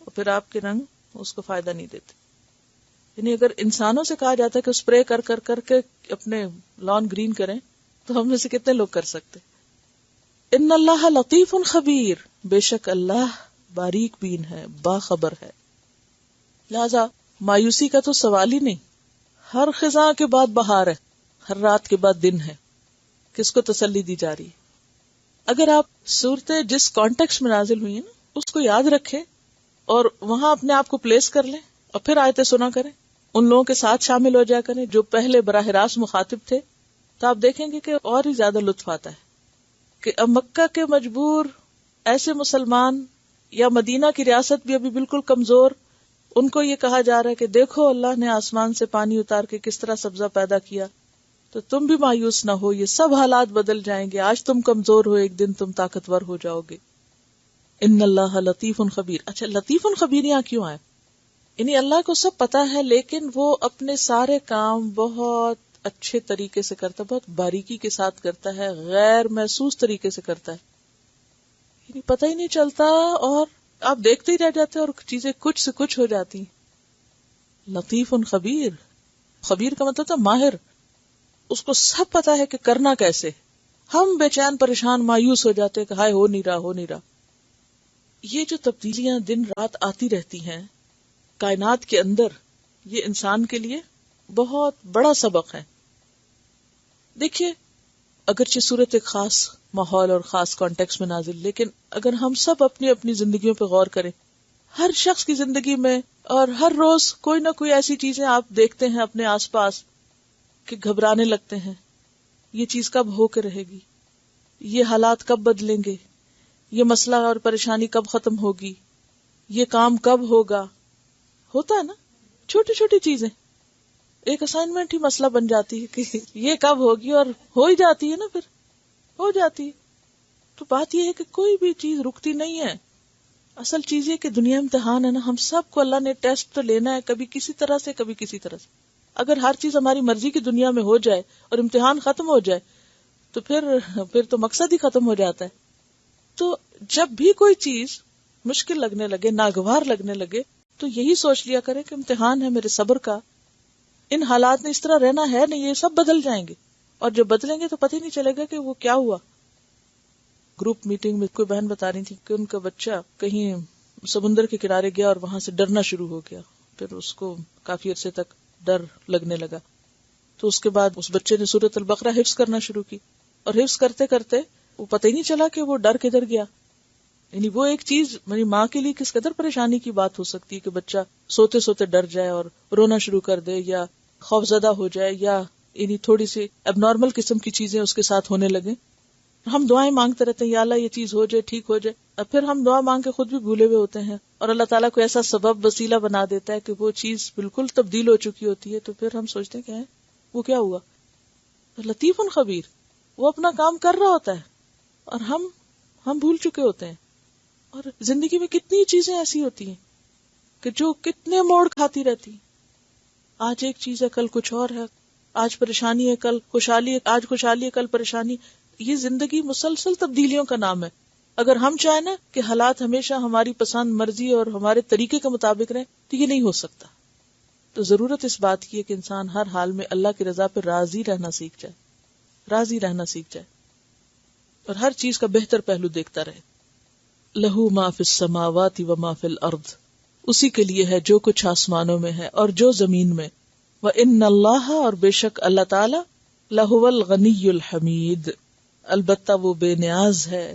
اور پھر آپ کے رنگ اس کو فائدہ نہیں دیتے. یعنی اگر انسانوں سے کہا جاتا ہے کہ اسپرے کر کر کر کے اپنے لان گرین کریں، تو ہم میں سے کتنے لوگ کر سکتے؟ ان اللہ لطیف خبیر بے شک اللہ باریک بین ہے، باخبر ہے. لہذا مایوسی کا تو سوال ہی نہیں. ہر خزاں کے بعد بہار ہے، ہر رات کے بعد دن ہے. کس کو تسلی دی جا رہی ہے؟ اگر آپ صورتیں جس کانٹیکسٹ میں نازل ہوئی ہیں نا اس کو یاد رکھیں اور وہاں اپنے آپ کو پلیس کر لیں اور پھر آیتیں سنا کریں، ان لوگوں کے ساتھ شامل ہو جا کریں جو پہلے براہ راست مخاطب تھے، تو آپ دیکھیں گے کہ اور ہی زیادہ لطف آتا ہے. کہ اب مکہ کے مجبور ایسے مسلمان یا مدینہ کی ریاست بھی ابھی بالکل کمزور، ان کو یہ کہا جا رہا ہے کہ دیکھو اللہ نے آسمان سے پانی اتار کے کس طرح سبزہ پیدا کیا، تو تم بھی مایوس نہ ہو، یہ سب حالات بدل جائیں گے، آج تم کمزور ہو، ایک دن تم طاقتور ہو جاؤ گے. ان اللہ لطیف خبیر. اچھا، لطیف خبیر یہاں کیوں آئے؟ یعنی اللہ کو سب پتا ہے، لیکن وہ اپنے سارے کام بہت اچھے طریقے سے کرتا ہے، بہت باریکی کے ساتھ کرتا ہے، غیر محسوس طریقے سے کرتا ہے. یعنی پتہ ہی نہیں چلتا اور آپ دیکھتے ہی رہ جاتے اور چیزیں کچھ سے کچھ ہو جاتی. لطیف خبیر، خبیر کا مطلب تھا ماہر، اس کو سب پتا ہے کہ کرنا کیسے. ہم بے چین پریشان مایوس ہو جاتے کہ ہائے ہو نہیں رہا. یہ جو تبدیلیاں دن رات آتی رہتی ہیں کائنات کے اندر، یہ انسان کے لیے بہت بڑا سبق ہے. دیکھیے اگرچہ صورت ایک خاص ماحول اور خاص کانٹیکس میں نازل، لیکن اگر ہم سب اپنی اپنی زندگیوں پہ غور کریں، ہر شخص کی زندگی میں اور ہر روز کوئی نہ کوئی ایسی چیزیں آپ دیکھتے ہیں اپنے آس پاس کہ گھبرانے لگتے ہیں. یہ چیز کب ہو کے رہے گی، یہ حالات کب بدلیں گے، یہ مسئلہ اور پریشانی کب ختم ہوگی، یہ کام کب ہوگا. ہوتا ہے نا، چھوٹی چھوٹی چیزیں، ایک اسائنمنٹ ہی مسئلہ بن جاتی ہے کہ یہ کب ہوگی، اور ہو ہی جاتی ہے نا، پھر ہو جاتی ہے. تو بات یہ ہے کہ کوئی بھی چیز رکتی نہیں ہے. اصل چیز یہ کہ دنیا امتحان ہے نا، ہم سب کو اللہ نے ٹیسٹ تو لینا ہے، کبھی کسی طرح سے کبھی کسی طرح سے. اگر ہر چیز ہماری مرضی کی دنیا میں ہو جائے اور امتحان ختم ہو جائے تو پھر تو مقصد ہی ختم ہو جاتا ہے. تو جب بھی کوئی چیز مشکل لگنے لگے، ناگوار لگنے لگے، تو یہی سوچ لیا کرے کہ امتحان ہے میرے صبر کا. ان حالات میں اس طرح رہنا ہے نہیں، یہ سب بدل جائیں گے، اور جب بدلیں گے تو پتہ ہی نہیں چلے گا کہ وہ کیا ہوا. گروپ میٹنگ میں کوئی بہن بتا رہی تھی کہ ان کا بچہ کہیں سمندر کے کنارے گیا اور وہاں سے ڈرنا شروع ہو گیا. پھر اس کو کافی عرصے تک ڈر لگنے لگا. تو اس کے بعد اس بچے نے سورۃ البقرہ حفظ کرنا شروع کی، اور حفظ کرتے کرتے وہ پتہ ہی نہیں چلا کہ وہ ڈر کدھر گیا. یعنی وہ ایک چیز میری ماں کے لیے کس قدر پریشانی کی بات ہو سکتی ہے کہ بچہ سوتے سوتے ڈر جائے اور رونا شروع کر دے، یا خوفزدہ ہو جائے، یا یعنی تھوڑی سی اب نارمل قسم کی چیزیں اس کے ساتھ ہونے لگے. ہم دعائیں مانگتے رہتے ہیں، یا اللہ یہ چیز ہو جائے، ٹھیک ہو جائے. اور پھر ہم دعا مانگ کے خود بھی بھولے ہوئے ہوتے ہیں، اور اللہ تعالیٰ کو ایسا سبب وسیلہ بنا دیتا ہے کہ وہ چیز بالکل تبدیل ہو چکی ہوتی ہے. تو پھر ہم سوچتے ہیں کہ وہ کیا ہوا. لطیف خبیر، وہ اپنا کام کر رہا ہوتا ہے اور ہم بھول چکے ہوتے ہیں. اور زندگی میں کتنی چیزیں ایسی ہوتی ہیں کہ جو کتنے موڑ کھاتی رہتی ہیں. آج ایک چیز ہے، کل کچھ اور ہے. آج پریشانی ہے، کل خوشحالی ہے. آج خوشحالی ہے، کل پریشانی. یہ زندگی مسلسل تبدیلیوں کا نام ہے. اگر ہم چاہیں نا کہ حالات ہمیشہ ہماری پسند مرضی اور ہمارے طریقے کے مطابق رہیں تو یہ نہیں ہو سکتا. تو ضرورت اس بات کی ہے کہ انسان ہر حال میں اللہ کی رضا پہ راضی رہنا سیکھ جائے، راضی رہنا سیکھ جائے، اور ہر چیز کا بہتر پہلو دیکھتا رہے. لہو ما فی السماوات و ما فی الارض، اسی کے لیے ہے جو کچھ آسمانوں میں ہے اور جو زمین میں. وَإِنَّ اللَّهَ، اور بے شک اللہ تعالی، لَهُوَ الْغَنِيُّ الْحَمِيدُ، البتہ وہ بے نیاز ہے،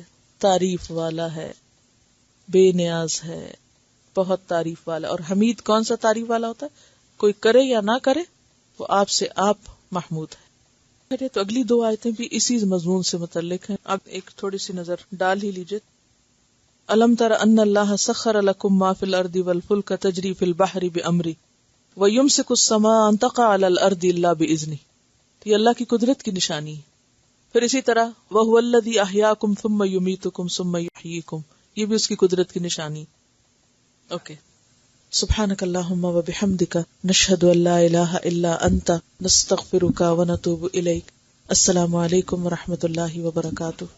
تعریف والا ہے، بے نیاز ہے، بہت تعریف والا. اور حمید کون سا تعریف والا ہوتا ہے؟ کوئی کرے یا نہ کرے وہ آپ سے آپ محمود ہے. تو اگلی دو آیتیں بھی اسی مضمون سے متعلق ہیں. اب ایک تھوڑی سی نظر ڈال ہی لیجیے. الم تر ان اللہ سخر لکم ما فی الارض والفلک تجری فی البحر بامرہ ویمسک السماء ان تقع علی الارض الا باذنہ. یہ اللہ کی قدرت کی نشانی ہے. پھر اسی طرح وَهُوَ الَّذِي أَحْيَاكُمْ ثُمَّ يُمِيتُكُمْ ثُمَّ يُحْيِيكُمْ، یہ بھی اس کی قدرت کی نشانی. اوکے. سبحانک اللہم وبحمدک، نشہد ان لا الہ الا انت، نستغفرک ونتوب الیک. السلام علیکم ورحمۃ اللہ وبرکاتہ.